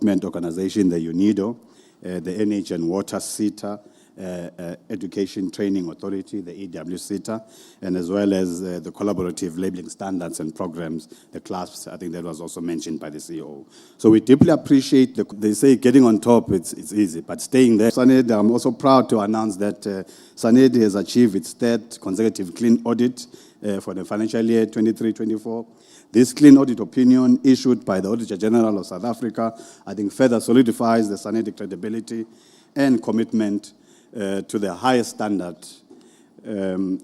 Development Organization, the UNIDO, the Energy and Water SETA, Education Training Authority, the EWSETA, and as well as the Collaborative Labeling Standards and Programs, the CLASPs. I think that was also mentioned by the CEO. So we deeply appreciate, they say getting on top, it's easy, but staying there. SANED, I'm also proud to announce that SANED has achieved its third consecutive clean audit for the financial year 23-24. This clean audit opinion issued by the Auditor General of South Africa, I think further solidifies the SANED credibility and commitment to the highest standard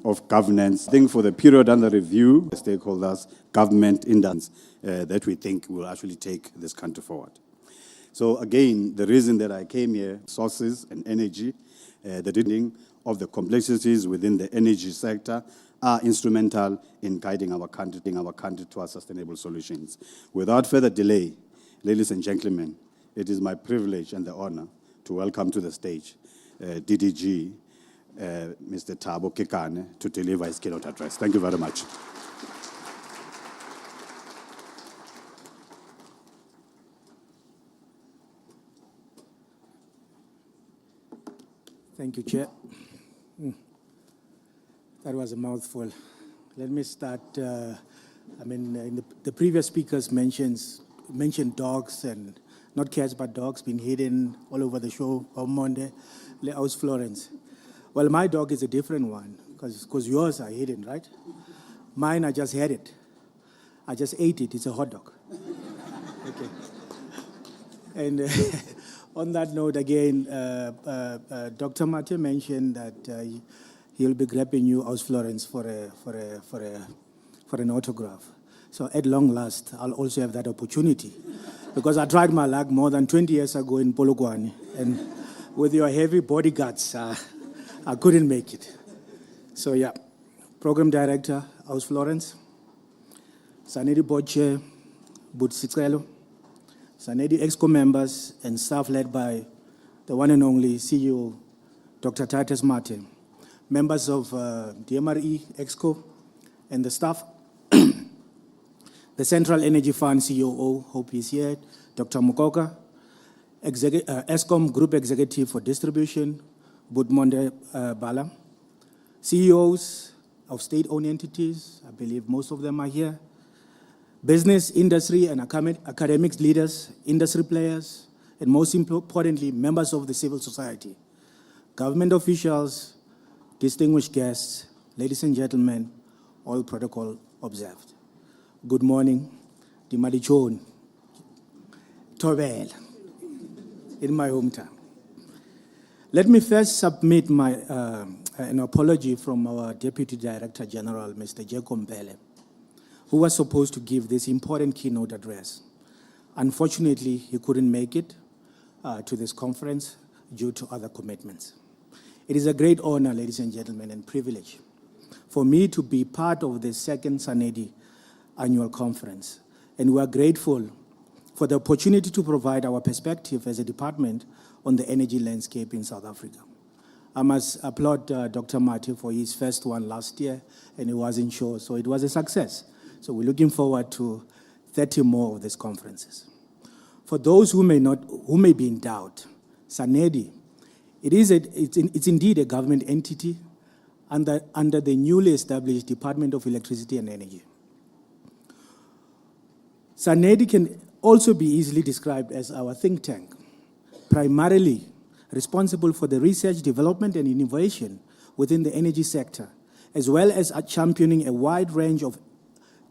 of governance. I think for the period under review, the stakeholders, government, industry, that we think will actually take this country forward. So again, the reason that I came here, sources and energy, the reading of the complexities within the energy sector are instrumental in guiding our country towards sustainable solutions. Without further delay, ladies and gentlemen, it is my privilege and the honor to welcome to the stage DDG, Mr. Thabo Kekane, to deliver his keynote address. Thank you very much. Thank you, Chair. That was a mouthful. Let me start. The previous speakers mentioned dogs, and not cats but dogs being hidden all over the show on Monday. House Florence. Well, my dog is a different one because yours are hidden, right? Mine, I just had it. I just ate it. It's a hot dog. Okay. And on that note, again, Dr. Mate mentioned that he'll be grabbing you, House Florence, for an autograph. So at long last, I'll also have that opportunity, because I tried my luck more than 20 years ago in Polokwane, and with your heavy bodyguards, I couldn't make it. So yeah, Program Director, House Florence, SANED Board Chair, Butsicelo, SANED Exco members and staff led by the one and only CEO, Dr. Titus Martin, members of DMRE, Exco, and the staff, the Central Energy Fund COO, hope he's here, Dr. Mukoka, Eskom Group Executive for Distribution, Budmonde Bala, CEOs of state-owned entities, I believe most of them are here, business, industry, and academic leaders, industry players, and most importantly, members of the civil society, government officials, distinguished guests, ladies and gentlemen, all protocol observed. Good morning, Dimadichon, Tobel, in my hometown. Let me first submit an apology from our Deputy Director General, Mr. Jacob Mbele, who was supposed to give this important keynote address. Unfortunately, he couldn't make it to this conference due to other commitments. It is a great honor, ladies and gentlemen, and privilege for me to be part of the second SANED annual conference. And we are grateful for the opportunity to provide our perspective as a department on the energy landscape in South Africa. I must applaud Dr. Mate for his first one last year, and it wasn't sure, so it was a success. So we're looking forward to 30 more of these conferences. For those who may be in doubt, SANED, it's indeed a government entity under the newly established Department of Electricity and Energy. SANED can also be easily described as our think tank, primarily responsible for the research, development, and innovation within the energy sector, as well as championing a wide range of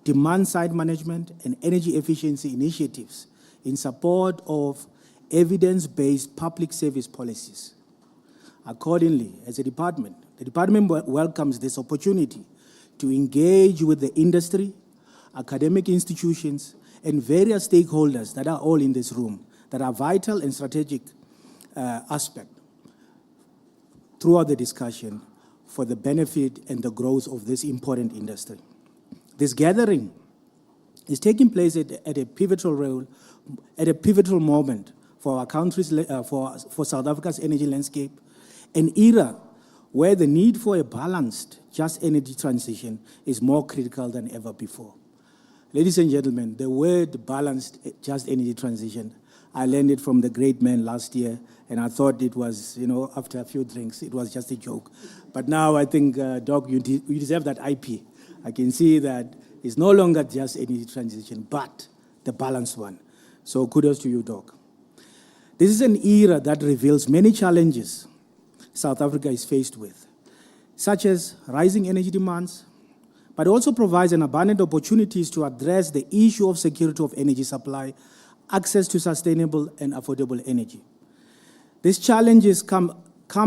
demand-side management and energy efficiency initiatives in support of evidence-based public service policies. Accordingly, as a department, the department welcomes this opportunity to engage with the industry, academic institutions, and various stakeholders that are all in this room that are vital and strategic aspect throughout the discussion for the benefit and the growth of this important industry. This gathering is taking place at a pivotal moment for our country's, for South Africa's energy landscape, an era where the need for a balanced, just energy transition is more critical than ever before. Ladies and gentlemen, the word balanced, just energy transition, I learned it from the great man last year, and I thought it was, after a few drinks, it was just a joke. But now I think, Doc, you deserve that IP. I can see that it's no longer just energy transition, but the balanced one. So kudos to you, Doc. This is an era that reveals many challenges South Africa is faced with, such as rising energy demands, but also provides an abundant opportunities to address the issue of security of energy supply, access to sustainable and affordable energy. These challenges come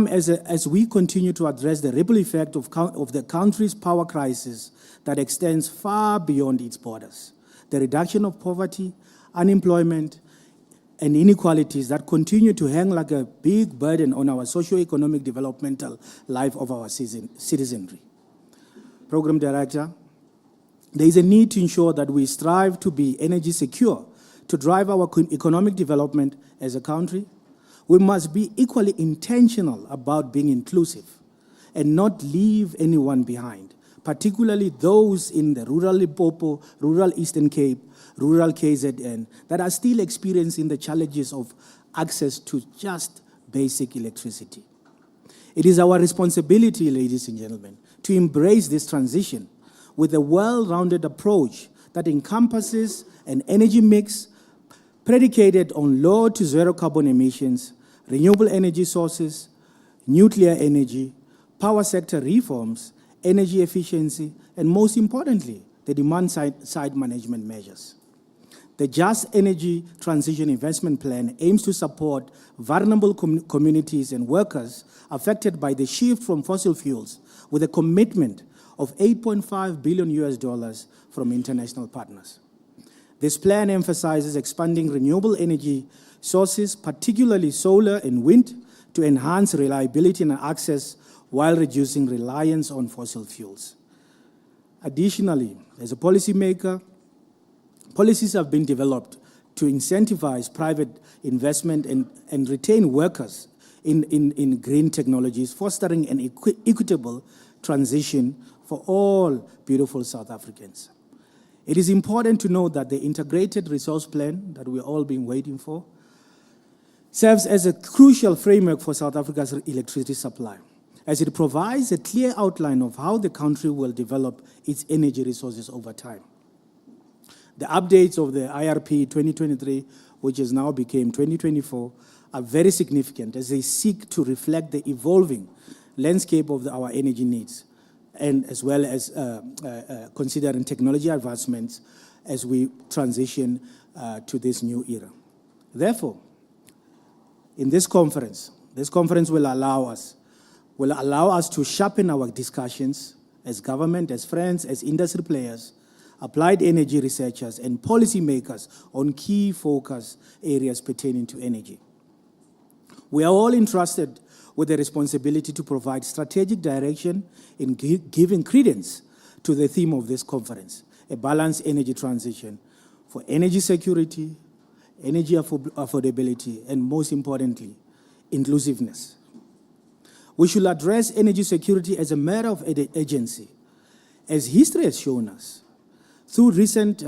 as we continue to address the ripple effect of the country's power crisis that extends far beyond its borders, the reduction of poverty, unemployment, and inequalities that continue to hang like a big burden on our socio-economic developmental life of our citizenry. Program Director, there is a need to ensure that we strive to be energy secure to drive our economic development as a country. We must be equally intentional about being inclusive and not leave anyone behind, particularly those in the rural Limpopo, rural Eastern Cape, rural KZN, that are still experiencing the challenges of access to just basic electricity. It is our responsibility, ladies and gentlemen, to embrace this transition with a well-rounded approach that encompasses an energy mix predicated on low to zero carbon emissions, renewable energy sources, nuclear energy, power sector reforms, energy efficiency, and most importantly, the demand-side management measures. The Just Energy Transition Investment Plan aims to support vulnerable communities and workers affected by the shift from fossil fuels with a commitment of $8.5 billion from international partners. This plan emphasizes expanding renewable energy sources, particularly solar and wind, to enhance reliability and access while reducing reliance on fossil fuels. Additionally, as a policymaker, policies have been developed to incentivize private investment and retain workers in green technologies, fostering an equitable transition for all beautiful South Africans. It is important to note that the integrated resource plan that we've all been waiting for serves as a crucial framework for South Africa's electricity supply, as it provides a clear outline of how the country will develop its energy resources over time. The updates of the IRP 2023, which has now become 2024, are very significant as they seek to reflect the evolving landscape of our energy needs, and as well as considering technology advancements as we transition to this new era. Therefore, in this conference will allow us to sharpen our discussions as government, as friends, as industry players, applied energy researchers, and policymakers on key focus areas pertaining to energy. We are all entrusted with the responsibility to provide strategic direction in giving credence to the theme of this conference, a balanced energy transition for energy security, energy affordability, and most importantly, inclusiveness. We should address energy security as a matter of urgency, as history has shown us, through recent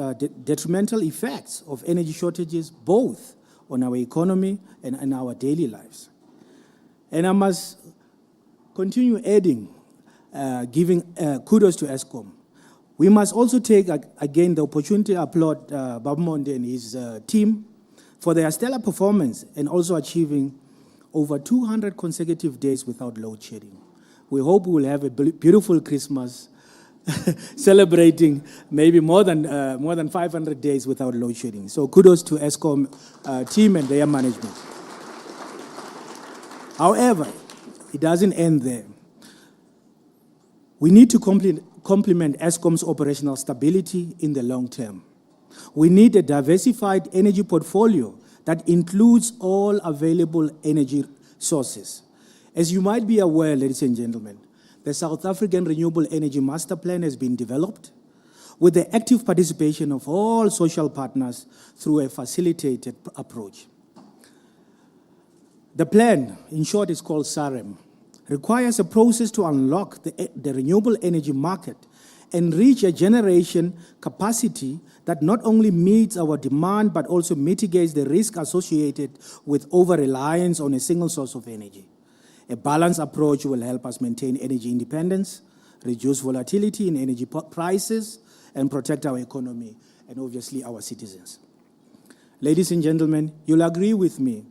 detrimental effects of energy shortages, both on our economy and our daily lives. And I must continue adding, giving kudos to Eskom. We must also take, again, the opportunity to applaud Babumonde and his team for their stellar performance and also achieving over 200 consecutive days without load shedding. We hope we will have a beautiful Christmas celebrating maybe more than 500 days without load shedding. So kudos to Eskom team and their management. However, it doesn't end there. We need to complement Eskom's operational stability in the long term. We need a diversified energy portfolio that includes all available energy sources. As you might be aware, ladies and gentlemen, the South African Renewable Energy Master Plan has been developed with the active participation of all social partners through a facilitated approach. The plan, in short, is called SAREM, requires a process to unlock the renewable energy market and reach a generation capacity that not only meets our demand but also mitigates the risk associated with over-reliance on a single source of energy. A balanced approach will help us maintain energy independence, reduce volatility in energy prices, and protect our economy and obviously our citizens. Ladies and gentlemen, you'll agree with me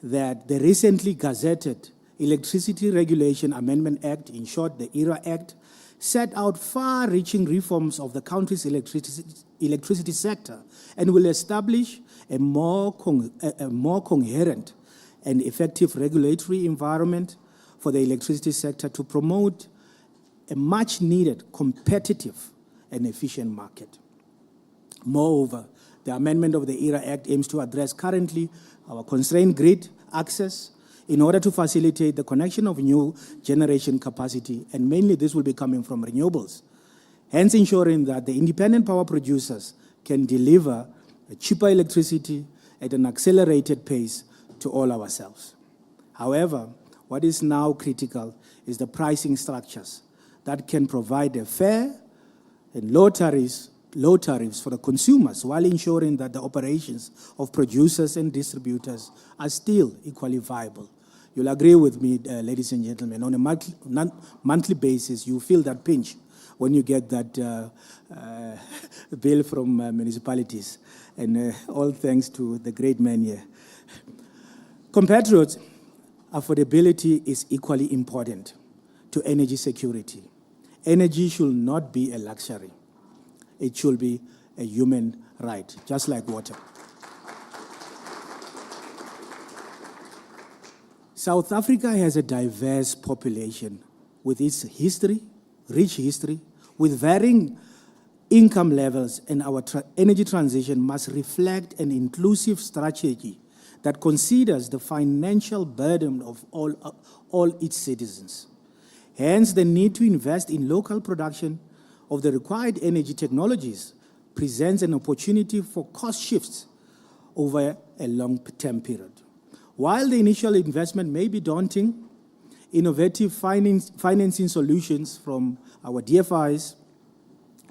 that the recently gazetted Electricity Regulation Amendment Act, in short, the ERA Act, set out far-reaching reforms of the country's electricity sector and will establish a more coherent and effective regulatory environment for the electricity sector to promote a much-needed, competitive, and efficient market. Moreover, the amendment of the ERA Act aims to address currently our constrained grid access in order to facilitate the connection of new generation capacity, and mainly this will be coming from renewables, hence ensuring that the independent power producers can deliver cheaper electricity at an accelerated pace to all ourselves. However, what is now critical is the pricing structures that can provide a fair and low tariffs for the consumers while ensuring that the operations of producers and distributors are still equally viable. You'll agree with me, ladies and gentlemen, on a monthly basis, you feel that pinch when you get that bill from municipalities, and all thanks to the great man here. Compatriots, affordability is equally important to energy security. Energy should not be a luxury. It should be a human right, just like water. South Africa has a diverse population with its history, rich history, with varying income levels, and our energy transition must reflect an inclusive strategy that considers the financial burden of all its citizens. Hence, the need to invest in local production of the required energy technologies presents an opportunity for cost shifts over a long-term period. While the initial investment may be daunting, innovative financing solutions from our DFIs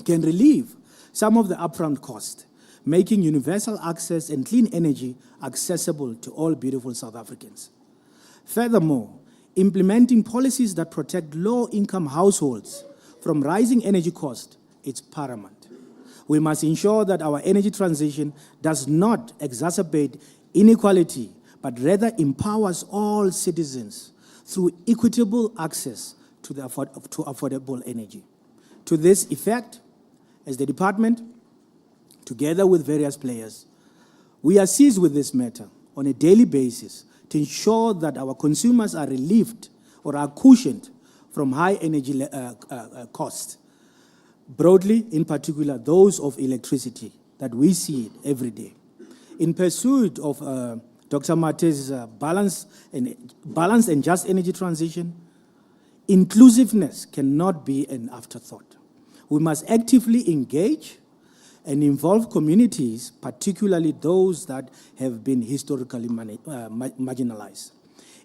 can relieve some of the upfront cost, making universal access and clean energy accessible to all beautiful South Africans. Furthermore, implementing policies that protect low-income households from rising energy costs is paramount. We must ensure that our energy transition does not exacerbate inequality, but rather empowers all citizens through equitable access to affordable energy. To this effect, as the department, together with various players, we are seized with this matter on a daily basis to ensure that our consumers are relieved or are cushioned from high energy costs. Broadly, in particular, those of electricity that we see it every day. In pursuit of Dr. Mate's balanced and just energy transition, inclusiveness cannot be an afterthought. We must actively engage and involve communities, particularly those that have been historically marginalized.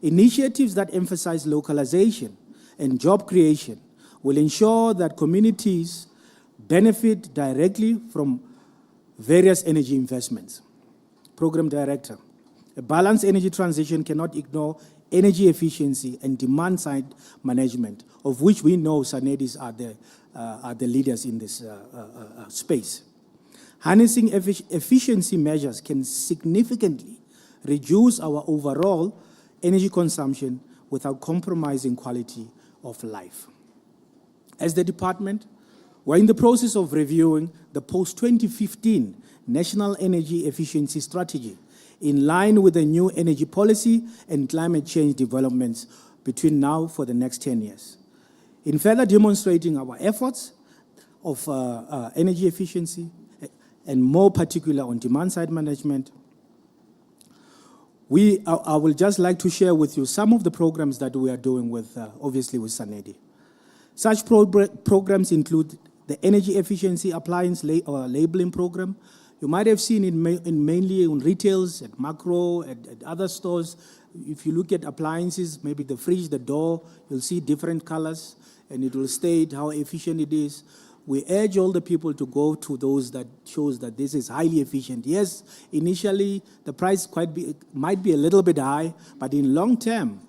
Initiatives that emphasize localization and job creation will ensure that communities benefit directly from various energy investments. Program Director, a balanced energy transition cannot ignore energy efficiency and demand-side management, of which we know SANEDIs are the leaders in this space. Harnessing efficiency measures can significantly reduce our overall energy consumption without compromising quality of life. As the department, we're in the process of reviewing the post-2015 National Energy Efficiency Strategy in line with the new energy policy and climate change developments between now for the next 10 years. In further demonstrating our efforts of energy efficiency and more particular on demand-side management, I will just like to share with you some of the programs that we are doing with, obviously, with SANEDI. Such programs include the Energy Efficiency Appliance Labeling Program. You might have seen it mainly on retails, at Macro, at other stores. If you look at appliances, maybe the fridge, the door, you'll see different colors, and it will state how efficient it is. We urge all the people to go to those that shows that this is highly efficient. Yes, initially the price might be a little bit high, but in long term,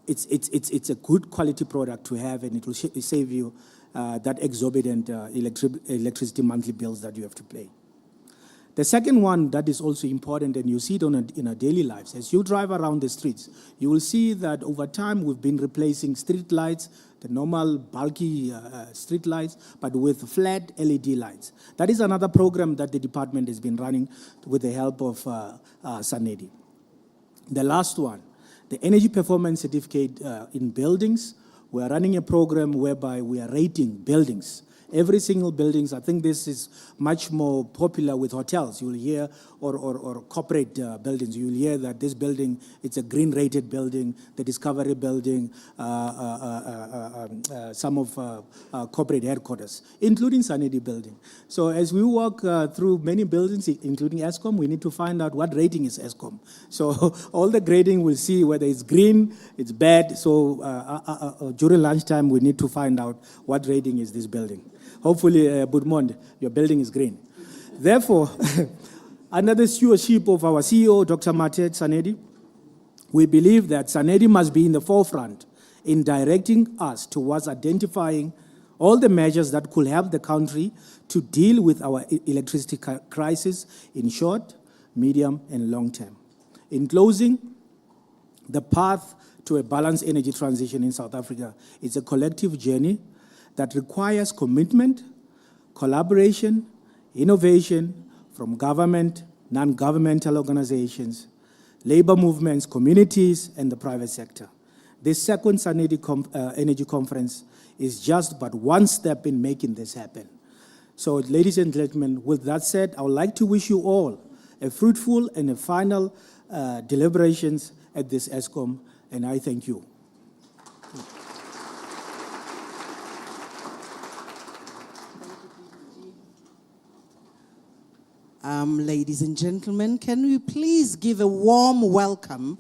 it's a good quality product to have, and it will save you that exorbitant electricity monthly bills that you have to pay. The second one that is also important, and you see it in our daily lives, as you drive around the streets, you will see that over time we've been replacing street lights, the normal bulky street lights, but with flat LED lights. That is another program that the department has been running with the help of SANEDI. The last one, the energy performance certificate in buildings. We are running a program whereby we are rating buildings. Every single buildings, I think this is much more popular with hotels. You'll hear, or corporate buildings, you'll hear that this building, it's a green rated building, the Discovery building, some of corporate headquarters, including SANEDI building. So as we walk through many buildings, including Eskom, we need to find out what rating is Eskom. So all the grading will see whether it's green, it's bad. So during lunchtime, we need to find out what rating is this building. Hopefully, Budmond, your building is green. Therefore, under the stewardship of our CEO, Dr. Mate SANEDI, we believe that SANEDI must be in the forefront in directing us towards identifying all the measures that could help the country to deal with our electricity crisis in short, medium, and long term. In closing, the path to a balanced energy transition in South Africa is a collective journey that requires commitment, collaboration, innovation from government, non-governmental organizations, labor movements, communities, and the private sector. This second SANEDI Energy Conference is just but one step in making this happen. So, ladies and gentlemen, with that said, I would like to wish you all a fruitful and a final deliberations at this Eskom, and I thank you. Ladies and gentlemen, can we please give a warm welcome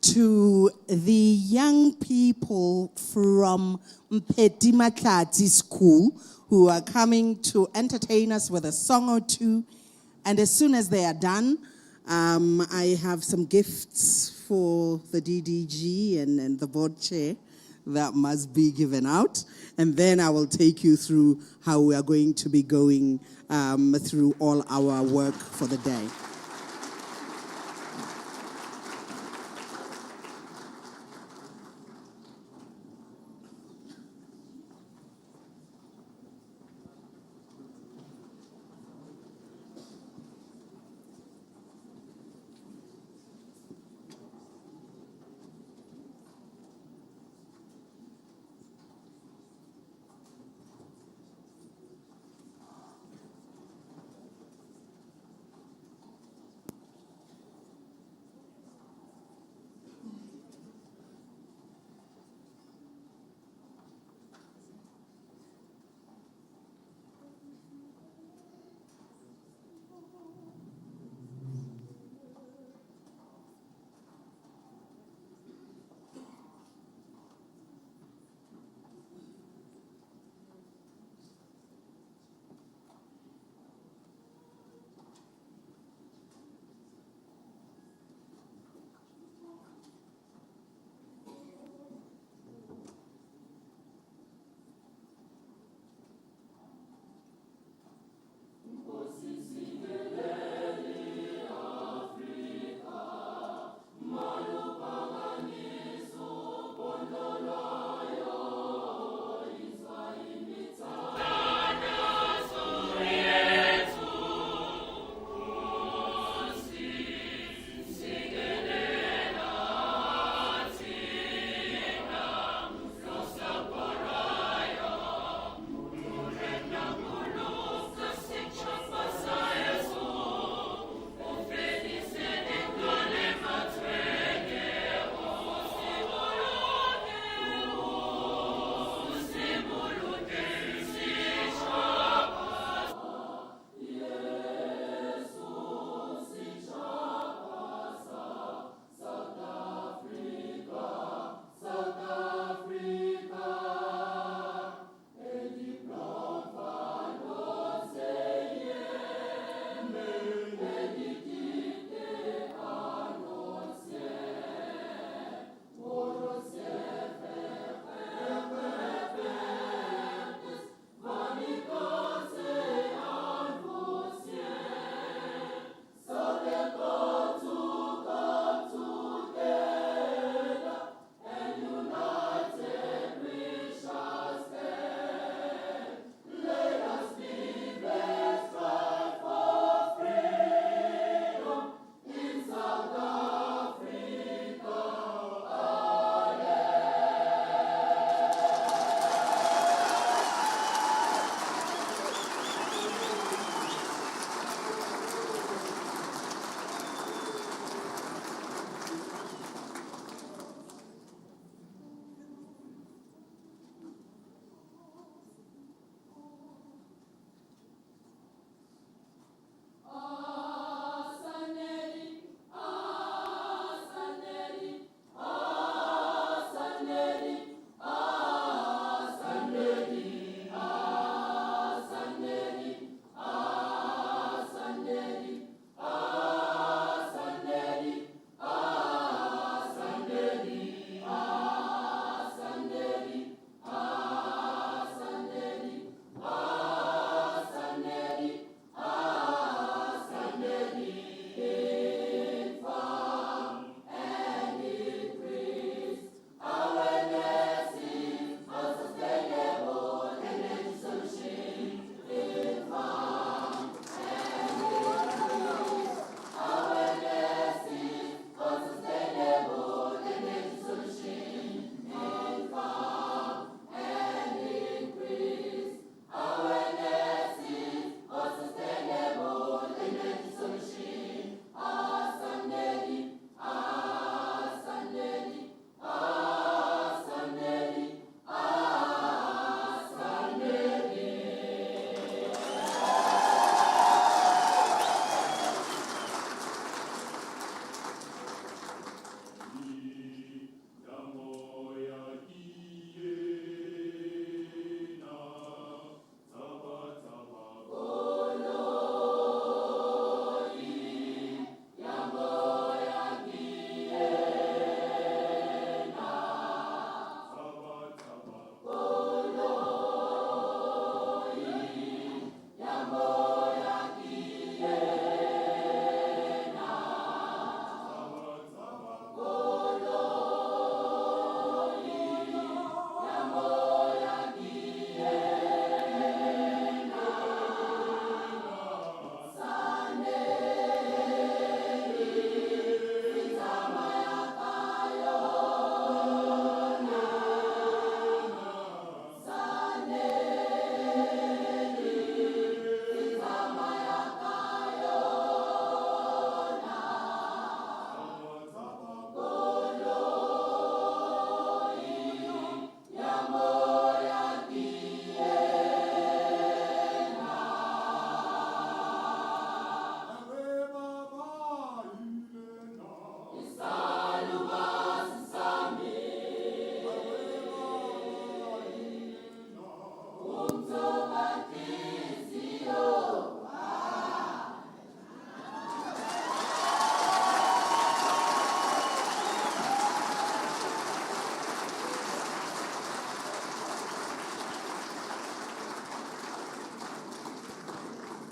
to the young people from Mpeti Matlati School who are coming to entertain us with a song or two. And as soon as they are done, I have some gifts for the DDG and the board chair that must be given out. And then I will take you through how we are going to be going through all our work for the day.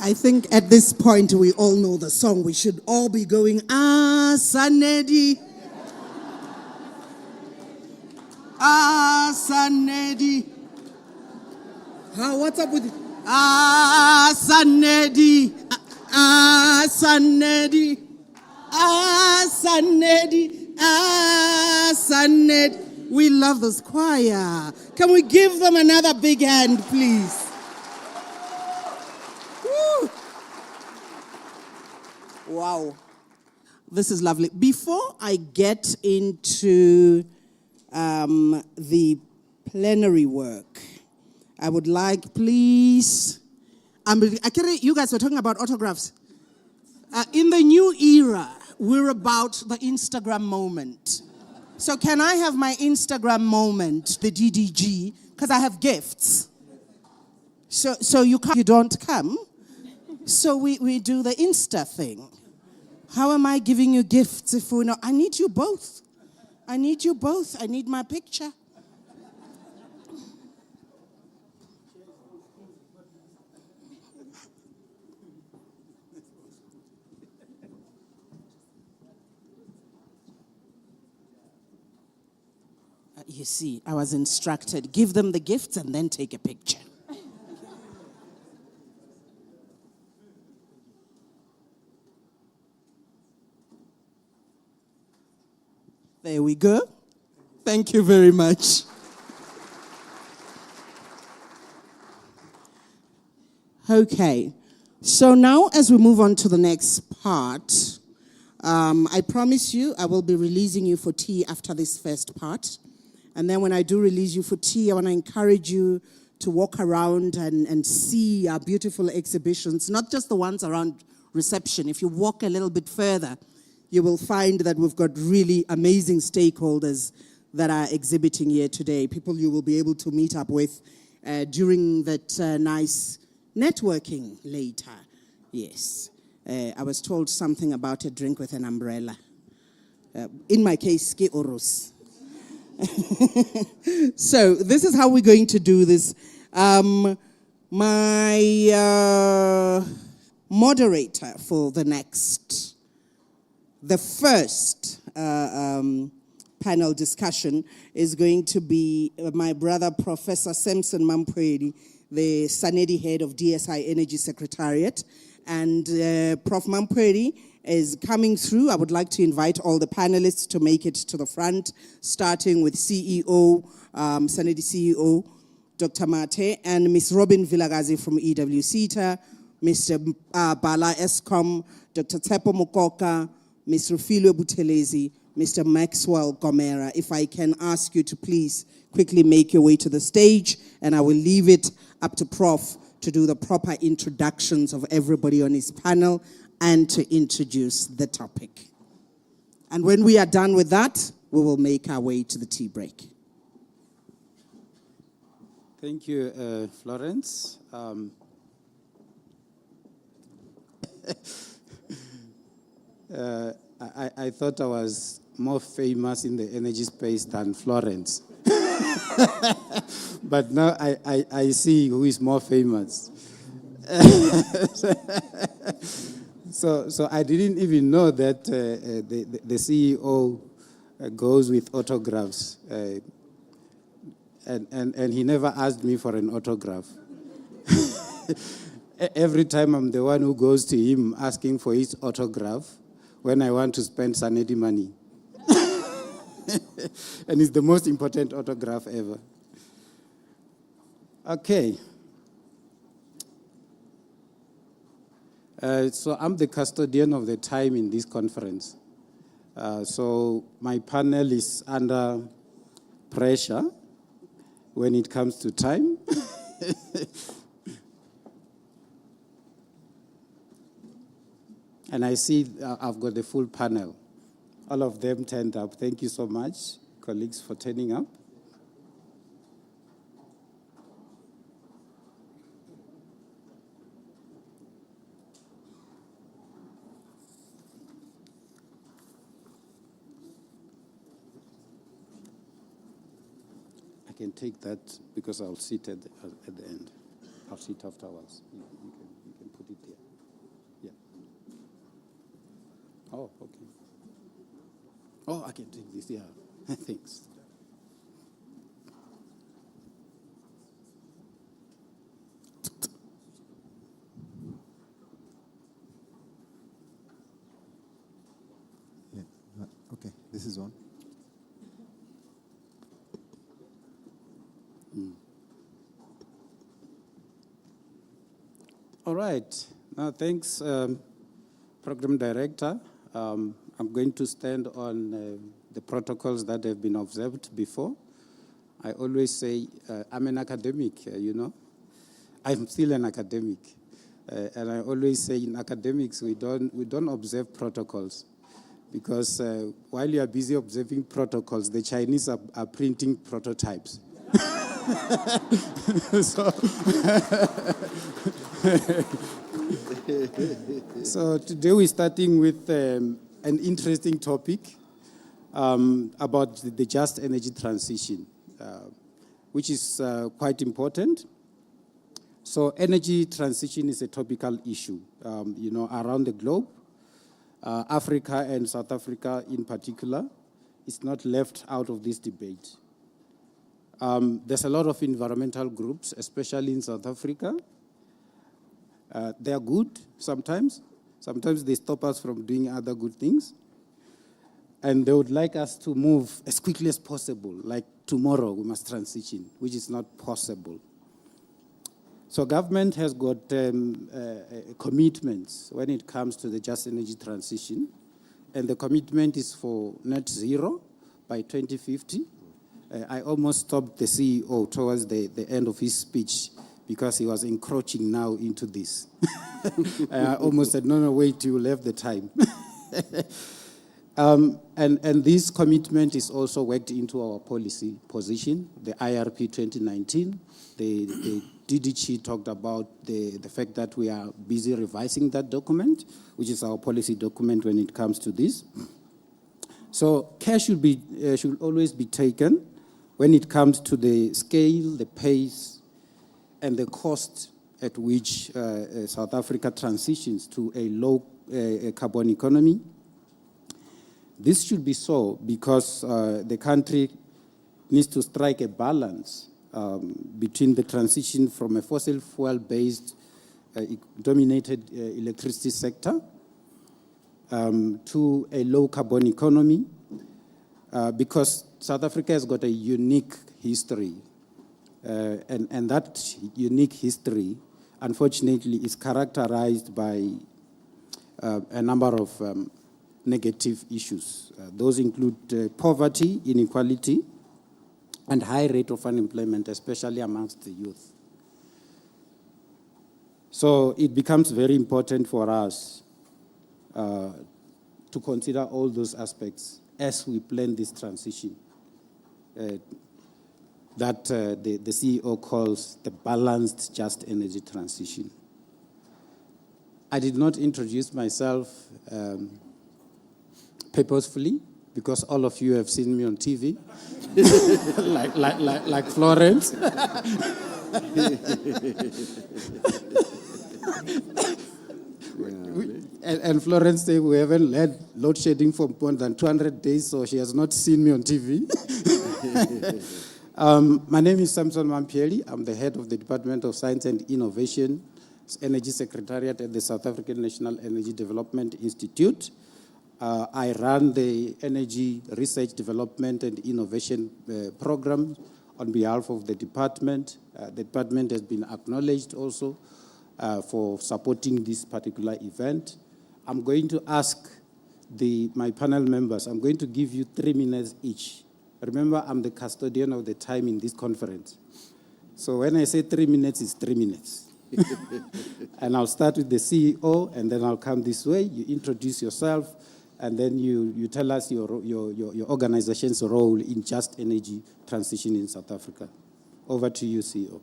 I think at this point we all know the song. We should all be going, ah, Sanedi. Ah, Sanedi. What's up with it? Ah, Sanedi. Ah, Sanedi. Ah, Sanedi. Ah, Sanedi. We love this choir. Can we give them another big hand, please? Woo. Wow. This is lovely. Before I get into the plenary work, I would like, please, you guys were talking about autographs. In the new era, we're about the Instagram moment. So can I have my Instagram moment, the DDG, because I have gifts. So you don't come. So we do the Insta thing. How am I giving you gifts if we know? I need you both. I need you both. I need my picture. You see, I was instructed, give them the gifts and then take a picture. There we go. Thank you very much. Okay, so now as we move on to the next part, I promise you I will be releasing you for tea after this first part. And then when I do release you for tea, I want to encourage you to walk around and see our beautiful exhibitions, not just the ones around reception. If you walk a little bit further, you will find that we've got really amazing stakeholders that are exhibiting here today, people you will be able to meet up with during that nice networking later. Yes. I was told something about a drink with an umbrella. In my case, ke orus. So this is how we're going to do this. My moderator for the first panel discussion is going to be my brother, Professor Samson Mampwedi, the Sanedi head of DSI Energy Secretariat. And Prof. Mampwedi is coming through. I would like to invite all the panelists to make it to the front, starting with CEO, Sanedi CEO, Dr. Mate, and Ms. Robin Vilagazi from EWCTA, Mr. Bala Eskom, Dr. Tsepo Mukoka, Ms. Rufilwe Buthelezi, Mr. Maxwell Gomera. If I can ask you to please quickly make your way to the stage, and I will leave it up to Prof to do the proper introductions of everybody on his panel and to introduce the topic. And when we are done with that, we will make our way to the tea break. Thank you, Florence. I thought I was more famous in the energy space than Florence. But now I see who is more famous. So I didn't even know that the CEO goes with autographs. And he never asked me for an autograph. Every time I'm the one who goes to him asking for his autograph when I want to spend Sanedi money. And it's the most important autograph ever. Okay. So I'm the custodian of the time in this conference. So my panel is under pressure when it comes to time. And I see I've got the full panel. All of them turned up. Thank you so much, colleagues, for turning up. I can take that because I'll sit at the end. I'll sit afterwards. You can put it there. Oh, okay. Oh, I can take this, yeah. Thanks. Yeah. Okay, this is on. All right. Now, thanks, Program Director. I'm going to stand on the protocols that have been observed before. I always say I'm an academic, you know. I'm still an academic. And I always say in academics, we don't observe protocols because while you are busy observing protocols, the Chinese are printing prototypes. So today we're starting with an interesting topic about the just energy transition, which is quite important. So energy transition is a topical issue, you know, around the globe. Africa and South Africa in particular is not left out of this debate. There's a lot of environmental groups, especially in South Africa. They are good sometimes. Sometimes they stop us from doing other good things. And they would like us to move as quickly as possible, like tomorrow we must transition, which is not possible. So government has got commitments when it comes to the just energy transition. And the commitment is for net zero by 2050. I almost stopped the CEO towards the end of his speech because he was encroaching now into this. I almost said, no, wait, you will have the time. And this commitment is also worked into our policy position, the IRP 2019. The DDG talked about the fact that we are busy revising that document, which is our policy document when it comes to this. So care should always be taken when it comes to the scale, the pace, and the cost at which South Africa transitions to a low carbon economy. This should be so because the country needs to strike a balance between the transition from a fossil fuel-based dominated electricity sector to a low carbon economy because South Africa has got a unique history. And that unique history, unfortunately, is characterized by a number of negative issues. Those include poverty, inequality, and high rate of unemployment, especially amongst the youth. So it becomes very important for us to consider all those aspects as we plan this transition that the CEO calls the balanced just energy transition. I did not introduce myself purposefully because all of you have seen me on TV, like Florence. And Florence said we haven't had load shedding for more than 200 days, so she has not seen me on TV. My name is Samson Mampieli. I'm the head of the Department of Science and Innovation, Energy Secretariat at the South African National Energy Development Institute. I run the Energy Research Development and Innovation Program on behalf of the department. The department has been acknowledged also for supporting this particular event. I'm going to ask my panel members, I'm going to give you 3 minutes each. Remember, I'm the custodian of the time in this conference. So when I say 3 minutes, it's 3 minutes. And I'll start with the CEO, and then I'll come this way. You introduce yourself, and then you tell us your organization's role in just energy transition in South Africa. Over to you, CEO.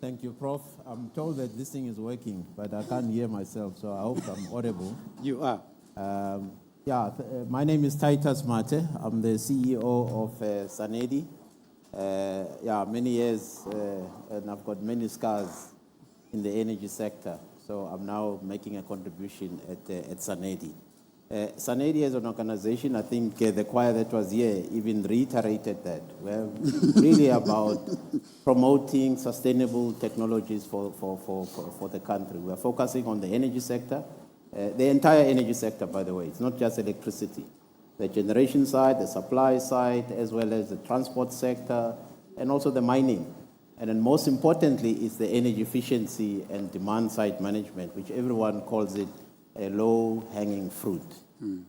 Thank you, Prof. I'm told that this thing is working, but I can't hear myself, so I hope I'm audible. You are. My name is Titus Mate. I'm the CEO of Sanedi. Many years, and I've got many scars in the energy sector. So I'm now making a contribution at Sanedi. Sanedi as an organization, I think the choir that was here even reiterated that. We're really about promoting sustainable technologies for the country. We're focusing on the energy sector, the entire energy sector, by the way. It's not just electricity. The generation side, the supply side, as well as the transport sector, and also the mining. And then most importantly is the energy efficiency and demand side management, which everyone calls it a low-hanging fruit.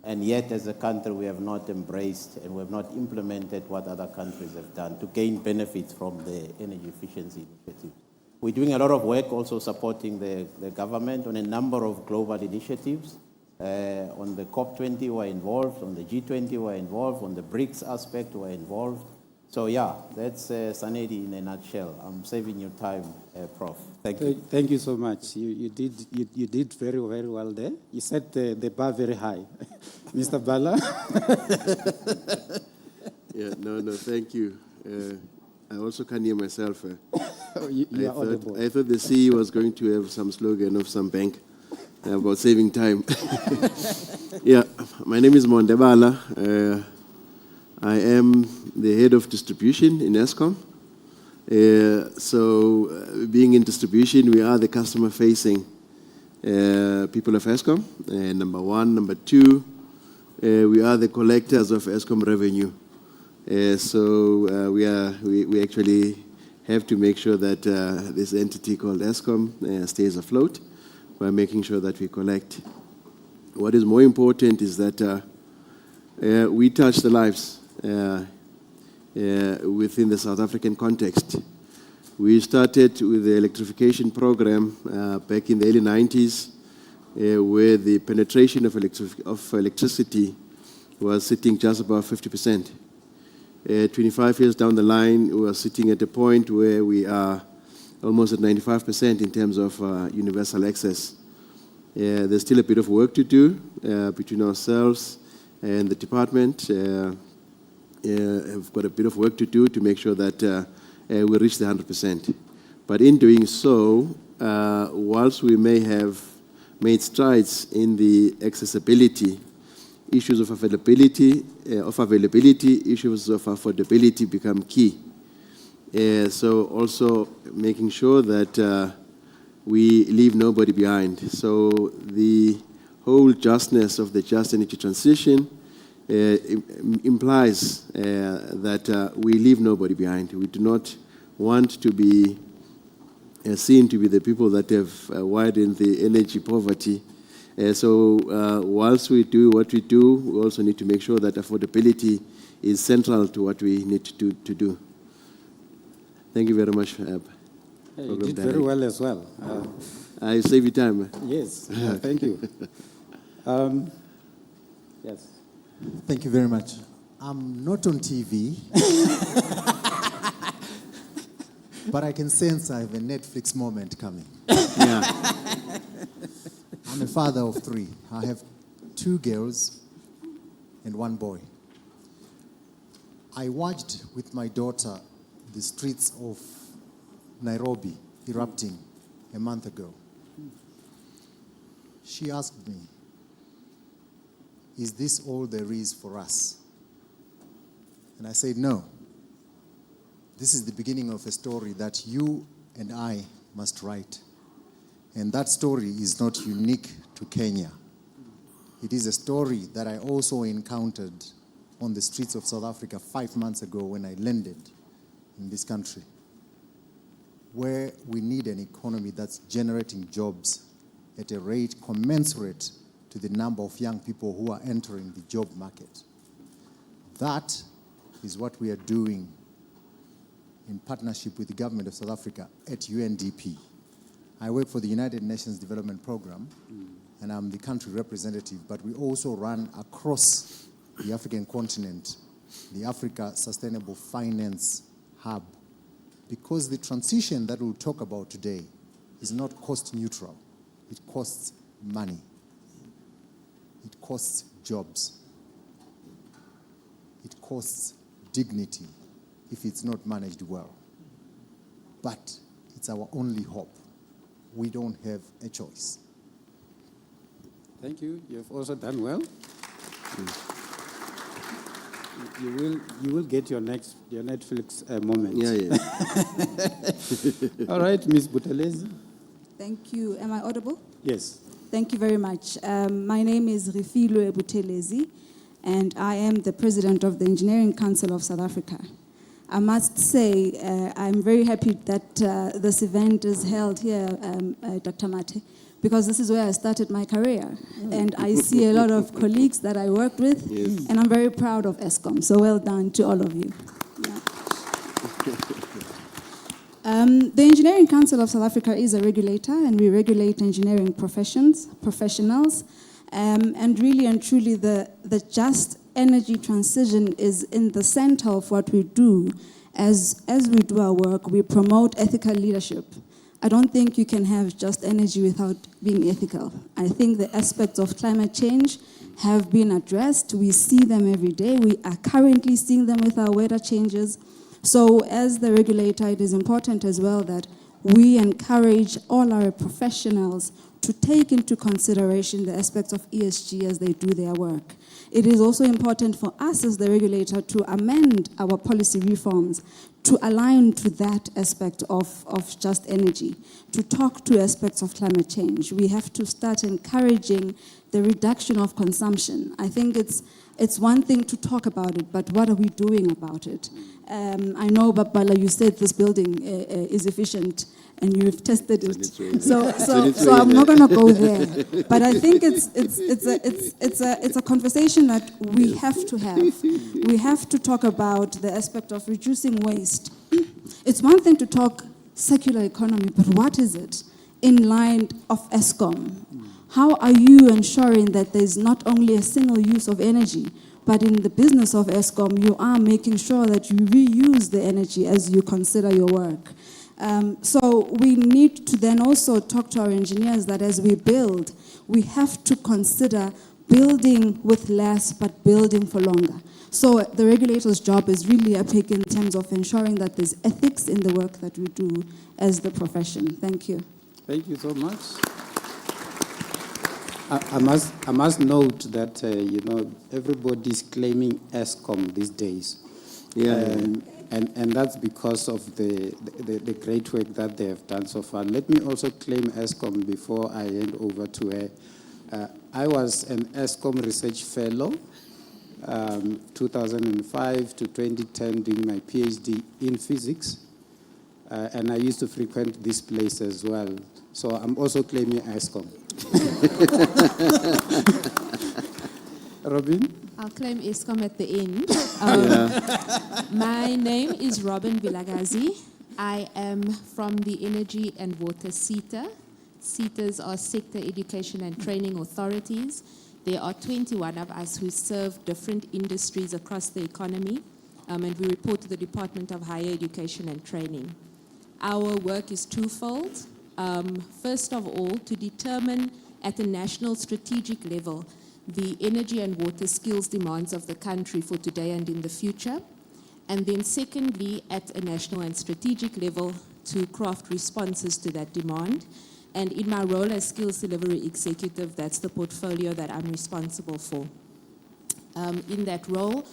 And yet, as a country, we have not embraced and we have not implemented what other countries have done to gain benefits from the energy efficiency initiative. We're doing a lot of work also supporting the government on a number of global initiatives. On the COP20, we're involved. On the G20, we're involved. On the BRICS aspect, we're involved. So yeah, that's Sanedi in a nutshell. I'm saving you time, Prof. Thank you. Thank you so much. You did very, very well there. You set the bar very high. Mr. Bala? Yeah, no, thank you. I also can hear myself. You are audible. I thought the CEO was going to have some slogan of some bank about saving time. Yeah, my name is Mondebala. I am the head of distribution in Eskom. So being in distribution, we are the customer-facing people of Eskom, number one. Number two, we are the collectors of Eskom revenue. So we actually have to make sure that this entity called Eskom stays afloat by making sure that we collect. What is more important is that we touch the lives within the South African context. We started with the electrification program back in the early 90s, where the penetration of electricity was sitting just above 50%. 25 years down the line, we are sitting at a point where we are almost at 95% in terms of universal access. There's still a bit of work to do between ourselves and the department. Have got a bit of work to do to make sure that we reach the 100%. But in doing so, whilst we may have made strides in the accessibility, issues of availability, issues of affordability become key. So also making sure that we leave nobody behind. So the whole justness of the just energy transition implies that we leave nobody behind. We do not want to be seen to be the people that have widened the energy poverty. So whilst we do what we do, we also need to make sure that affordability is central to what we need to do. Thank you very much. You did very well as well. I save you time. Yes, thank you. Yes. Thank you very much. I'm not on TV, but I can sense I have a Netflix moment coming. Yeah. I'm a father of 3. I have 2 girls and 1 boy. I watched with my daughter the streets of Nairobi erupting a month ago. She asked me, "Is this all there is for us?" And I said, "No. This is the beginning of a story that you and I must write. And that story is not unique to Kenya. It is a story that I also encountered on the streets of South Africa 5 months ago when I landed in this country, where we need an economy that's generating jobs at a rate commensurate to the number of young people who are entering the job market. That is what we are doing in partnership with the government of South Africa at UNDP. I work for the United Nations Development Program, and I'm the country representative, but we also run across the African continent, the Africa Sustainable Finance Hub, because the transition that we'll talk about today is not cost neutral. It costs money. It costs jobs. It costs dignity if it's not managed well. But it's our only hope. We don't have a choice. Thank you. You have also done well. You will get your Netflix moment. Yeah, yeah. All right, Ms. Buthelezi. Thank you. Am I audible? Yes. Thank you very much. My name is Refilwe Buthelezi, and I am the president of the Engineering Council of South Africa. I must say, I'm very happy that this event is held here, Dr. Mate, because this is where I started my career. And I see a lot of colleagues that I worked with, and I'm very proud of Eskom. So well done to all of you. Yeah. The Engineering Council of South Africa is a regulator, and we regulate engineering professionals. And really and truly, the just energy transition is in the center of what we do. As we do our work, we promote ethical leadership. I don't think you can have just energy without being ethical. I think the aspects of climate change have been addressed. We see them every day. We are currently seeing them with our weather changes. So as the regulator, it is important as well that we encourage all our professionals to take into consideration the aspects of ESG as they do their work. It is also important for us as the regulator to amend our policy reforms to align to that aspect of just energy, to talk to aspects of climate change. We have to start encouraging the reduction of consumption. I think it's one thing to talk about it, but what are we doing about it? I know, Babala, you said this building is efficient, and you've tested it. So I'm not going to go there. But I think it's a conversation that we have to have. We have to talk about the aspect of reducing waste. It's one thing to talk circular economy, but what is it in line of Eskom? How are you ensuring that there's not only a single use of energy, but in the business of Eskom, you are making sure that you reuse the energy as you consider your work? So we need to then also talk to our engineers that as we build, we have to consider building with less, but building for longer. So the regulator's job is really epic in terms of ensuring that there's ethics in the work that we do as the profession. Thank you. Thank you so much. I must note that everybody's claiming Eskom these days. Yeah. And that's because of the great work that they have done so far. Let me also claim Eskom before I hand over to her. I was an Eskom Research Fellow, 2005 to 2010, doing my PhD in physics. And I used to frequent this place as well. So I'm also claiming Eskom. Robin? I'll claim Eskom at the end. My name is Robin Vilagazi. I am from the Energy and Water SETA. SETAs are Sector Education and Training Authorities. There are 21 of us who serve different industries across the economy, and we report to the Department of Higher Education and Training. Our work is twofold. First of all, to determine at a national strategic level the energy and water skills demands of the country for today and in the future. And then secondly, at a national and strategic level, to craft responses to that demand. And in my role as Skills Delivery Executive, that's the portfolio that I'm responsible for. In that role,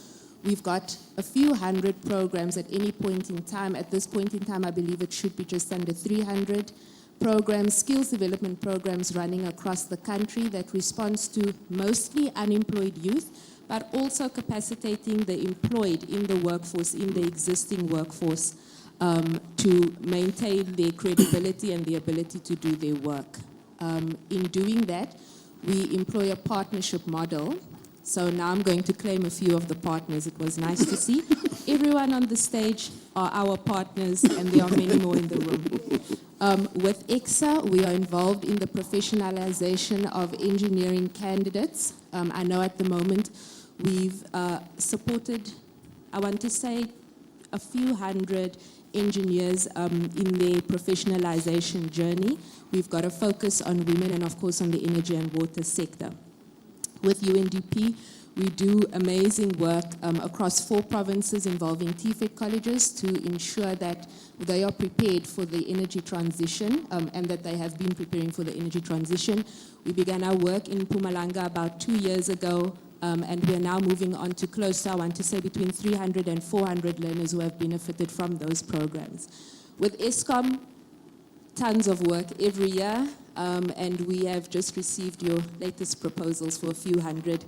we've got a few hundred programs at any point in time. At this point in time, I believe it should be just under 300 programs, skills development programs running across the country that responds to mostly unemployed youth, but also capacitating the employed in the workforce, in the existing workforce, to maintain their credibility and the ability to do their work. In doing that, we employ a partnership model. So now I'm going to claim a few of the partners. It was nice to see. Everyone on the stage are our partners, and there are many more in the room. With EXA, we are involved in the professionalization of engineering candidates. I know at the moment we've supported, I want to say, a few hundred engineers in their professionalization journey. We've got a focus on women and, of course, on the energy and water sector. With UNDP, We do amazing work across 4 provinces involving TFEC colleges to ensure that they are prepared for the energy transition and that they have been preparing for the energy transition. We began our work in Mpumalanga about 2 years ago, and we're now moving on to close to, I want to say, between 300 and 400 learners who have benefited from those programs. With Eskom, tons of work every year, and we have just received your latest proposals for a few hundred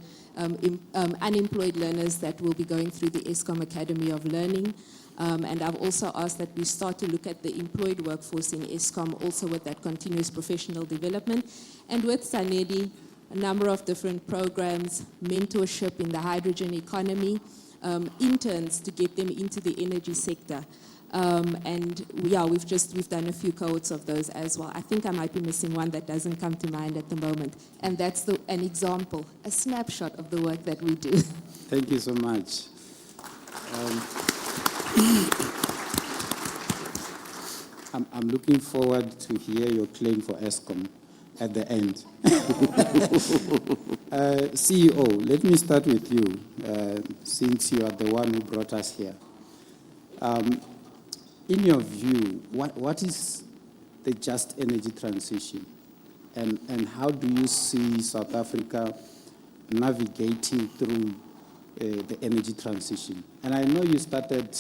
unemployed learners that will be going through the Eskom Academy of Learning. And I've also asked that we start to look at the employed workforce in Eskom, also with that continuous professional development. And with Sanedi, a number of different programs, mentorship in the hydrogen economy, interns to get them into the energy sector. And yeah, we've done a few cohorts of those as well. I think I might be missing one that doesn't come to mind at the moment. And that's an example, a snapshot of the work that we do. Thank you so much. I'm looking forward to hear your claim for Eskom at the end. CEO, let me start with you, since you are the one who brought us here. In your view, what is the just energy transition? And how do you see South Africa navigating through the energy transition? And I know you started,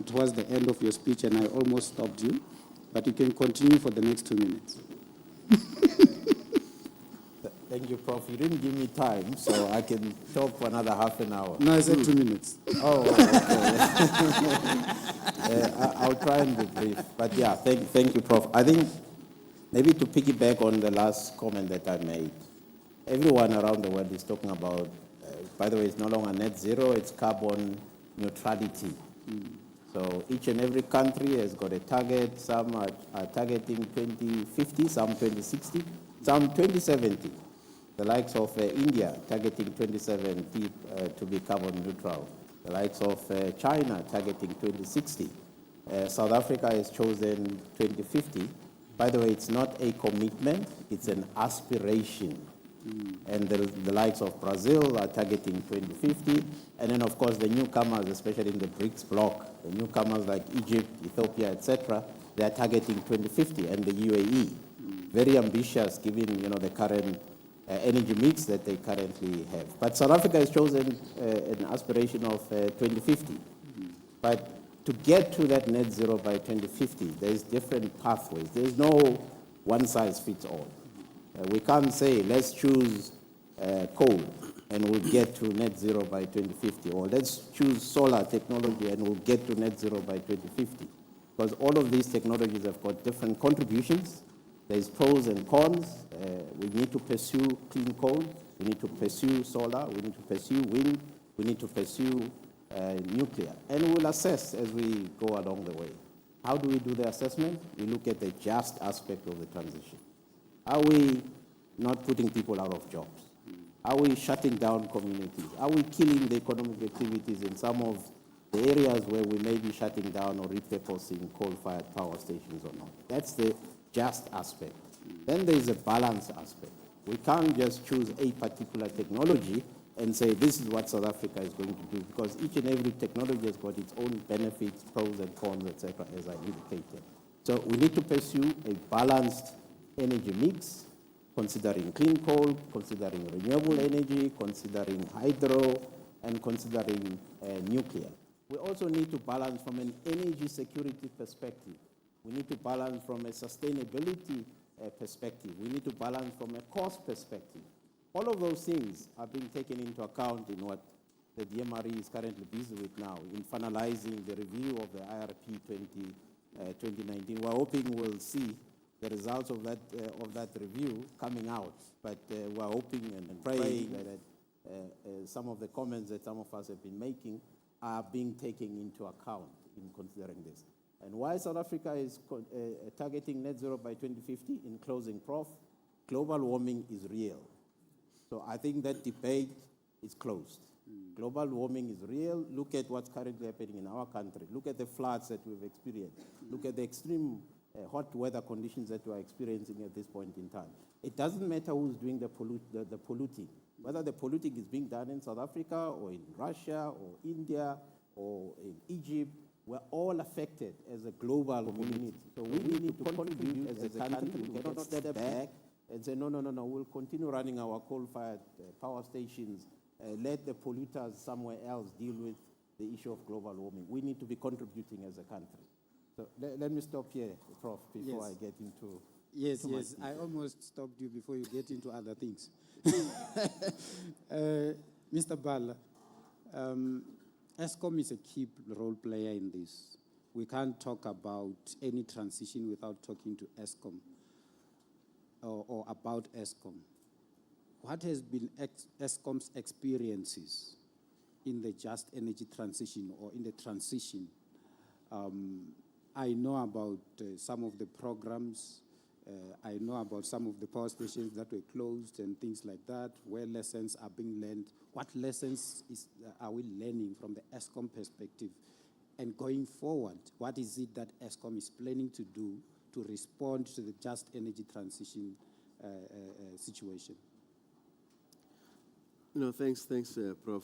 towards the end of your speech, and I almost stopped you, but you can continue for the next 2 minutes. Thank you, Prof. You didn't give me time, so I can talk for another half an hour. No, I said 2 minutes. Oh, okay. I'll try and be brief. But yeah, thank you, Prof. I think maybe to piggyback on the last comment that I made, everyone around the world is talking about, by the way, it's no longer net zero, it's carbon neutrality. So each and every country has got a target. Some are targeting 2050, some 2060, some 2070. The likes of India targeting 2070 to be carbon neutral. The likes of China targeting 2060. South Africa has chosen 2050. By the way, it's not a commitment, it's an aspiration. And the likes of Brazil are targeting 2050. And then, of course, the newcomers, especially in the BRICS bloc, the newcomers like Egypt, Ethiopia, etc., they are targeting 2050, and the UAE. Very ambitious, given the current energy mix that they currently have. But South Africa has chosen an aspiration of 2050. But to get to that net zero by 2050, there's different pathways. There's no one size fits all. We can't say, let's choose coal and we'll get to net zero by 2050, or let's choose solar technology and we'll get to net zero by 2050. Because all of these technologies have got different contributions. There's pros and cons. We need to pursue clean coal. We need to pursue solar. We need to pursue wind. We need to pursue nuclear. And we'll assess as we go along the way. How do we do the assessment? We look at the just aspect of the transition. Are we not putting people out of jobs? Are we shutting down communities? Are we killing the economic activities in some of the areas where we may be shutting down or repurposing coal-fired power stations or not? That's the just aspect. Then there's a balance aspect. We can't just choose a particular technology and say this is what South Africa is going to do, because each and every technology has got its own benefits, pros and cons, etc., as I indicated. So we need to pursue a balanced energy mix, considering clean coal, considering renewable energy, considering hydro, and considering nuclear. We also need to balance from an energy security perspective. We need to balance from a sustainability perspective. We need to balance from a cost perspective. All of those things are being taken into account in what the DMRE is currently busy with now, in finalizing the review of the IRP 2019. We're hoping we'll see the results of that review coming out, but we're hoping and praying that some of the comments that some of us have been making are being taken into account in considering this. And why South Africa is targeting net zero by 2050, in closing, Prof, global warming is real. So I think that debate is closed. Global warming is real. Look at what's currently happening in our country. Look at the floods that we've experienced. Look at the extreme hot weather conditions that we are experiencing at this point in time. It doesn't matter who's doing the polluting. Whether the polluting is being done in South Africa or in Russia or India or in Egypt, we're all affected as a global community. So we need to contribute as a country. We cannot step back and say, no, we'll continue running our coal-fired power stations. Let the polluters somewhere else deal with the issue of global warming. We need to be contributing as a country. So let me stop here, Prof, before I get into... Yes, I almost stopped you before you get into other things. Mr. Bala, Eskom is a key role player in this. We can't talk about any transition without talking to Eskom or about Eskom. What has been Eskom's experiences in the just energy transition or in the transition? I know about some of the programs. I know about some of the power stations that were closed and things like that, where lessons are being learned. What lessons are we learning from the Eskom perspective? And going forward, what is it that Eskom is planning to do to respond to the just energy transition situation? No, thanks, Prof.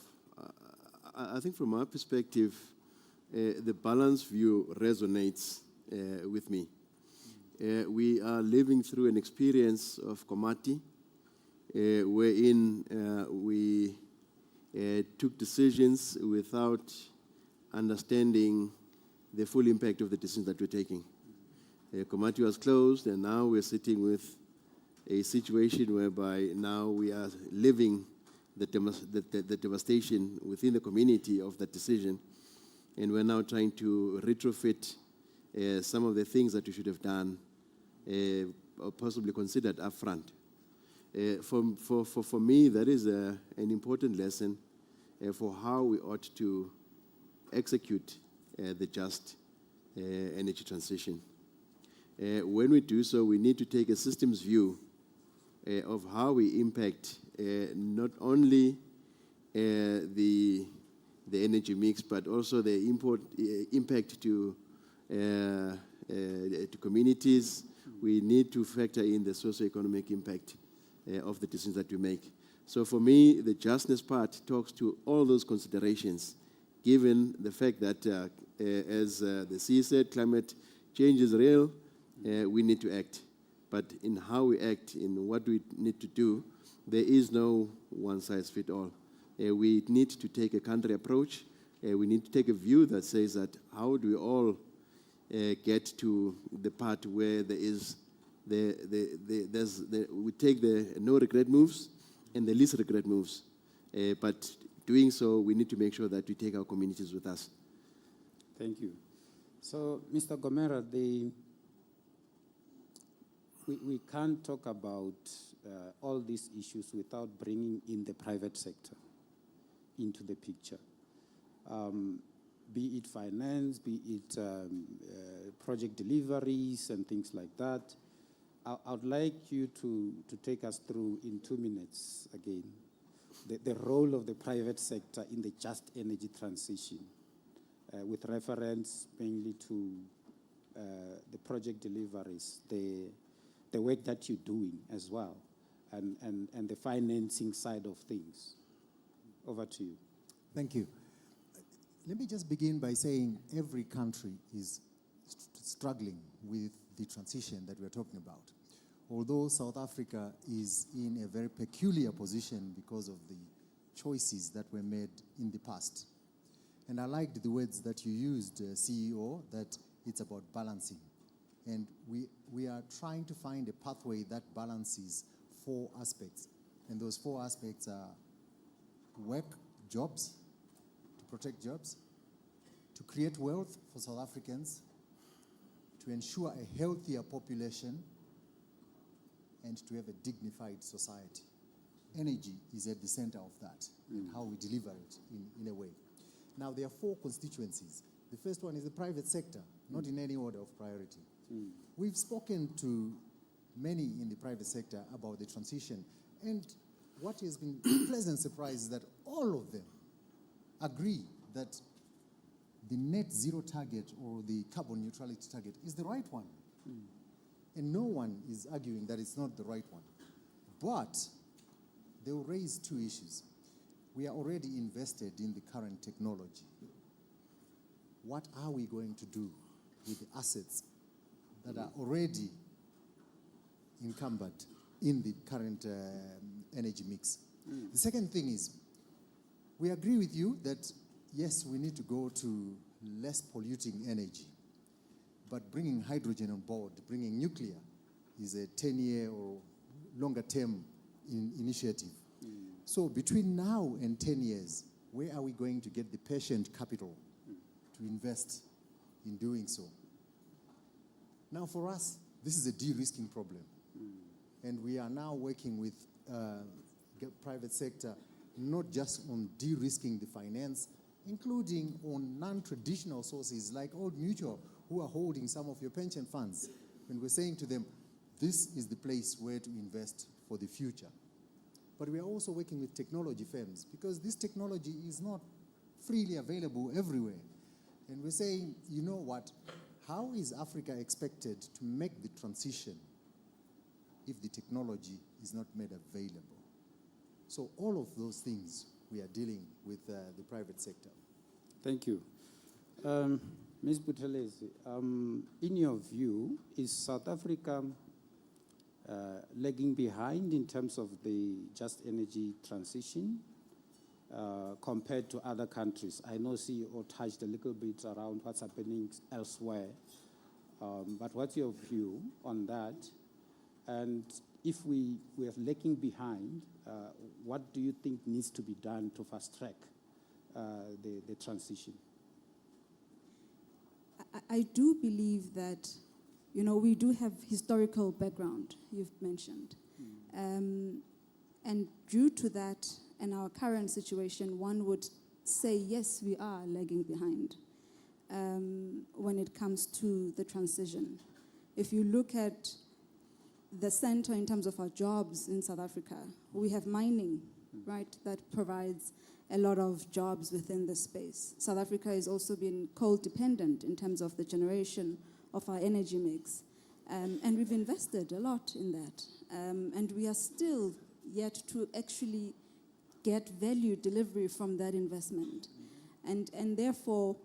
I think from our perspective, the balanced view resonates with me. We are living through an experience of Komati, wherein we took decisions without understanding the full impact of the decisions that we're taking. Komati was closed, and now we're sitting with a situation whereby now we are living the devastation within the community of that decision, and we're now trying to retrofit some of the things that we should have done or possibly considered upfront. For me, that is an important lesson for how we ought to execute the just energy transition. When we do so, we need to take a systems view of how we impact not only the energy mix, but also the impact to communities. We need to factor in the socioeconomic impact of the decisions that we make. So for me, the justness part talks to all those considerations, given the fact that, as the CE said, climate change is real, we need to act. But in how we act, in what we need to do, there is no one-size-fits-all. We need to take a country approach. We need to take a view that says that how do we all get to the part where there is we take the no regret moves and the least regret moves. But doing so, we need to make sure that we take our communities with us. Thank you. So, Mr. Gomera, we can't talk about all these issues without bringing in the private sector into the picture. Be it finance, be it project deliveries and things like that. I would like you to take us through in 2 minutes again the role of the private sector in the just energy transition, with reference mainly to the project deliveries, the work that you're doing as well, and the financing side of things. Over to you. Thank you. Let me just begin by saying every country is struggling with the transition that we're talking about. Although South Africa is in a very peculiar position because of the choices that were made in the past. And I liked the words that you used, CEO, that it's about balancing. And we are trying to find a pathway that balances 4 aspects. And those 4 aspects are work, jobs, to protect jobs, to create wealth for South Africans, to ensure a healthier population, and to have a dignified society. Energy is at the center of that, and how we deliver it in a way. Now, there are 4 constituencies. The first one is the private sector, not in any order of priority. We've spoken to many in the private sector about the transition, and what has been a pleasant surprise is that all of them agree that the net zero target or the carbon neutrality target is the right one. And no one is arguing that it's not the right one. But they will raise two issues. We are already invested in the current technology. What are we going to do with the assets that are already encumbered in the current energy mix? The second thing is, we agree with you that, yes, we need to go to less polluting energy, but bringing hydrogen on board, bringing nuclear, is a 10-year or longer-term initiative. So between now and 10 years, where are we going to get the patient capital to invest in doing so? Now for us, this is a de-risking problem. And we are now working with private sector, not just on de-risking the finance, including on non-traditional sources like Old Mutual, who are holding some of your pension funds. And we're saying to them, this is the place where to invest for the future. But we are also working with technology firms, because this technology is not freely available everywhere. And we're saying, you know what, how is Africa expected to make the transition if the technology is not made available? So all of those things we are dealing with the private sector. Thank you. Ms. Buthelezi, in your view, is South Africa lagging behind in terms of the just energy transition compared to other countries? I know CEO touched a little bit around what's happening elsewhere, but what's your view on that? And if we are lagging behind, what do you think needs to be done to fast track the transition? I do believe that, we do have historical background, you've mentioned. And due to that and our current situation, one would say, yes, we are lagging behind when it comes to the transition. If you look at the center in terms of our jobs in South Africa, we have mining, right, that provides a lot of jobs within the space. South Africa has also been coal dependent in terms of the generation of our energy mix. And we've invested a lot in that. And we are still yet to actually get value delivery from that investment. And therefore,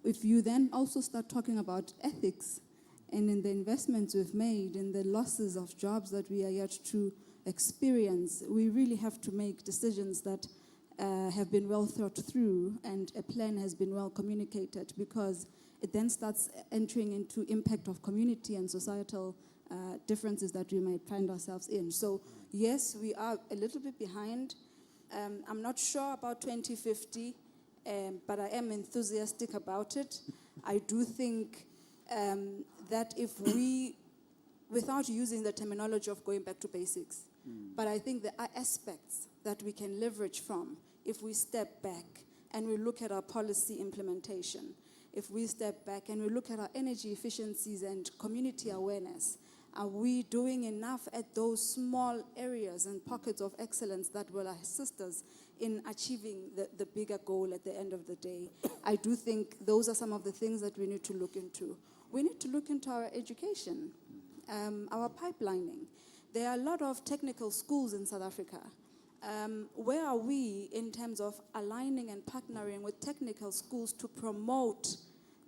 if you then also start talking about ethics, and in the investments we've made, in the losses of jobs that we are yet to experience, we really have to make decisions that have been well thought through, and a plan has been well communicated, because it then starts entering into impact of community and societal differences that we might find ourselves in. So yes, we are a little bit behind. I'm not sure about 2050, but I am enthusiastic about it. I do think that if we, without using the terminology of going back to basics, but I think there are aspects that we can leverage from if we step back and we look at our policy implementation, if we step back and we look at our energy efficiencies and community awareness. Are we doing enough at those small areas and pockets of excellence that will assist us in achieving the bigger goal at the end of the day? I do think those are some of the things that we need to look into. We need to look into our education, our pipelining. There are a lot of technical schools in South Africa. Where are we in terms of aligning and partnering with technical schools to promote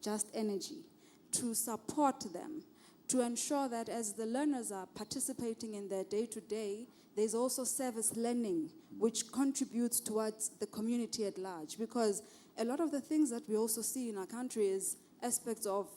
just energy, to support them, to ensure that as the learners are participating in their day-to-day, there's also service learning, which contributes towards the community at large. Because a lot of the things that we also see in our country is aspects of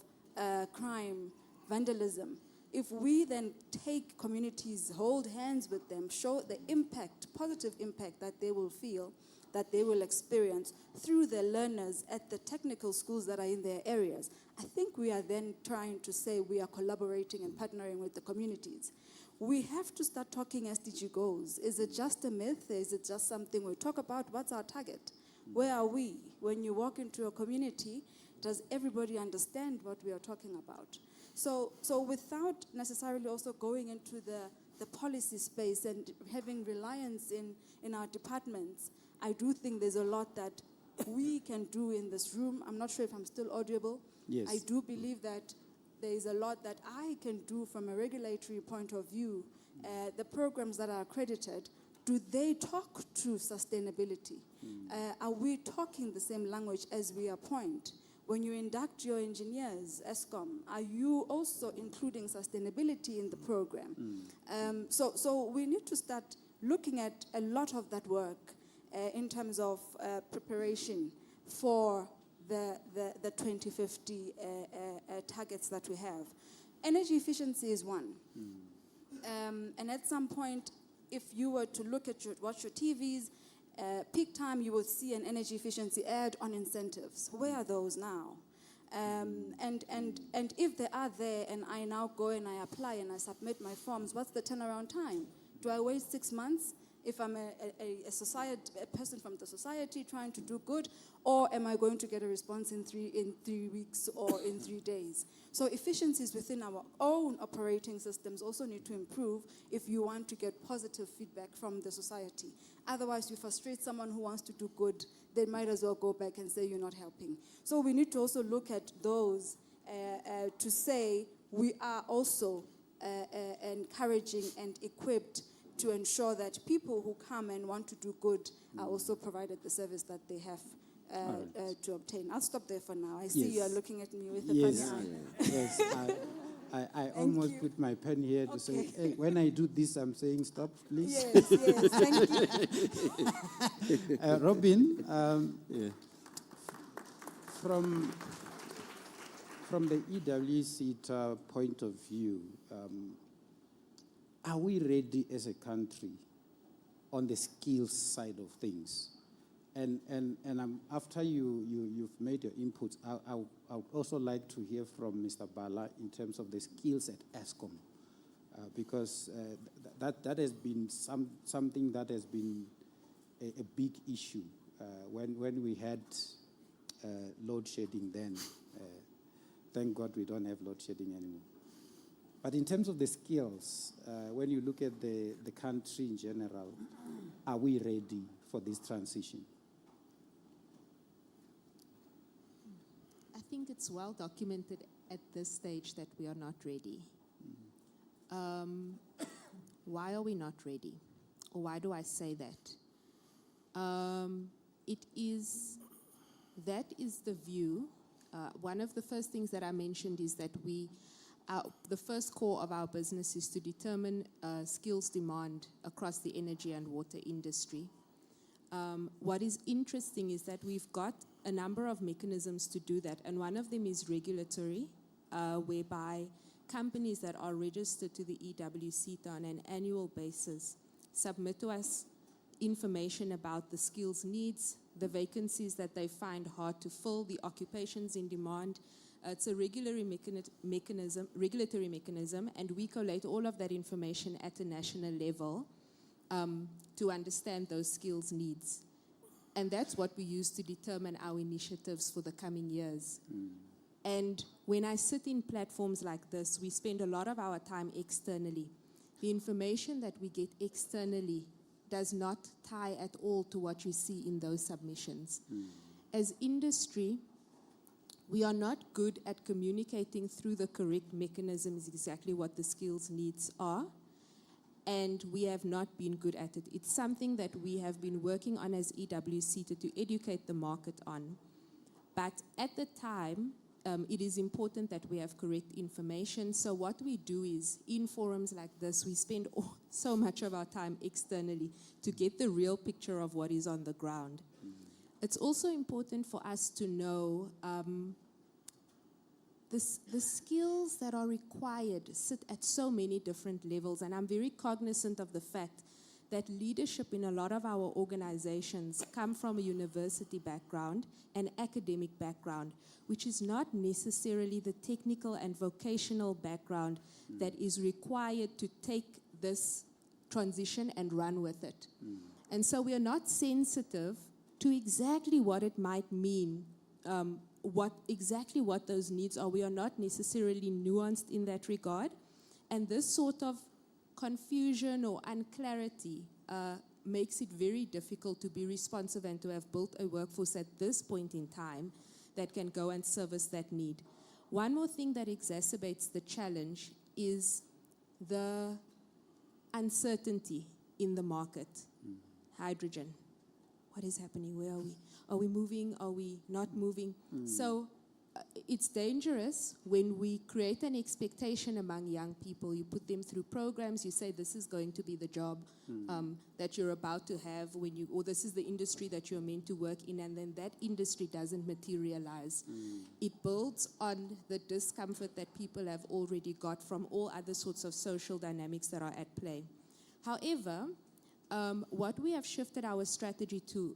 crime, vandalism. If we then take communities, hold hands with them, show the impact, positive impact that they will feel, that they will experience through their learners at the technical schools that are in their areas, I think we are then trying to say we are collaborating and partnering with the communities. We have to start talking SDG goals. Is it just a myth? Is it just something we talk about? What's our target? Where are we? When you walk into a community, does everybody understand what we are talking about? So without necessarily also going into the policy space and having reliance in our departments, I do think there's a lot that we can do in this room. I'm not sure if I'm still audible. Yes. I do believe that there is a lot that I can do from a regulatory point of view. The programs that are accredited do they talk to sustainability? Are we talking the same language as we appoint? When you induct your engineers, Eskom, are you also including sustainability in the program? So we need to start looking at a lot of that work in terms of preparation for the 2050 targets that we have. Energy efficiency is one. And at some point, if you were to look at watch your TVs, peak time, you will see an energy efficiency ad on incentives. Where are those now? And if they are there and I now go and I apply and I submit my forms, what's the turnaround time? Do I wait 6 months if I'm a person from the society trying to do good, or am I going to get a response in 3 weeks or in 3 days? So efficiencies within our own operating systems also need to improve if you want to get positive feedback from the society. Otherwise, you frustrate someone who wants to do good, they might as well go back and say you're not helping. So we need to also look at those to say we are also encouraging and equipped to ensure that people who come and want to do good are also provided the service that they have to obtain. I'll stop there for now. I see you are looking at me with a funny eye. Yes, I almost put my pen here to say, hey, when I do this, I'm saying stop, please. Yes, thank you. Robin, from the EWCTA point of view, are we ready as a country on the skills side of things? And after you've made your inputs, I would also like to hear from Mr. Bala in terms of the skills at Eskom, because that has been something that has been a big issue when we had load shedding then. Thank God we don't have load shedding anymore. But in terms of the skills, when you look at the country in general, are we ready for this transition? I think it's well documented at this stage that we are not ready. Why are we not ready? Or why do I say that? That is the view. One of the first things that I mentioned is that the first core of our business is to determine skills demand across the energy and water industry. What is interesting is that we've got a number of mechanisms to do that, and one of them is regulatory, whereby companies that are registered to the EWCTA on an annual basis submit to us information about the skills needs, the vacancies that they find hard to fill, the occupations in demand. It's a regulatory mechanism, and we collate all of that information at a national level to understand those skills needs. And that's what we use to determine our initiatives for the coming years. And when I sit in platforms like this, we spend a lot of our time externally. The information that we get externally does not tie at all to what you see in those submissions. As industry, we are not good at communicating through the correct mechanisms exactly what the skills needs are, and we have not been good at it. It's something that we have been working on as EWCTA to educate the market on. But at the time, it is important that we have correct information. So what we do is, in forums like this, we spend so much of our time externally to get the real picture of what is on the ground. It's also important for us to know the skills that are required sit at so many different levels, and I'm very cognizant of the fact that leadership in a lot of our organizations come from a university background, an academic background, which is not necessarily the technical and vocational background that is required to take this transition and run with it. And so we are not sensitive to exactly what it might mean, what those needs are. We are not necessarily nuanced in that regard. And this sort of confusion or unclarity makes it very difficult to be responsive and to have built a workforce at this point in time that can go and service that need. One more thing that exacerbates the challenge is the uncertainty in the market. hydrogen. What is happening? Where are we? Are we moving? Are we not moving? So it's dangerous when we create an expectation among young people. You put them through programs. You say this is going to be the job that you're about to have when you, or this is the industry that you're meant to work in, and then that industry doesn't materialize. It builds on the discomfort that people have already got from all other sorts of social dynamics that are at play. However, what we have shifted our strategy to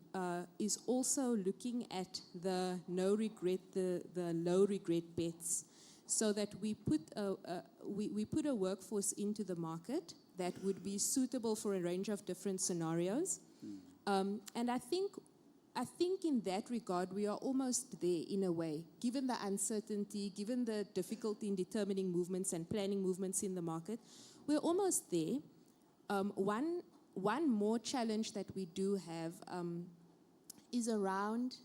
is also looking at the no regret, the low regret bets, so that we put a workforce into the market that would be suitable for a range of different scenarios. And I think in that regard, we are almost there in a way, given the uncertainty, given the difficulty in determining movements and planning movements in the market. We're almost there. One more challenge that we do have is around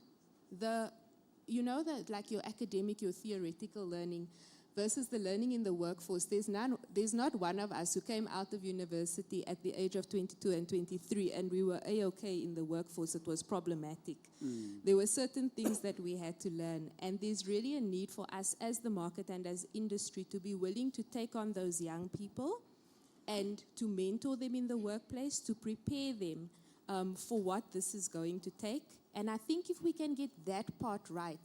like your academic, your theoretical learning versus the learning in the workforce. There's not one of us who came out of university at the age of 22 and 23 and we were A-okay in the workforce. It was problematic. There were certain things that we had to learn, and there's really a need for us as the market and as industry to be willing to take on those young people and to mentor them in the workplace, to prepare them for what this is going to take. And I think if we can get that part right,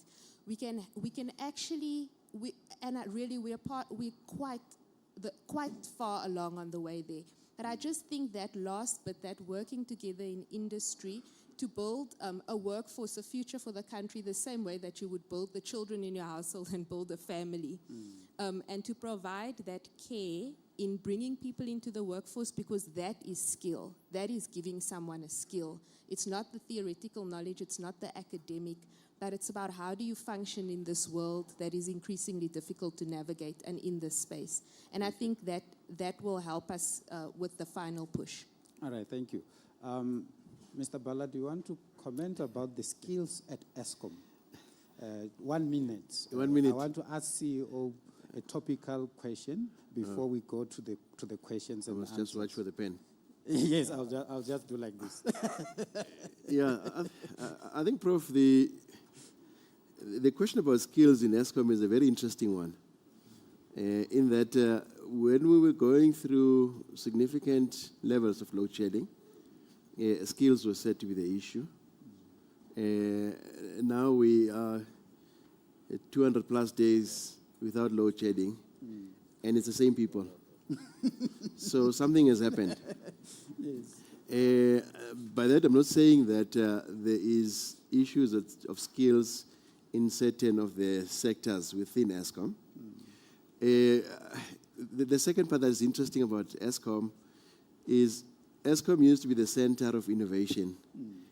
we can actually, we're quite far along on the way there. But I just think that last bit, that working together in industry to build a workforce, a future for the country, the same way that you would build the children in your household and build a family, and to provide that care in bringing people into the workforce, because that is skill. That is giving someone a skill. It's not the theoretical knowledge, it's not the academic, but it's about how do you function in this world that is increasingly difficult to navigate and in this space. And I think that will help us with the final push. All right, thank you. Mr. Bala, do you want to comment about the skills at Eskom? 1 minute. 1 minute. I want to ask CEO a topical question before we go to the questions and I must answers. just watch for the pen. Yes, I'll just do like this. Yeah, I think, Prof, the question about skills in Eskom is a very interesting one. In that when we were going through significant levels of load shedding, skills were said to be the issue. Now we are at 200 plus days without load shedding, and it's the same people. So something has happened. Yes. By that, I'm not saying that there is issues of skills in certain of the sectors within Eskom. The second part that is interesting about Eskom is Eskom used to be the center of innovation,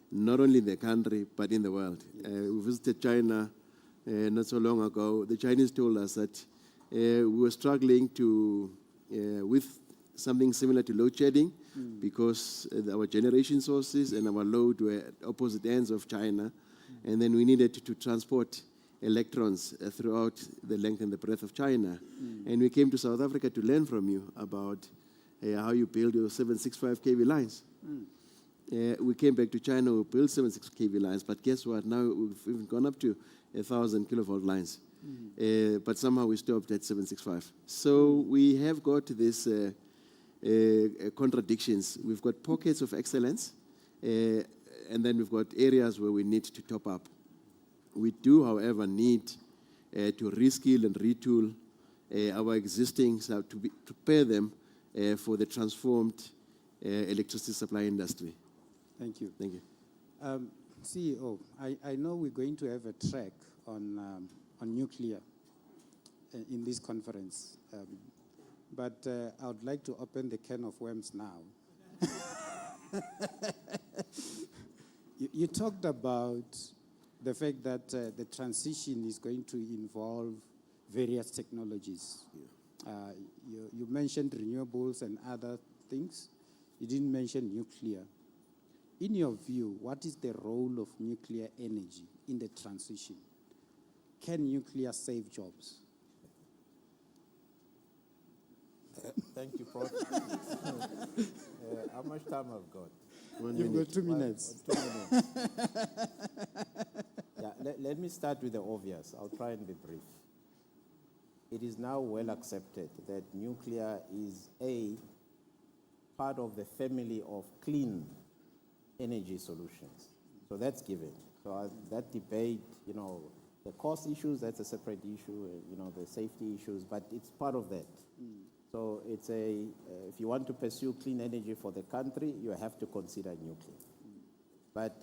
not only in the country, but in the world. We visited China not so long ago. The Chinese told us that we were struggling with something similar to load shedding because our generation sources and our load were at opposite ends of China, and then we needed to transport electrons throughout the length and the breadth of China. And we came to South Africa to learn from you about how you build your 765 kV lines. We came back to China, we built 76 kV lines, but guess what? Now we've even gone up to 1,000 kilovolt lines. But somehow we stopped at 765. So we have got this contradictions. We've got pockets of excellence, and then we've got areas where we need to top up. We do, however, need to reskill and retool our existing, so to prepare them for the transformed electricity supply industry. Thank you. Thank you. CEO, I know we're going to have a track on nuclear in this conference, but I would like to open the can of worms now. You talked about the fact that the transition is going to involve various technologies. You mentioned renewables and other things. You didn't mention nuclear. In your view, what is the role of nuclear energy in the transition? Can nuclear save jobs? Thank you, Prof. How much time I've got? You've got 2 minutes. Yeah, let me start with the obvious. I'll try and be brief. It is now well accepted that nuclear is a part of the family of clean energy solutions. So that's given. So that debate, the cost issues, that's a separate issue, the safety issues, but it's part of that. So it's if you want to pursue clean energy for the country, you have to consider nuclear. But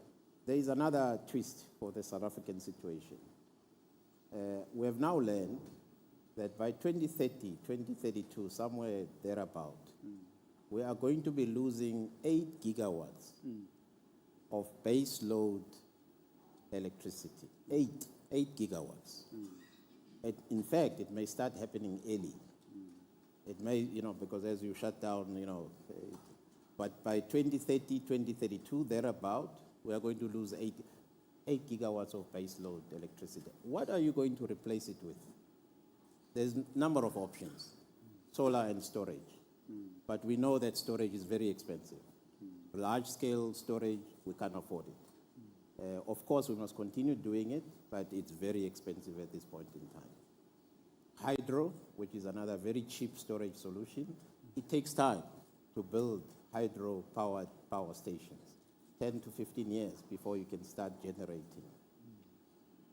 there is another twist for the South African situation. We have now learned that by 2030, 2032, somewhere thereabout, we are going to be losing 8 gigawatts of base load electricity. 8 gigawatts. In fact, it may start happening early. It may, because as you shut down, but by 2030, 2032, thereabout, we are going to lose 8 gigawatts of base load electricity. What are you going to replace it with? There's a number of options, solar and storage. But we know that storage is very expensive. Large-scale storage, we can't afford it. Of course, we must continue doing it, but it's very expensive at this point in time. Hydro, which is another very cheap storage solution, it takes time to build hydro-powered power stations, 10 to 15 years before you can start generating.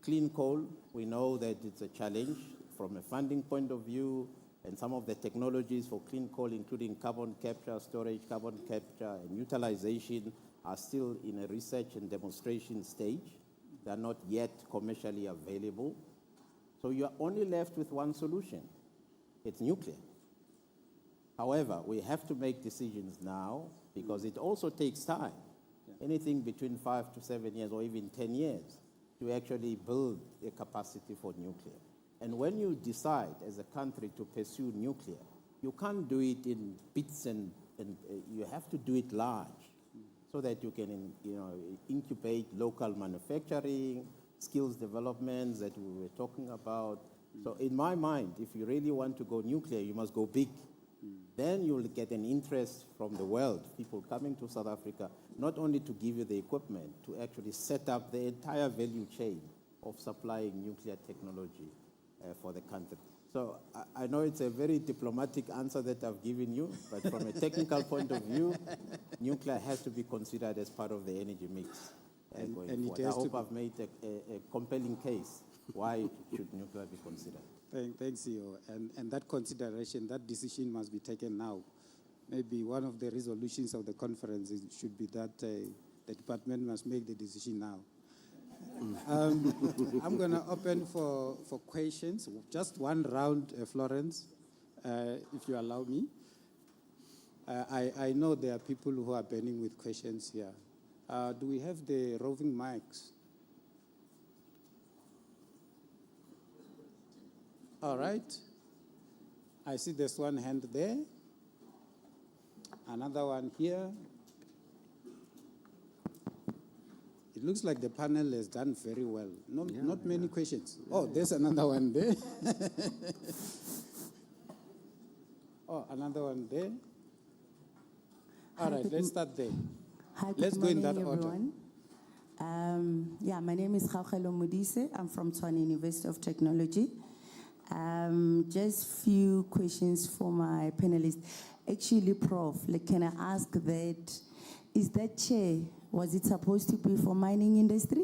Clean coal, we know that it's a challenge from a funding point of view, and some of the technologies for clean coal, including carbon capture, storage, carbon capture, and utilization, are still in a research and demonstration stage. They are not yet commercially available. So you are only left with one solution. It's nuclear. However, we have to make decisions now because it also takes time, anything between 5 to 7 years or even 10 years, to actually build a capacity for nuclear. And when you decide as a country to pursue nuclear, you can't do it in bits and you have to do it large so that you can incubate local manufacturing, skills developments that we were talking about. So in my mind, if you really want to go nuclear, you must go big. Then you'll get an interest from the world, people coming to South Africa, not only to give you the equipment, to actually set up the entire value chain of supplying nuclear technology for the country. So I know it's a very diplomatic answer that I've given you, but from a technical point of view, nuclear has to be considered as part of the energy mix going forward. I hope I've made a compelling case why should nuclear be considered. Thanks, CEO. And that consideration, that decision must be taken now. Maybe one of the resolutions of the conference should be that the department must make the decision now. I'm going to open for questions. Just one round, Florence, if you allow me. I know there are people who are burning with questions here. Do we have the roving mics? All right. I see there's one hand there. Another one here. It looks like the panel has done very well. Not many questions. Oh, there's another one there. Oh, another one there. All right, let's start there. Hi, let's go in that order. My name is Khaukhelo Modise. I'm from Tshwane University of Technology. Just few questions for my panelists. Actually, Prof, can I ask that, is that chair, was it supposed to be for mining industry?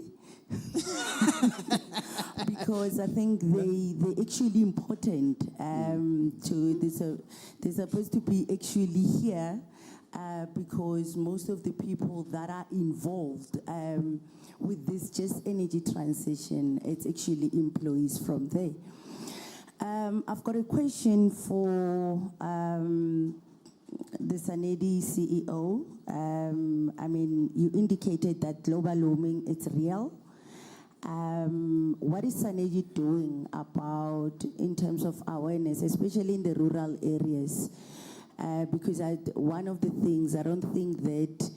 Because I think they're actually important. They're supposed to be actually here because most of the people that are involved with this just energy transition, it's actually employees from there. I've got a question for the Sanedi CEO. You indicated that global warming is real. What is Sanedi doing about, in terms of awareness, especially in the rural areas? Because one of the things, I don't think that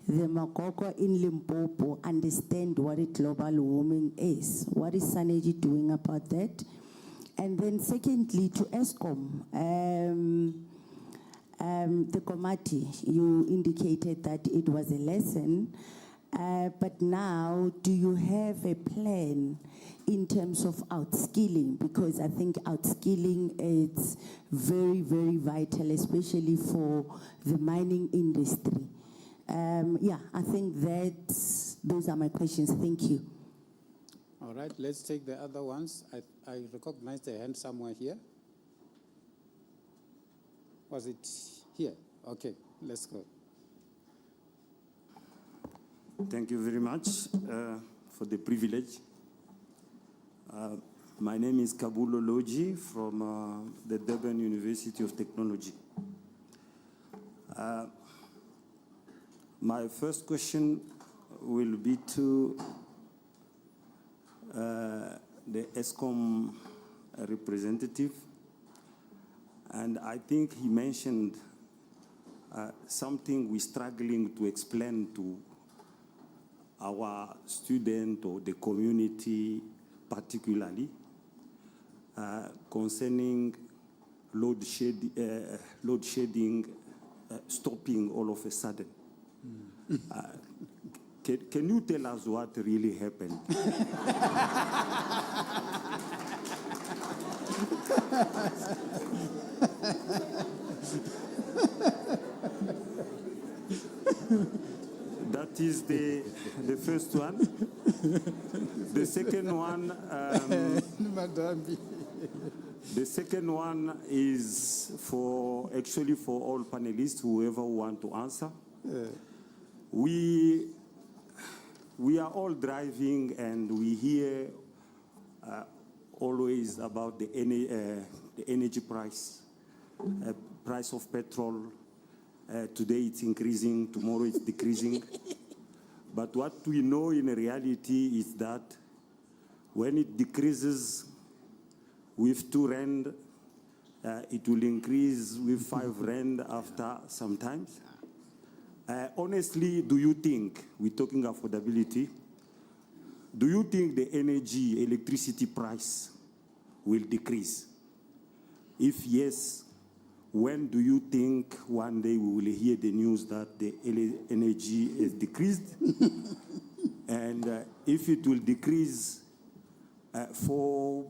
the Makoko in Limpopo understand what a global warming is. What is Sanedi doing about that? And then secondly, to Eskom, The committee, you indicated that it was a lesson, but now do you have a plan in terms of outskilling? Because I think outskilling is very, very vital, especially for the mining industry. Yeah, I think those are my questions. Thank you. All right, let's take the other ones. I recognize the hand somewhere here. Was it here? Okay, let's go. Thank you very much for the privilege. My name is Kabulo Loji from the Durban University of Technology. My first question will be to the Eskom representative. And I think he mentioned something we're struggling to explain to our student or the community particularly concerning load shedding stopping all of a sudden. Can you tell us what really happened? That is the first one. The second one, the second one is actually for all panelists, whoever want to answer. We are all driving and we hear always about the energy price, price of petrol. Today it's increasing, tomorrow it's decreasing. But what we know in reality is that when it decreases with 2 rand, it will increase with 5 rand after some time. Honestly, do you think, we're talking affordability, do you think the electricity price will decrease? If yes, when do you think one day we will hear the news that the energy is decreased? And if it will decrease for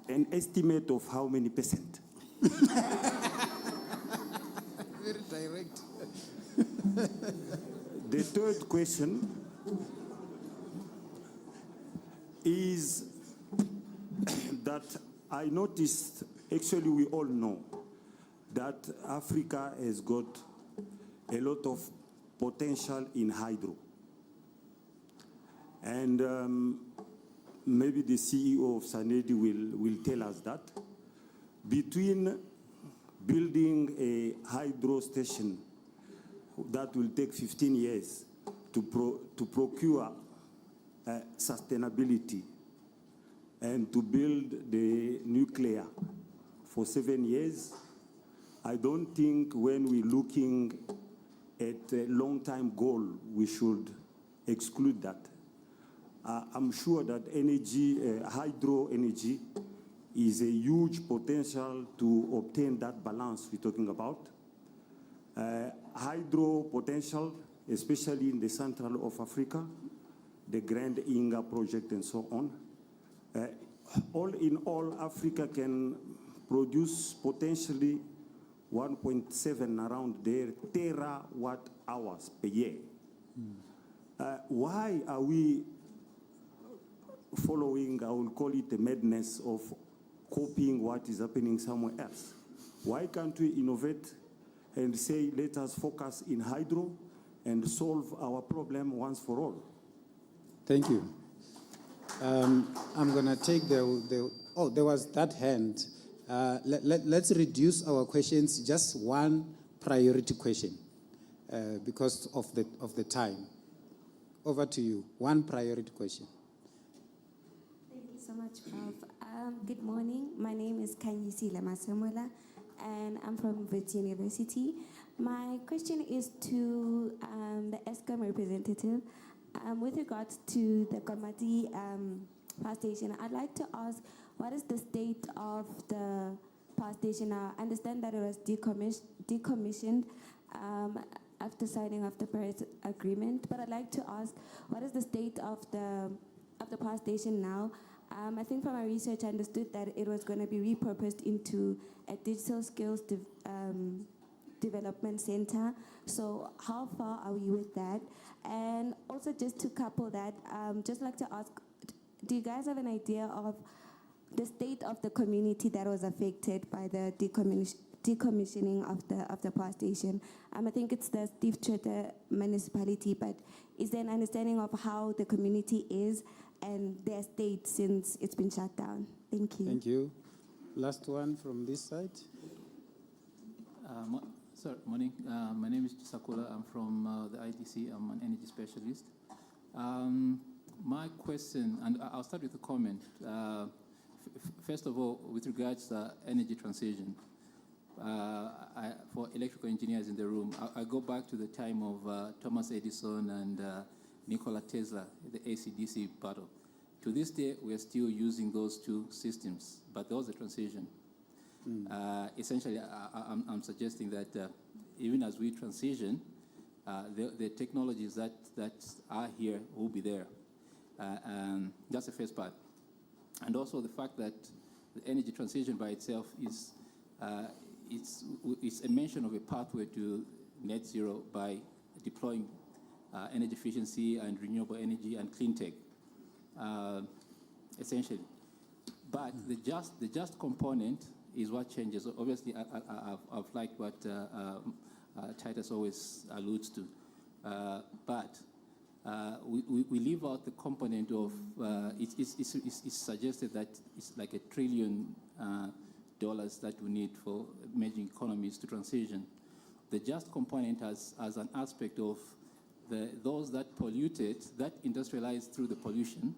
an estimate of how many percent? Very direct. The third question is that I noticed, actually we all know, that Africa has got a lot of potential in hydro. And maybe the CEO of Sanedi will tell us that. Between building a hydro station that will take 15 years to procure sustainability and to build the nuclear for 7 years, I don't think when we're looking at a long-time goal, we should exclude that. I'm sure that hydro energy is a huge potential to obtain that balance we're talking about. Hydro potential, especially in the central of Africa, the Grand Inga project and so on. All in all, Africa can produce potentially 1.7 around there terawatt hours per year. Why are we following, I will call it the madness of copying what is happening somewhere else? Why can't we innovate and say, let us focus in hydro and solve our problem once for all? Thank you. I'm going to take oh, there was that hand. Let's reduce our questions, just one priority question because of the time. Over to you, one priority question. Thank you so much, Prof. Good morning. My name is Kanyisi Lemasemola, and I'm from Wits University. My question is to the Eskom representative. With regards to the Komati power station, I'd like to ask, what is the state of the power station now. I understand that it was decommissioned after signing of the Paris Agreement, but I'd like to ask, what is the state of the power station now? I think from my research, I understood that it was going to be repurposed into a digital skills development center. So how far are we with that? And also just to couple that, just like to ask, do you guys have an idea of the state of the community that was affected by the decommissioning of the power station? I think it's the Steve Twitter municipality, but is there an understanding of how the community is and their state since it's been shut down? Thank you. Thank you. Last one from this side. Sir, morning. My name is Sakula. I'm from the IDC. I'm an energy specialist. My question, and I'll start with a comment. First of all, with regards to energy transition, for electrical engineers in the room, I go back to the time of Thomas Edison and Nikola Tesla, the AC/DC battle. To this day, we are still using those two systems, but there was a transition. Essentially, I'm suggesting that even as we transition, the technologies that are here will be there. That's the first part. And also the fact that the energy transition by itself is it's a mention of a pathway to net zero by deploying energy efficiency and renewable energy and clean tech, essentially. But the just component is what changes. Obviously, I've liked what Titus always alludes to, but we leave out the component of it's suggested that it's like $1 trillion that we need for emerging economies to transition. The just component as an aspect of those that polluted, that industrialized through the pollution,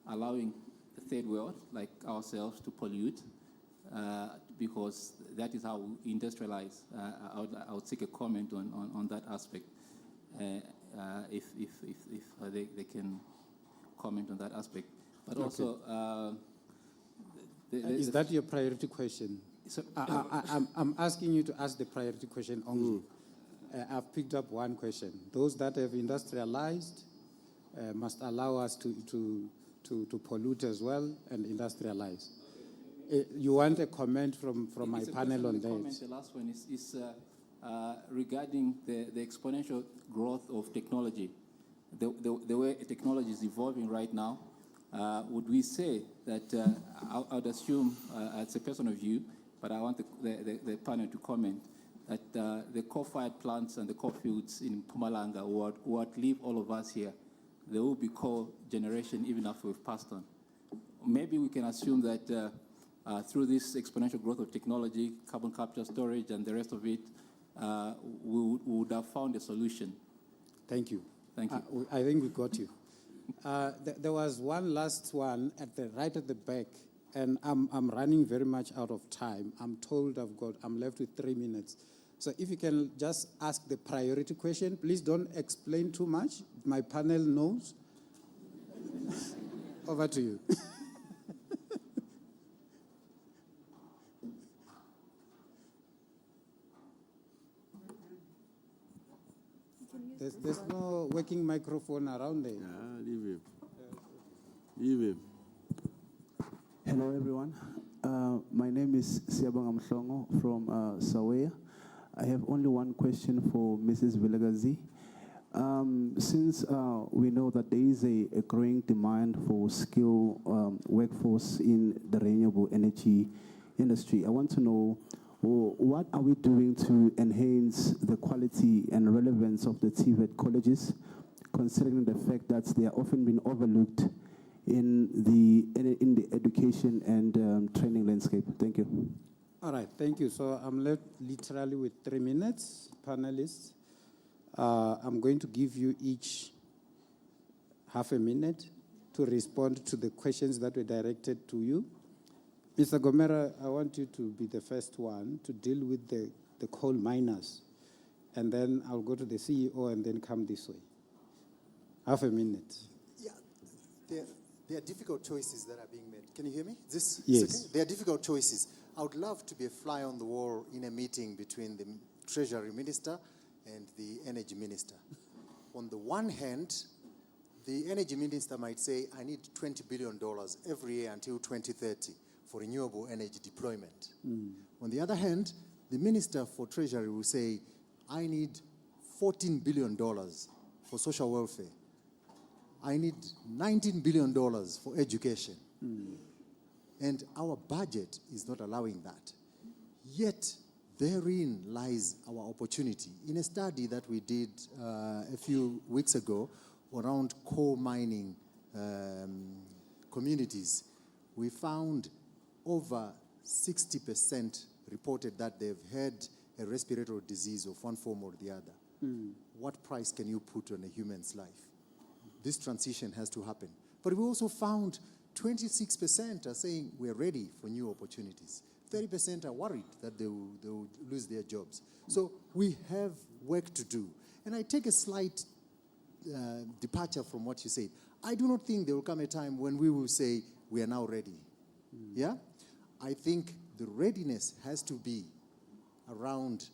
allowing the third world like ourselves to pollute, because that is how we industrialize. I would take a comment on that aspect. If they can comment on that aspect. But okay. Also... is that your priority question? So, I'm asking you to ask the priority question only. I've picked up one question. Those that have industrialized must allow us to pollute as well and industrialize. You want a comment from my panel on that? The last one is regarding the exponential growth of technology. The way technology is evolving right now, would we say that, I would assume, as a personal view, but I want the panel to comment, that the coal-fired plants and the coal fields in Mpumalanga would leave all of us here. There will be coal generation even after we've passed on. Maybe we can assume that through this exponential growth of technology, carbon capture, storage, and the rest of it, we would have found a solution. Thank you. Thank you. I think we got you. There was one last one right at the back, and I'm running very much out of time. I'm told I'm left with 3 minutes. So if you can just ask the priority question, please don't explain too much. My panel knows. Over to you. There's no working microphone around there. Leave him. Leave him. Hello, everyone. My name is Siabonga Mhlongo from Saweya. I have only one question for Mrs. Vilagazi. Since we know that there is a growing demand for skilled workforce in the renewable energy industry, I want to know, what are we doing to enhance the quality and relevance of the TVET colleges, considering the fact that they are often been overlooked in the education and training landscape? Thank you. All right, thank you. So I'm left literally with 3 minutes, panelists. I'm going to give you each half a minute to respond to the questions that were directed to you. Mr. Gomera, I want you to be the first one to deal with the coal miners. And then I'll go to the CEO and then come this way. Half a minute. Yeah, there are difficult choices that are being made. Can you hear me? Yes. Okay? There are difficult choices. I would love to be a fly on the wall in a meeting between the Treasury Minister and the Energy Minister. On the one hand, the Energy Minister might say, I need $20 billion every year until 2030 for renewable energy deployment. On the other hand, the Minister for Treasury will say, I need $14 billion for social welfare. I need $19 billion for education. And our budget is not allowing that. Yet, therein lies our opportunity. In a study that we did a few weeks ago around coal mining communities, we found over 60% reported that they've had a respiratory disease of one form or the other. What price can you put on a human's life? This transition has to happen. But we also found 26% are saying we're ready for new opportunities. 30% are worried that they will lose their jobs. So we have work to do. And I take a slight departure from what you said. I do not think there will come a time when we will say we are now ready. Yeah? I think the readiness has to be around,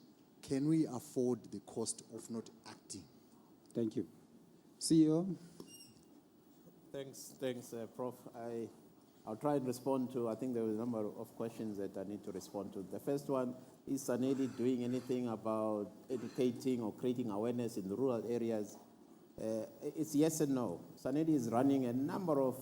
can we afford the cost of not acting? Thank you. CEO? Thanks, Prof. I'll try and respond to, I think there were a number of questions that I need to respond to. The first one, is SANEDI doing anything about educating or creating awareness in the rural areas? It's yes and no. SANEDI is running a number of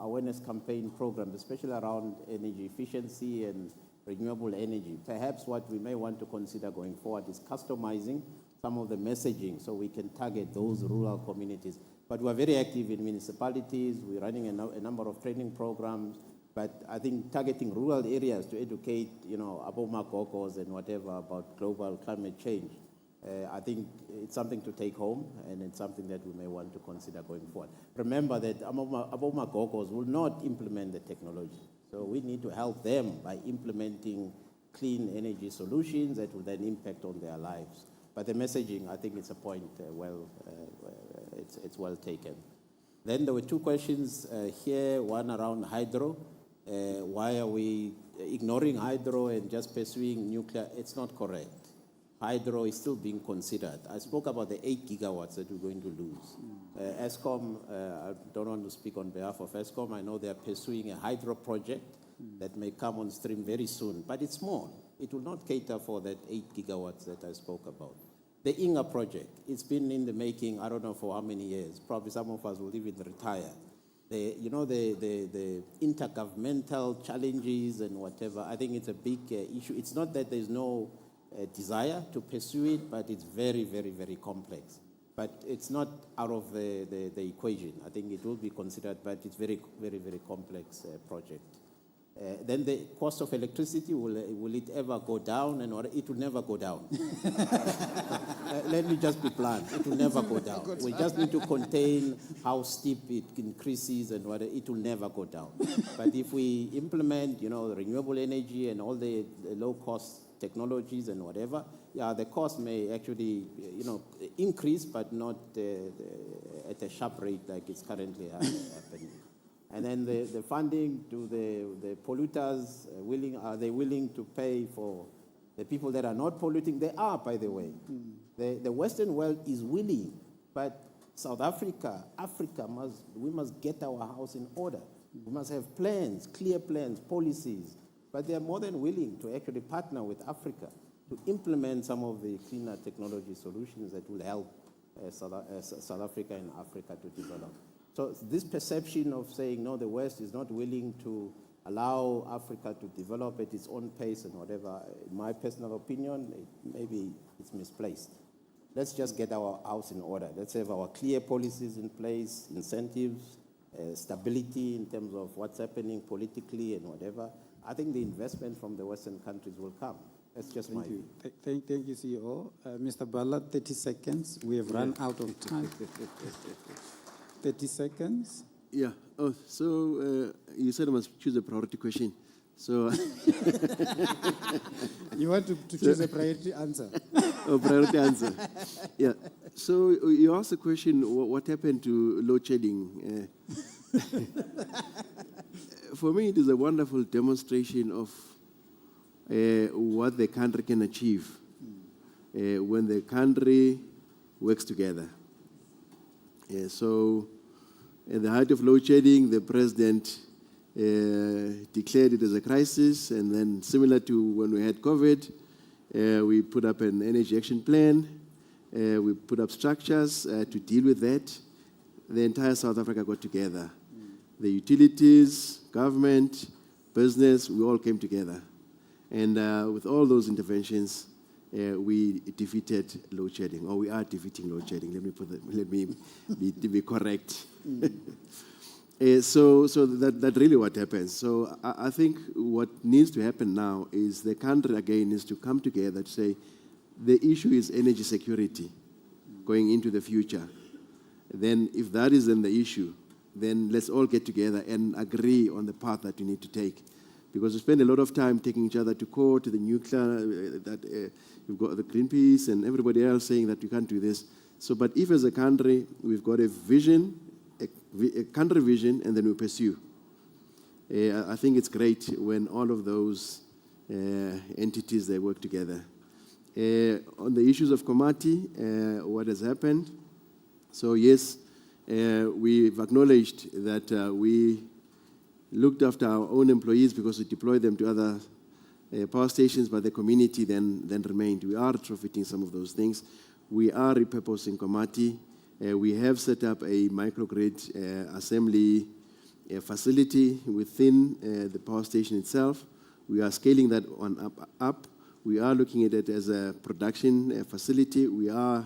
awareness campaign programs, especially around energy efficiency and renewable energy. Perhaps what we may want to consider going forward is customizing some of the messaging so we can target those rural communities. But we're very active in municipalities. We're running a number of training programs. But I think targeting rural areas to educate, abomagogos and whatever about global climate change, I think it's something to take home, and it's something that we may want to consider going forward. Remember that abomagogos will not implement the technology. So we need to help them by implementing clean energy solutions that will then impact on their lives. But the messaging, I think it's a point it's well taken. Then there were two questions here, one around hydro. Why are we ignoring hydro and just pursuing nuclear? It's not correct. Hydro is still being considered. I spoke about the 8 gigawatts that we're going to lose. Eskom, I don't want to speak on behalf of Eskom. I know they're pursuing a hydro project that may come on stream very soon, but it's small. It will not cater for that 8 gigawatts that I spoke about. The INGA project, it's been in the making, I don't know for how many years. Probably some of us will even retire. The intergovernmental challenges and whatever, I think it's a big issue. It's not that there's no desire to pursue it, but it's very, very, very complex. But it's not out of the equation. I think it will be considered, but it's very, very, very complex project. Then the cost of electricity, will it ever go down? And it will never go down. Let me just be blunt. It will never go down. We just need to contain how steep it increases and what it will never go down. But if we implement, renewable energy and all the low-cost technologies and whatever, the cost may actually, increase, but not at a sharp rate like it's currently happening. And then the funding to the polluters, are they willing to pay for the people that are not polluting? They are, by the way. The Western world is willing, but South Africa, we must get our house in order. We must have plans, clear plans, policies. But they are more than willing to actually partner with Africa to implement some of the cleaner technology solutions that will help South Africa and Africa to develop. So this perception of saying, no, the West is not willing to allow Africa to develop at its own pace and whatever, in my personal opinion, maybe it's misplaced. Let's just get our house in order. Let's have our clear policies in place, incentives, stability in terms of what's happening politically and whatever. I think the investment from the Western countries will come. That's just my view. Thank you, CEO. Mr. Ballard, 30 seconds. We have run out of time. 30 seconds. Yeah. Oh, so you said I must choose a priority question. So you want to choose a priority answer? A priority answer. Yeah. So you asked the question, what happened to load shedding? For me, it is a wonderful demonstration of what the country can achieve when the country works together. So, at the height of load shedding, the president declared it as a crisis, and then similar to when we had COVID, we put up an energy action plan. We put up structures to deal with that. The entire South Africa got together. The utilities, government, business, we all came together. And with all those interventions, we defeated load shedding, or we are defeating load shedding. Let me be correct. So that really what happens. So I think what needs to happen now is the country again needs to come together to say the issue is energy security going into the future. Then if that is then the issue, then let's all get together and agree on the path that we need to take. Because we spend a lot of time taking each other to court, to the nuclear, that you've got the Greenpeace and everybody else saying that you can't do this. So, but if as a country, we've got a vision, a country vision, and then we pursue. I think it's great when all of those entities, they work together. On the issues of Komati, what has happened? So yes, we've acknowledged that we looked after our own employees because we deployed them to other power stations, but the community then remained. We are retrofitting some of those things. We are repurposing Komati. We have set up a microgrid assembly facility within the power station itself. We are scaling that one up. We are looking at it as a production facility. We are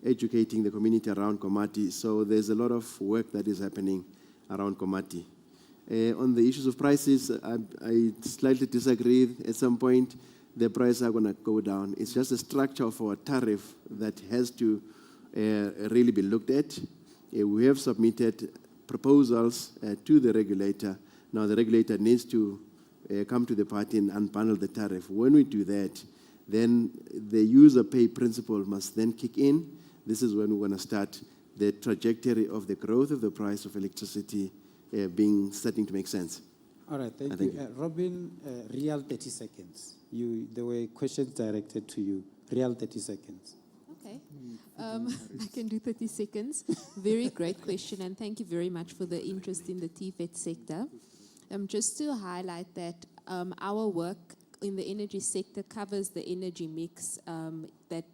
educating the community around Komati. So there's a lot of work that is happening around Komati. On the issues of prices, I slightly disagree. At some point, the prices are going to go down. It's just a structure of our tariff that has to really be looked at. We have submitted proposals to the regulator. Now the regulator needs to come to the party and unbundle the tariff. When we do that, then the user pay principle must then kick in. This is when we're going to start the trajectory of the growth of the price of electricity starting to make sense. All right, thank you. Robin, real 30 seconds. There were questions directed to you. Real 30 seconds. Okay. I can do 30 seconds. Very great question, and thank you very much for the interest in the TVET sector. Just to highlight that our work in the energy sector covers the energy mix that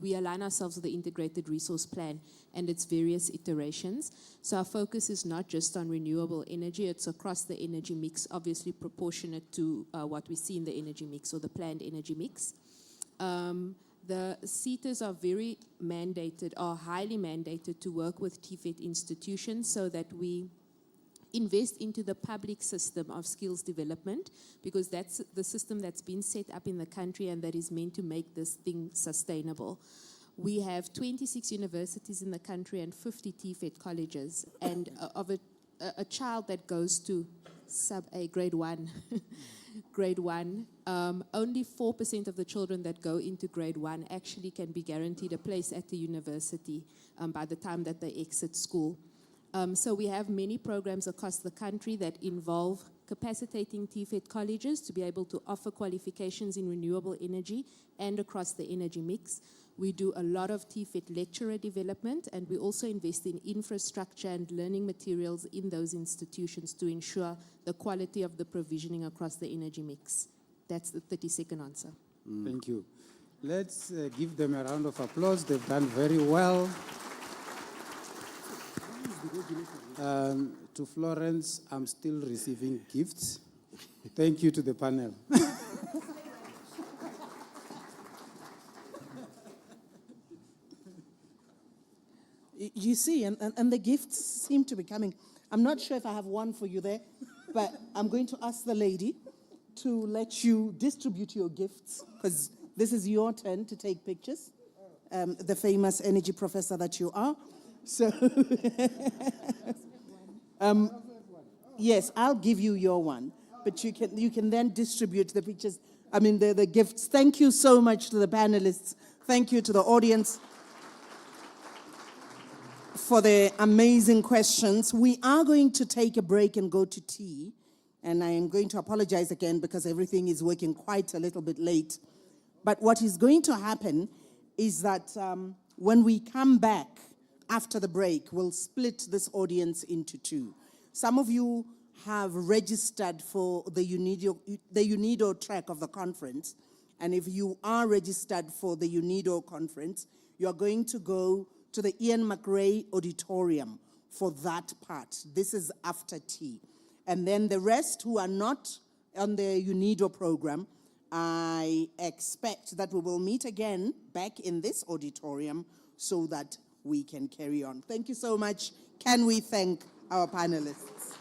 we align ourselves with the integrated resource plan and its various iterations. So our focus is not just on renewable energy, it's across the energy mix, obviously proportionate to what we see in the energy mix or the planned energy mix. The CETAs are very mandated, or highly mandated to work with TVET institutions so that we invest into the public system of skills development, because that's the system that's been set up in the country and that is meant to make this thing sustainable. We have 26 universities in the country and 50 TVET colleges, and of a child that goes to sub-A grade 1, only 4% of the children that go into grade 1 actually can be guaranteed a place at the university by the time that they exit school. So we have many programs across the country that involve capacitating TVET colleges to be able to offer qualifications in renewable energy and across the energy mix. We do a lot of TVET lecturer development, and we also invest in infrastructure and learning materials in those institutions to ensure the quality of the provisioning across the energy mix. That's the 30-second answer. Thank you. Let's give them a round of applause. They've done very well. To Florence, I'm still receiving gifts. Thank you to the panel. You see, and the gifts seem to be coming. I'm not sure if I have one for you there, but I'm going to ask the lady to let you distribute your gifts, because this is your turn to take pictures, the famous energy professor that you are. So, yes, I'll give you your one, but you can then distribute the pictures, the gifts. Thank you so much to the panelists. Thank you to the audience for the amazing questions. We are going to take a break and go to tea. And I am going to apologize again because everything is working quite a little bit late. But what is going to happen is that when we come back after the break, we'll split this audience into two. Some of you have registered for the UNIDO track of the conference. And if you are registered for the UNIDO conference, you're going to go to the Ian McRae Auditorium for that part. This is after tea. And then the rest who are not on the UNIDO program, I expect that we will meet again back in this auditorium so that we can carry on. Thank you so much. Can we thank our panelists?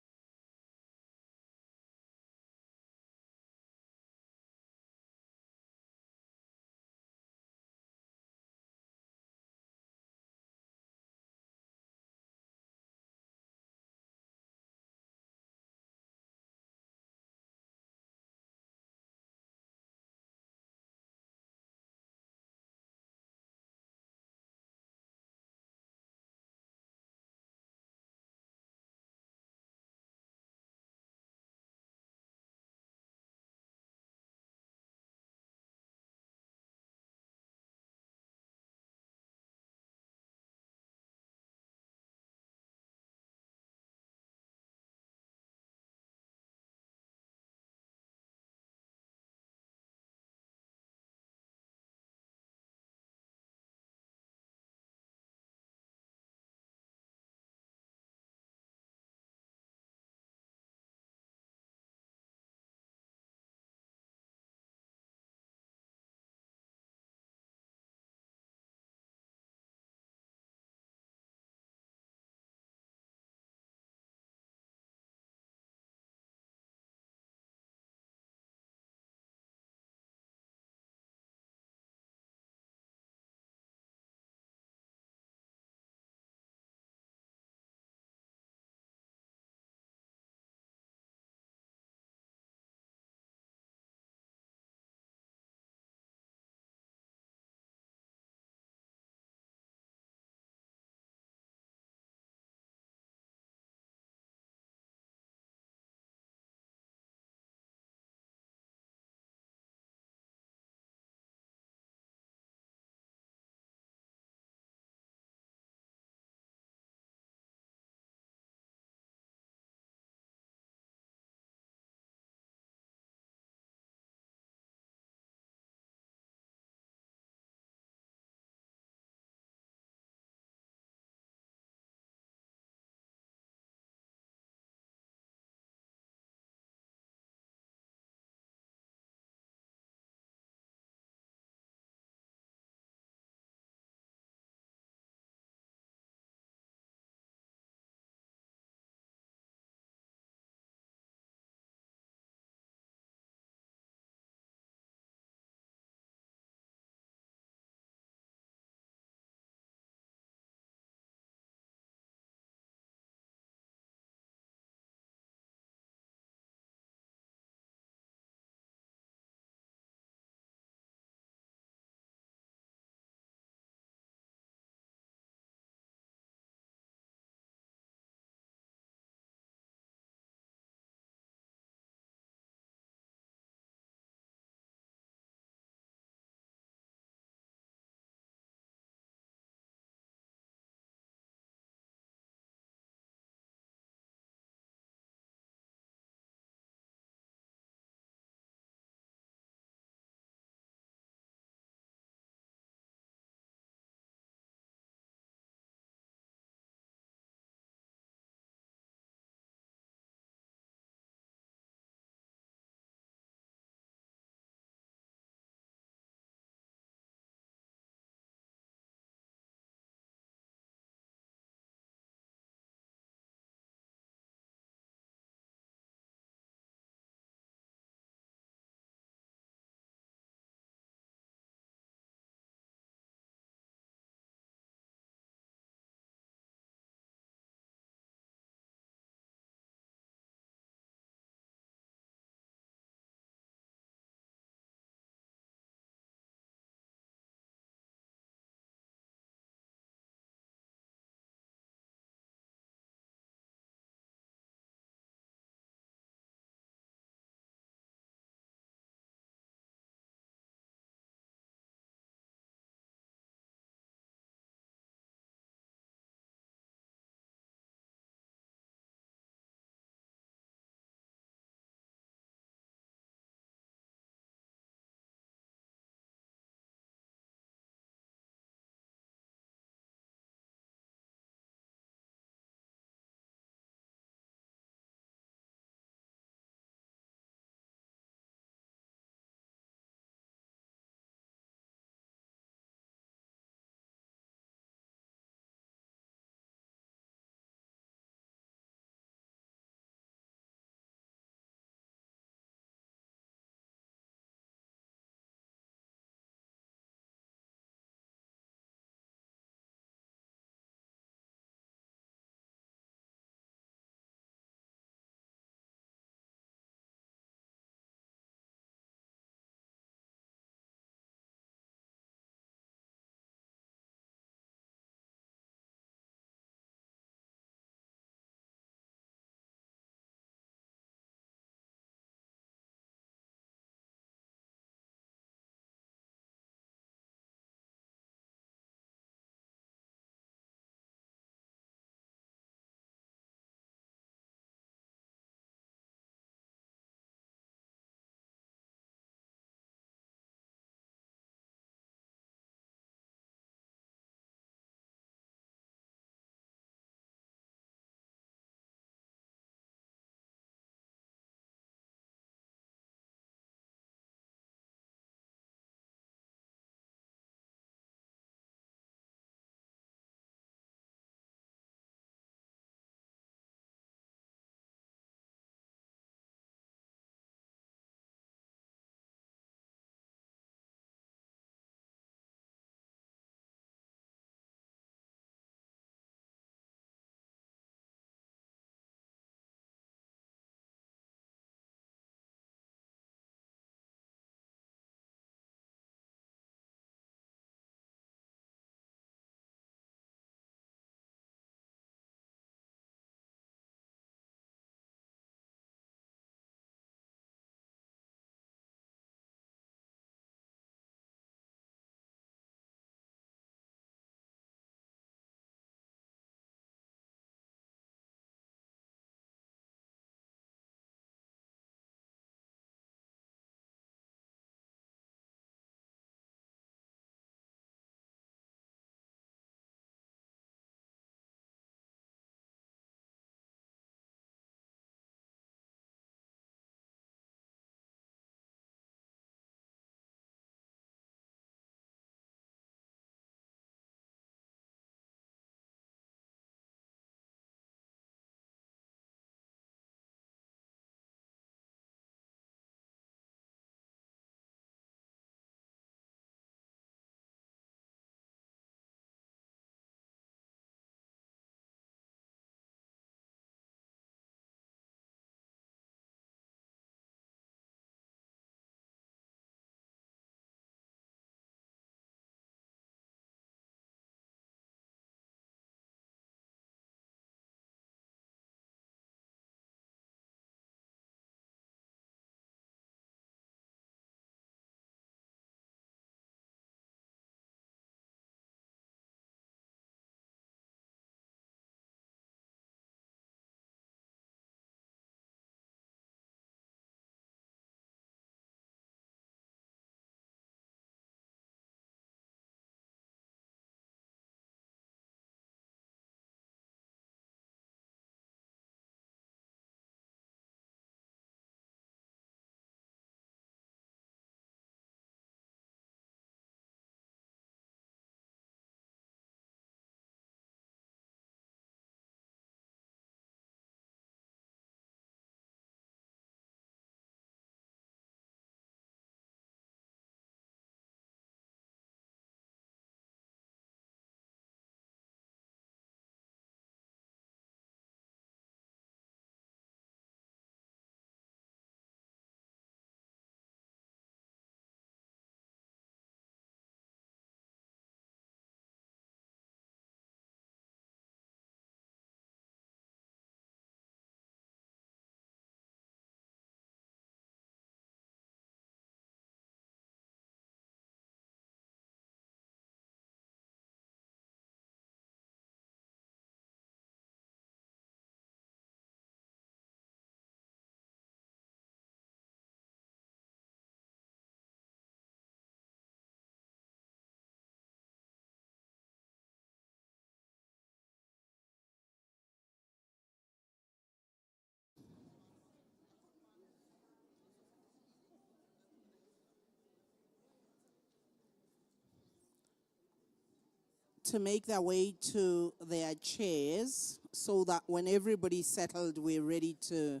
to make their way to their chairs so that when everybody's settled, we're ready to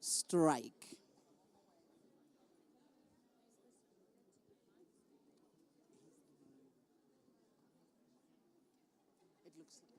strike. It looks like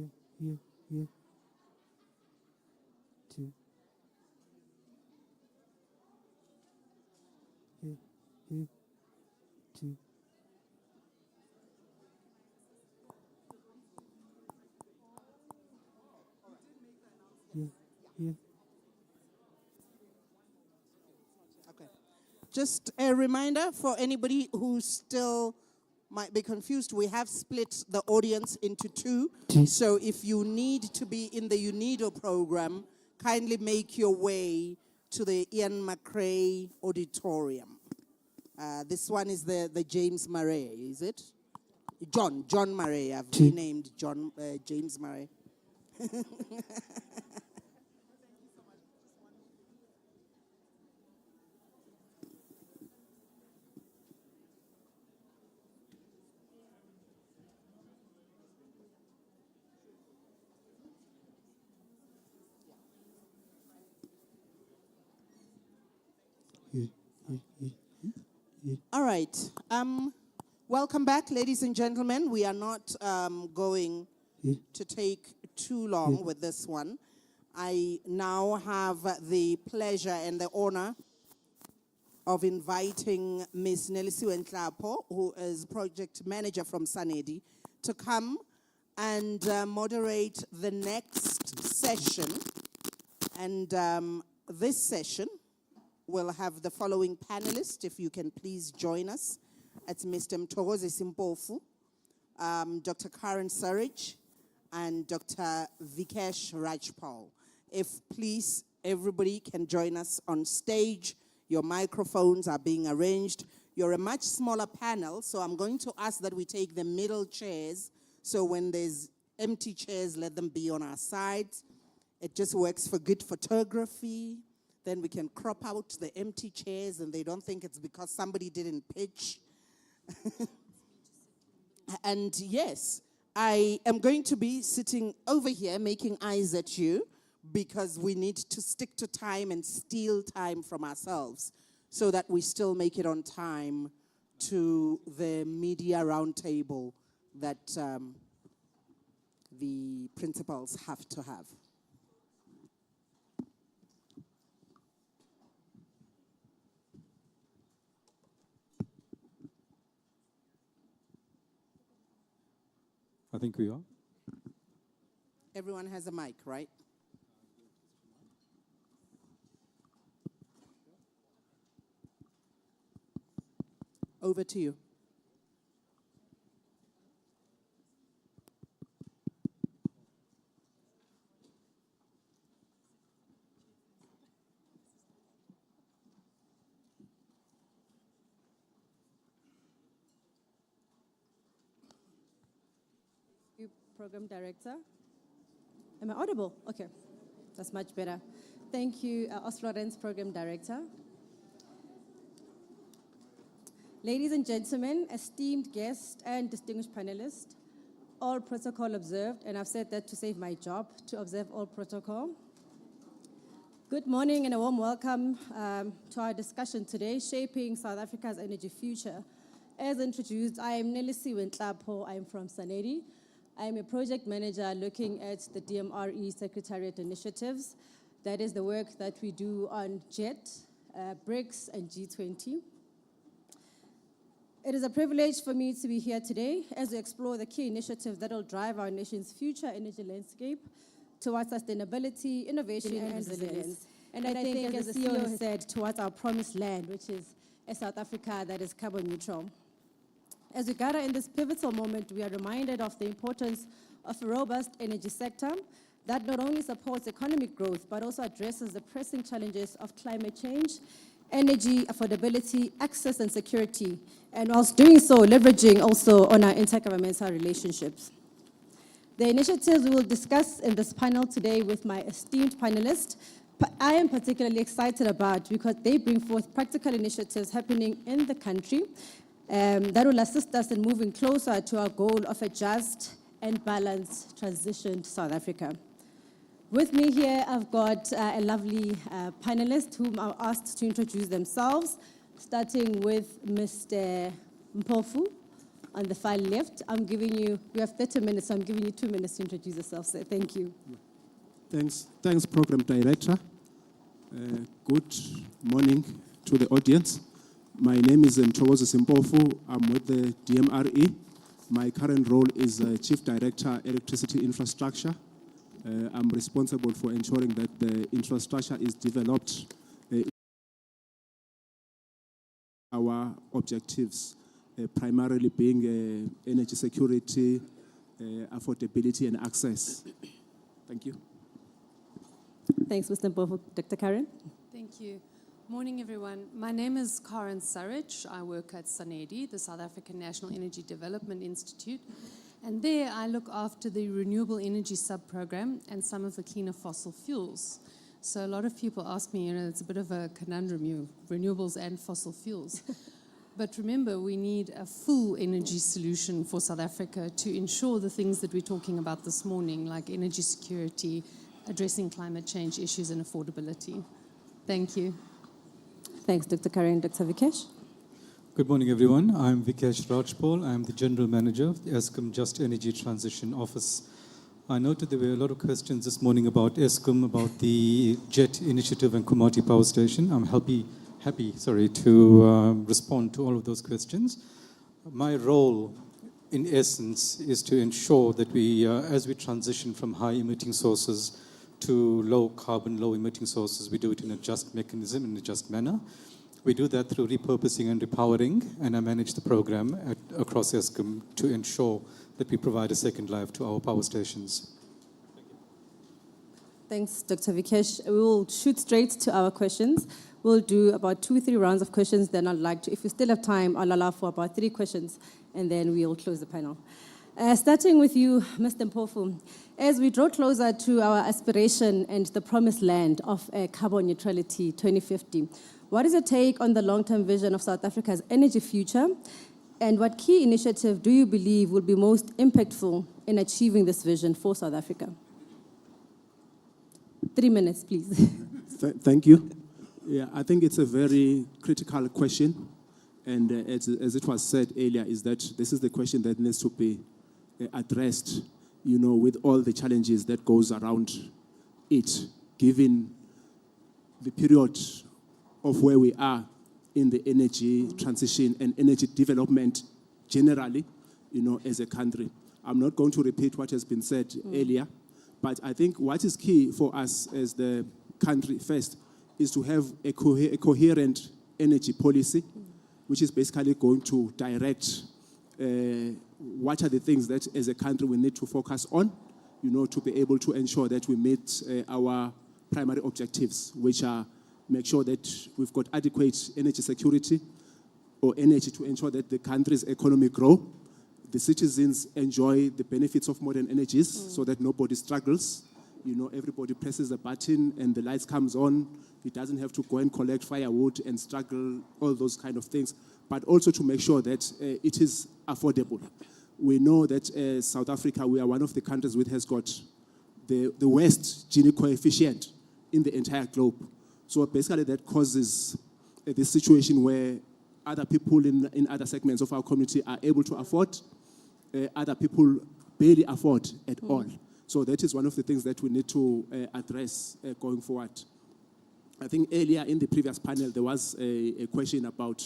Here, two. Here, two. Here. Okay. Just a reminder for anybody who still might be confused, we have split the audience into two. So if you need to be in the UNIDO program, kindly make your way to the Ian McRae Auditorium. This one is the James Murray, is it? John Murray. I've renamed James Murray. All right. Welcome back, ladies and gentlemen. We are not going to take too long with this one. I now have the pleasure and the honor of inviting Ms. Nelisiwe Nhlapo, who is project manager from Sanedi, to come and moderate the next session. And this session will have the following panelists, if you can please join us. It's Mr. Mtogozi Simpofu, Dr. Karen Surridge, and Dr. Vikesh Rajpal. If please everybody can join us on stage. Your microphones are being arranged. You're a much smaller panel, so I'm going to ask that we take the middle chairs. So when there's empty chairs, let them be on our sides. It just works for good photography. Then we can crop out the empty chairs and they don't think it's because somebody didn't pitch. And yes, I am going to be sitting over here making eyes at you because we need to stick to time and steal time from ourselves so that we still make it on time to the media roundtable that the principals have to have. I think we are. Everyone has a mic, right? Over to you. Program Director. Am I audible? Okay, that's much better. Thank you, Os Florence, Program Director. Ladies and gentlemen, esteemed guests and distinguished panelists, all protocol observed, and I've said that to save my job, to observe all protocol. Good morning and a warm welcome to our discussion today, Shaping South Africa's Energy Future. As introduced, I am Nelisiwe Nhlapo. I am from Sanedi. I am a project manager looking at the DMRE Secretariat initiatives. That is the work that we do on JET, BRICS, and G20. It is a privilege for me to be here today as we explore the key initiatives that will drive our nation's future energy landscape towards sustainability, innovation, and resilience. And I think, as the CEO has said, towards our promised land, which is a South Africa that is carbon neutral. As we gather in this pivotal moment, we are reminded of the importance of a robust energy sector that not only supports economic growth, but also addresses the pressing challenges of climate change, energy affordability, access and security, and whilst doing so, leveraging also on our intergovernmental relationships. The initiatives we will discuss in this panel today with my esteemed panelists, I am particularly excited about because they bring forth practical initiatives happening in the country that will assist us in moving closer to our goal of a just and balanced transition to South Africa. With me here, I've got a lovely panelist whom I'll ask to introduce themselves, starting with Mr. Mpofu on the far left. You have 30 minutes, so I'm giving you 2 minutes to introduce yourself, sir. Thank you. Thanks, Program Director. Good morning to the audience. My name is Mchogozo Simpofu. I'm with the DMRE. My current role is Chief Director, Electricity Infrastructure. I'm responsible for ensuring that the infrastructure is developed. Our objectives primarily being energy security, affordability, and access. Thank you. Thanks, Mr. Mpofu. Dr. Karen? Thank you. Morning, everyone. My name is Karen Sarich. I work at SANEDI, the South African National Energy Development Institute. And there I look after the renewable energy sub-program and some of the cleaner fossil fuels. So a lot of people ask me, it's a bit of a conundrum, renewables and fossil fuels. But remember, we need a full energy solution for South Africa to ensure the things that we're talking about this morning, like energy security, addressing climate change issues and affordability. Thank you. Thanks, Dr. Karen. Dr. Vikesh? Good morning, everyone. I'm Vikesh Rajpal. I'm the General Manager of the Eskom Just Energy Transition Office. I noted there were a lot of questions this morning about Eskom, about the JET initiative and Komati Power Station. I'm happy to respond to all of those questions. My role, in essence, is to ensure that we, as we transition from high-emitting sources to low-carbon, low-emitting sources, we do it in a just mechanism, in a just manner. We do that through repurposing and repowering, and I manage the program across Eskom to ensure that we provide a second life to our power stations. Thanks, Dr. Vikesh. We will shoot straight to our questions. We'll do about 2-3 rounds of questions, then I'd like to, if we still have time, I'll allow for about 3 questions, and then we'll close the panel. Starting with you, Mr. Mpofu, as we draw closer to our aspiration and the promised land of carbon neutrality 2050, what is your take on the long-term vision of South Africa's energy future? And what key initiative do you believe will be most impactful in achieving this vision for South Africa? 3 minutes, please. Thank you. Yeah, I think it's a very critical question. And as it was said earlier, is that this is the question that needs to be addressed, with all the challenges that goes around it, given the period of where we are in the energy transition and energy development generally, as a country. I'm not going to repeat what has been said earlier, but I think what is key for us as the country first is to have a coherent energy policy, which is basically going to direct what are the things that as a country we need to focus on, to be able to ensure that we meet our primary objectives, which are make sure that we've got adequate energy security or energy to ensure that the country's economy grow, the citizens enjoy the benefits of modern energies so that nobody struggles. Everybody presses a button and the lights comes on. It doesn't have to go and collect firewood and struggle, all those kind of things. But also to make sure that it is affordable. We know that South Africa, we are one of the countries which has got the worst Gini coefficient in the entire globe. So basically that causes this situation where other people in other segments of our community are able to afford, other people barely afford at all. So that is one of the things that we need to address going forward. I think earlier in the previous panel, there was a question about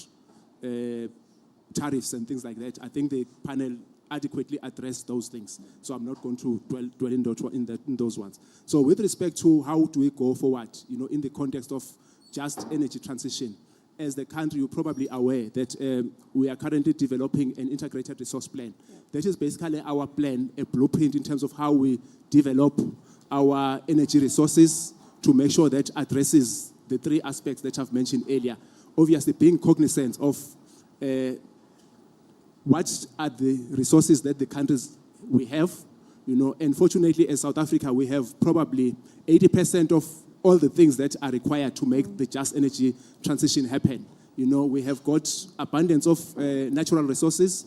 tariffs and things like that. I think the panel adequately address those things. So I'm not going to dwell in those ones. So with respect to how do we go forward, in the context of just energy transition, as the country, you're probably aware that we are currently developing an integrated resource plan. That is basically our plan, a blueprint in terms of how we develop our energy resources to make sure that addresses the three aspects that I've mentioned earlier. Obviously, being cognizant of what are the resources that the countries we have, and fortunately, as South Africa, we have probably 80% of all the things that are required to make the just energy transition happen. We have got abundance of natural resources,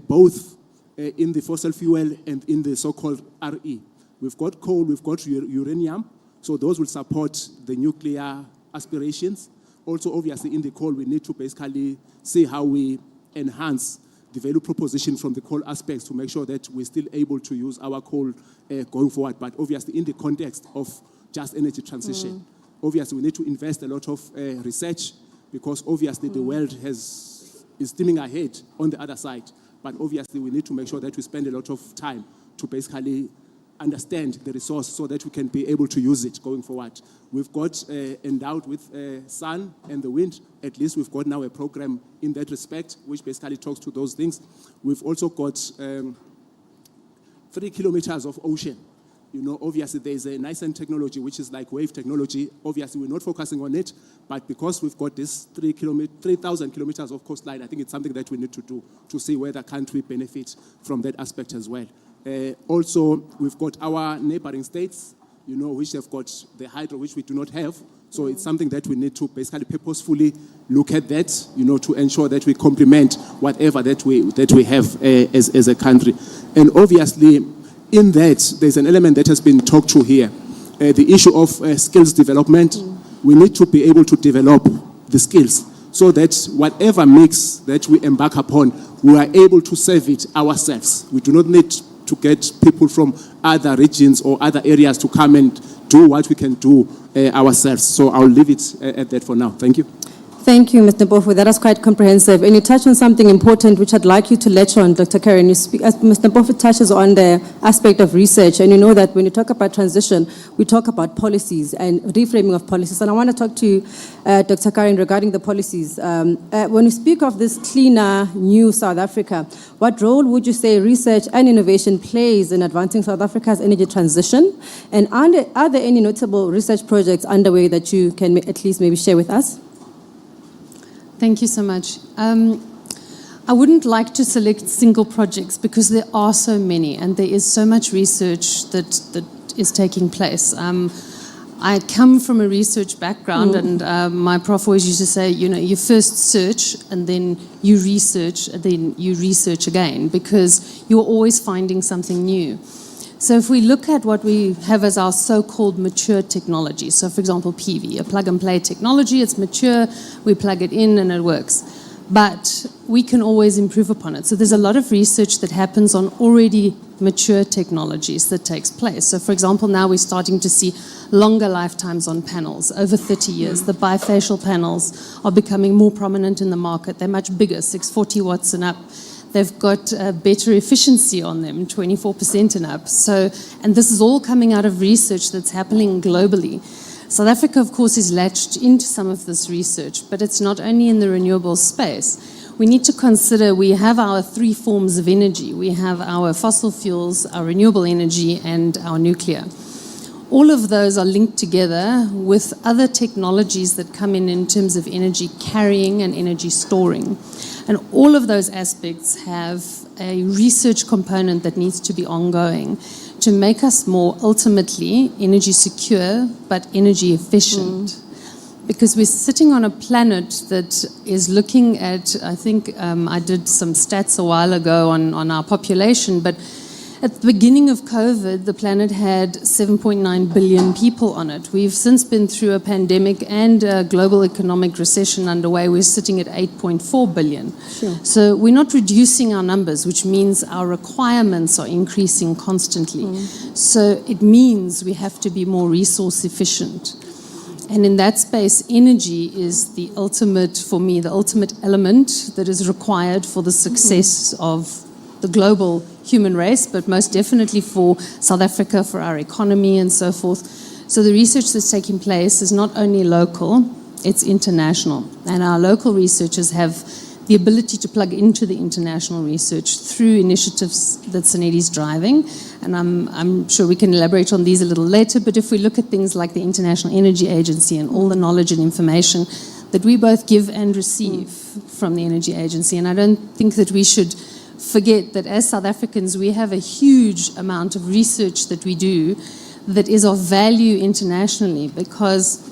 both in the fossil fuel and in the so-called RE. We've got coal, we've got uranium, so those will support the nuclear aspirations. Also, obviously, in the coal, we need to basically see how we enhance the value proposition from the coal aspects to make sure that we're still able to use our coal going forward. But obviously, in the context of just energy transition, obviously, we need to invest a lot of research because obviously the world is steaming ahead on the other side. But obviously, we need to make sure that we spend a lot of time to basically understand the resource so that we can be able to use it going forward. We've got endowed with sun and the wind. At least we've got now a program in that respect, which basically talks to those things. We've also got 3 kilometers of ocean. Obviously there's a nascent technology, which is like wave technology. Obviously we're not focusing on it, but because we've got this 3,000 kilometers of coastline, I think it's something that we need to do to see where the country benefits from that aspect as well. Also, we've got our neighboring states, which have got the hydro, which we do not have. So it's something that we need to basically purposefully look at that, to ensure that we complement whatever that we have as a country. And obviously, in that, there's an element that has been talked to here, the issue of skills development. We need to be able to develop the skills so that whatever mix that we embark upon, we are able to serve it ourselves. We do not need to get people from other regions or other areas to come and do what we can do ourselves. So I'll leave it at that for now. Thank you. Thank you, Mr. Mpofu. That was quite comprehensive. And you touched on something important, which I'd like you to lecture on, Dr. Karen. You speak, as Mr. Mpofu touches on the aspect of research, and you know that when you talk about transition, we talk about policies and reframing of policies. And I want to talk to Dr. Karen regarding the policies. When you speak of this cleaner, new South Africa, what role would you say research and innovation plays in advancing South Africa's energy transition? And are there any notable research projects underway that you can at least maybe share with us? Thank you so much. I wouldn't like to select single projects because there are so many and there is so much research that is taking place. I come from a research background and my prof always used to say, you first search and then you research and then you research again because you're always finding something new. So if we look at what we have as our so-called mature technology, so for example PV, a plug-and-play technology, it's mature, we plug it in and it works. But we can always improve upon it. So there's a lot of research that happens on already mature technologies that takes place. So for example, now we're starting to see longer lifetimes on panels, over 30 years. The bifacial panels are becoming more prominent in the market. They're much bigger, 640 watts and up. They've got better efficiency on them, 24% and up. So, and this is all coming out of research that's happening globally. South Africa, of course, is latched into some of this research, but it's not only in the renewable space. We need to consider we have our 3 forms of energy. We have our fossil fuels, our renewable energy, and our nuclear. All of those are linked together with other technologies that come in terms of energy carrying and energy storing. And all of those aspects have a research component that needs to be ongoing to make us more ultimately energy secure but energy efficient. Because we're sitting on a planet that is looking at, I think I did some stats a while ago on our population, but at the beginning of COVID, the planet had 7.9 billion people on it. We've since been through a pandemic and a global economic recession underway. We're sitting at 8.4 billion. Sure. So we're not reducing our numbers, which means our requirements are increasing constantly. So it means we have to be more resource efficient. And in that space, energy is the ultimate, for me, the ultimate element that is required for the success of the global human race, but most definitely for South Africa, for our economy and so forth. So the research that's taking place is not only local, it's international. And our local researchers have the ability to plug into the international research through initiatives that Sanedi's driving. And I'm sure we can elaborate on these a little later, but if we look at things like the International Energy Agency and all the knowledge and information that we both give and receive from the Energy Agency, and I don't think that we should forget that as South Africans, we have a huge amount of research that we do that is of value internationally, because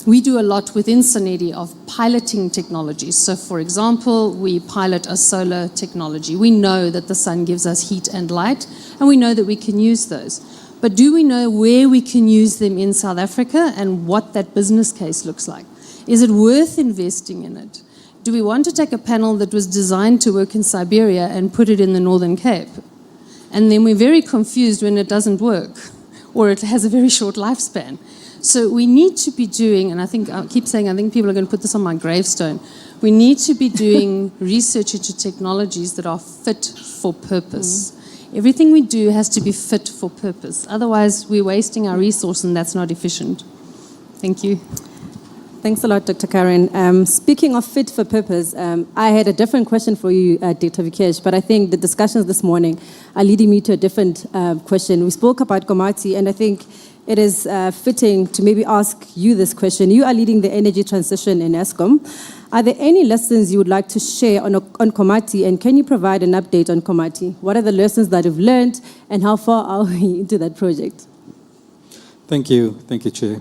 we do a lot within Sanedi of piloting technologies. So for example, we pilot a solar technology. We know that the sun gives us heat and light, and we know that we can use those. But do we know where we can use them in South Africa and what that business case looks like? Is it worth investing in it? Do we want to take a panel that was designed to work in Siberia and put it in the Northern Cape? And then we're very confused when it doesn't work, or it has a very short lifespan. So we need to be doing, and I keep saying, I think people are going to put this on my gravestone, we need to be doing research into technologies that are fit for purpose. Everything we do has to be fit for purpose. Otherwise, we're wasting our resource, and that's not efficient. Thank you. Thanks a lot, Dr. Karen. Speaking of fit for purpose, I had a different question for you, Dr. Vikesh, but I think the discussions this morning are leading me to a different question. We spoke about Komati, and I think it is fitting to maybe ask you this question. You are leading the energy transition in Eskom. Are there any lessons you would like to share on Komati, and can you provide an update on Komati? What are the lessons that you've learned, and how far are we into that project? Thank you, Chair.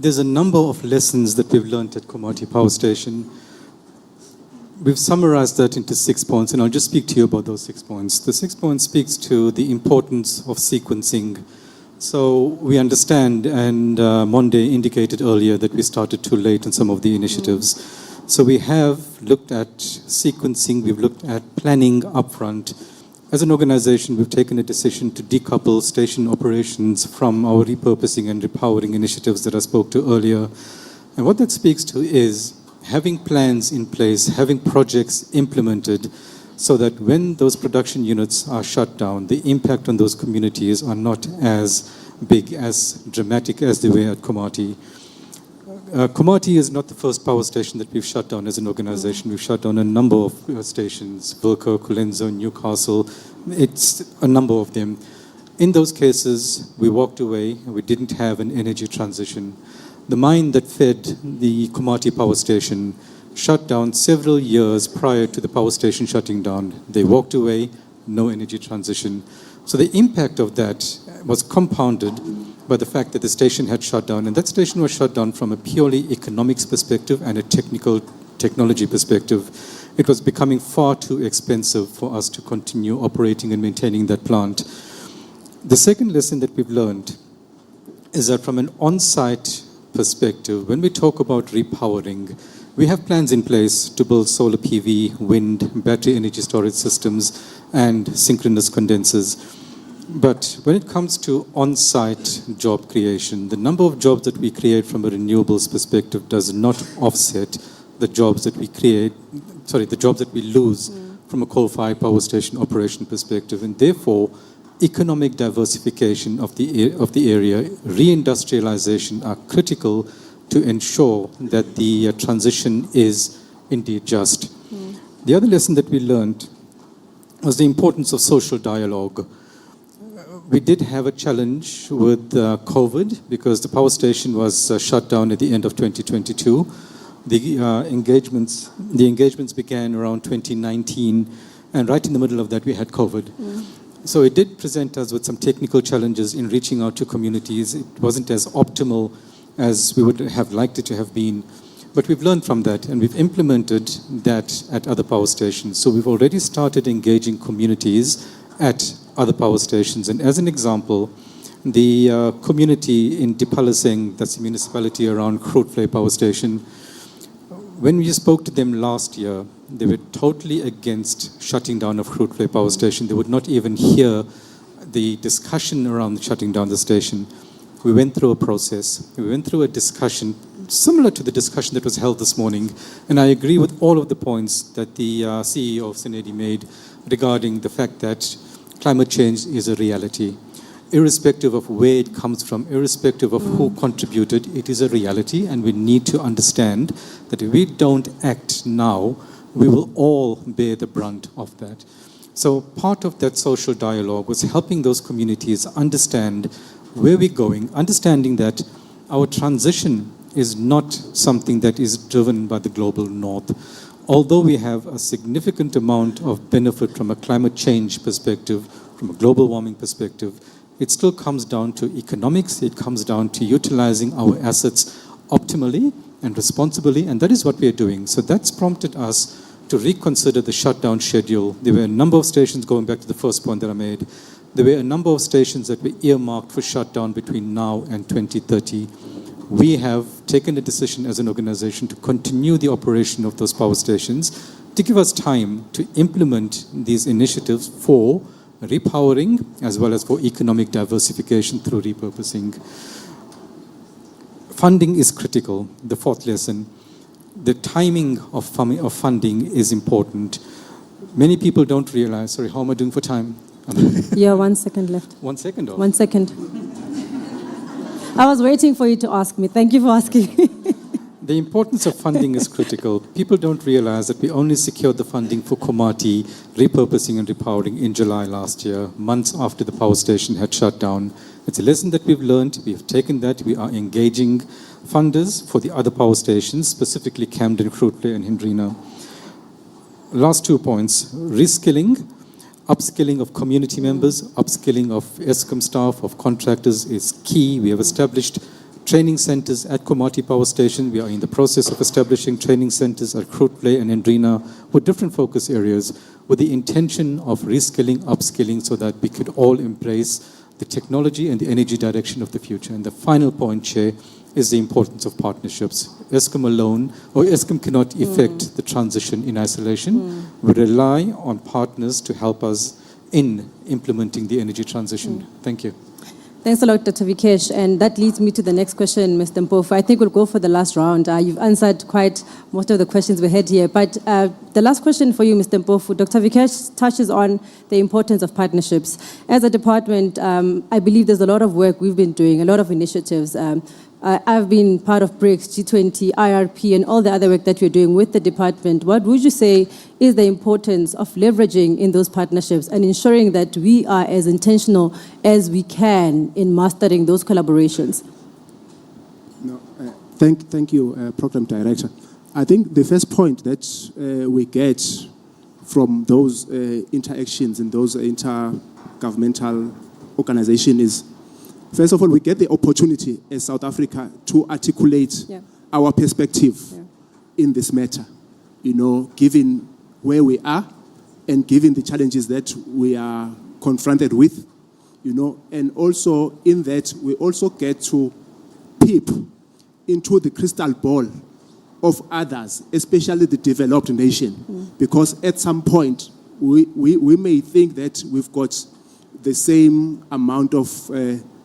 There's a number of lessons that we've learned at Komati Power Station. We've summarized that into 6 points, and I'll just speak to you about those 6 points. The 6 points speaks to the importance of sequencing. So we understand, and Monde indicated earlier that we started too late on some of the initiatives. So we have looked at sequencing, we've looked at planning upfront. As an organization, we've taken a decision to decouple station operations from our repurposing and repowering initiatives that I spoke to earlier. And what that speaks to is having plans in place, having projects implemented, so that when those production units are shut down, the impact on those communities are not as big, as dramatic as they were at Komati. Komati is not the first power station that we've shut down as an organization. We've shut down a number of stations, Wilco, Colenso, Newcastle. It's a number of them. In those cases, we walked away. We didn't have an energy transition. The mine that fed the Komati power station shut down several years prior to the power station shutting down. They walked away, no energy transition. So the impact of that was compounded by the fact that the station had shut down, and that station was shut down from a purely economics perspective and a technology perspective. It was becoming far too expensive for us to continue operating and maintaining that plant. The second lesson that we've learned is that from an on-site perspective, when we talk about repowering, we have plans in place to build solar PV, wind, battery energy storage systems, and synchronous condensers. But when it comes to on-site job creation, the number of jobs that we create from a renewables perspective does not offset the jobs that we lose from a coal-fired power station operation perspective. And therefore, economic diversification of the area, reindustrialization are critical to ensure that the transition is indeed just. The other lesson that we learned was the importance of social dialogue. We did have a challenge with COVID because the power station was shut down at the end of 2022. The engagements began around 2019, and right in the middle of that we had COVID. So it did present us with some technical challenges in reaching out to communities. It wasn't as optimal as we would have liked it to have been. But we've learned from that, and we've implemented that at other power stations. So we've already started engaging communities at other power stations. And as an example, the community in Dipaliseng, that's the municipality around Qurtuba power station, when we spoke to them last year, they were totally against shutting down of Qurtuba power station. They would not even hear the discussion around shutting down the station. We went through a process. We went through a discussion similar to the discussion that was held this morning, and I agree with all of the points that the CEO of Sanedi made regarding the fact that climate change is a reality. Irrespective of where it comes from, irrespective of who contributed, it is a reality, and we need to understand that if we don't act now, we will all bear the brunt of that. So part of that social dialogue was helping those communities understand where we're going, understanding that our transition is not something that is driven by the global north. Although we have a significant amount of benefit from a climate change perspective, from a global warming perspective, it still comes down to economics. It comes down to utilizing our assets optimally and responsibly, and that is what we are doing. So that's prompted us to reconsider the shutdown schedule. There were a number of stations, going back to the first point that I made, there were a number of stations that were earmarked for shutdown between now and 2030. We have taken a decision as an organization to continue the operation of those power stations to give us time to implement these initiatives for repowering as well as for economic diversification through repurposing. Funding is critical, the fourth lesson. The timing of funding is important. Many people don't realize, sorry, how am I doing for time? Yeah, 1 second left. 1 second? Or? 1 second. I was waiting for you to ask me. Thank you for asking. The importance of funding is critical. People don't realize that we only secured the funding for Komati repurposing and repowering in July last year, months after the power station had shut down. It's a lesson that we've learned. We've taken that. We are engaging funders for the other power stations, specifically Camden, Qurtuba, and Hindrina. Last 2 points. Reskilling, upskilling of community members, upskilling of Eskom staff, of contractors is key. We have established training centers at Komati Power Station. We are in the process of establishing training centers at Qurtuba and Hindrina with different focus areas with the intention of reskilling, upskilling so that we could all embrace the technology and the energy direction of the future. And the final point, Chair, is the importance of partnerships. Eskom alone, or Eskom cannot effect the transition in isolation. We rely on partners to help us in implementing the energy transition. Thank you. Thanks a lot, Dr. Vikesh. And that leads me to the next question, Mr. Mpofu. I think we'll go for the last round. You've answered quite most of the questions we had here. But the last question for you, Mr. Mpofu, Dr. Vikesh touches on the importance of partnerships. As a department, I believe there's a lot of work we've been doing, a lot of initiatives. I've been part of BRICS, G20, IRP, and all the other work that you're doing with the department. What would you say is the importance of leveraging in those partnerships and ensuring that we are as intentional as we can in mastering those collaborations? No, thank you, Program Director. I think the first point that we get from those interactions and those intergovernmental organizations is, first of all, we get the opportunity as South Africa to articulate our perspective in this matter, you know, given where we are and given the challenges that we are confronted with, you know, and also in that we also get to peep into the crystal ball of others, especially the developed nation, because at some point we may think that we've got the same amount of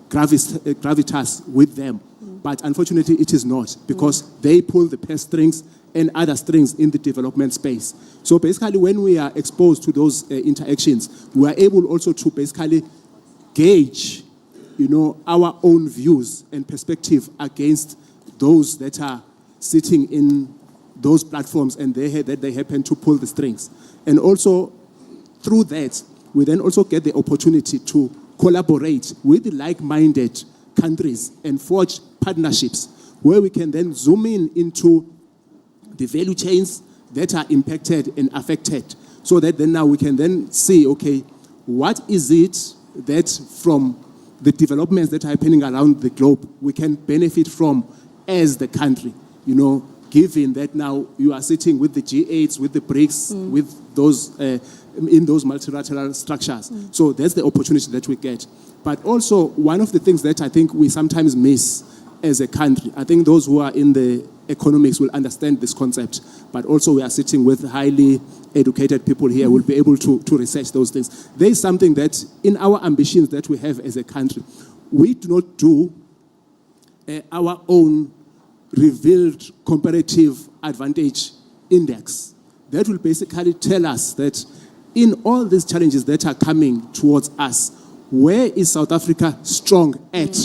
gravitas with them. But unfortunately, it is not, because they pull the purse strings and other strings in the development space. So basically, when we are exposed to those interactions, we are able also to basically gauge, you know, our own views and perspective against those that are sitting in those platforms and they happen to pull the strings. And also, through that, we then also get the opportunity to collaborate with the like-minded countries and forge partnerships where we can then zoom in into the value chains that are impacted and affected, so that then now we can then see, okay, what is it that from the developments that are happening around the globe we can benefit from as the country, you know, given that now you are sitting with the G8s, with the BRICS, with those in those multilateral structures. So that's the opportunity that we get. But also, one of the things that I think we sometimes miss as a country, I think those who are in the economics will understand this concept, but also we are sitting with highly educated people here who will be able to research those things. There is something that in our ambitions that we have as a country, we do not do our own revealed comparative advantage index. That will basically tell us that in all these challenges that are coming towards us, where is South Africa strong at?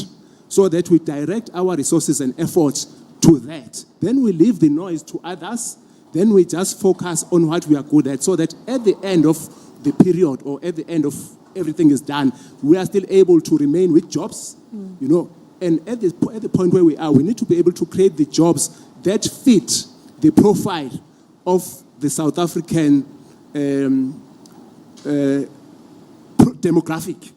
So that we direct our resources and efforts to that. Then we leave the noise to others. Then we just focus on what we are good at, so that at the end of the period, or at the end of everything is done, we are still able to remain with jobs, you know. And at the point where we are, we need to be able to create the jobs that fit the profile of the South African demographic.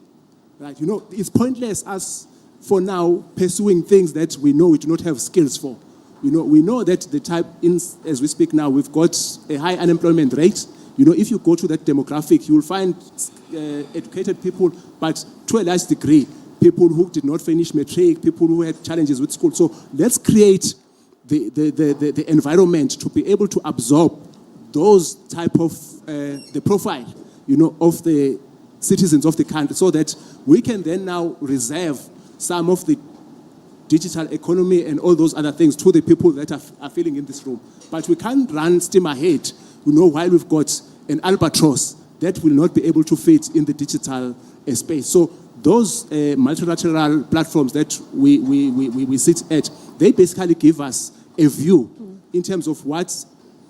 Right? You know, it's pointless us, for now, pursuing things that we know we do not have skills for. You know, we know that as we speak now, we've got a high unemployment rate. You know, if you go to that demographic, you will find educated people, but to a large degree, people who did not finish matric, people who had challenges with school. So let's create the environment to be able to absorb those type of, the profile, you know, of the citizens of the country, so that we can then now reserve some of the digital economy and all those other things to the people that are feeling in this room. But we can't run steam ahead, you know, while we've got an albatross that will not be able to fit in the digital space. So those multilateral platforms that we sit at, they basically give us a view in terms of what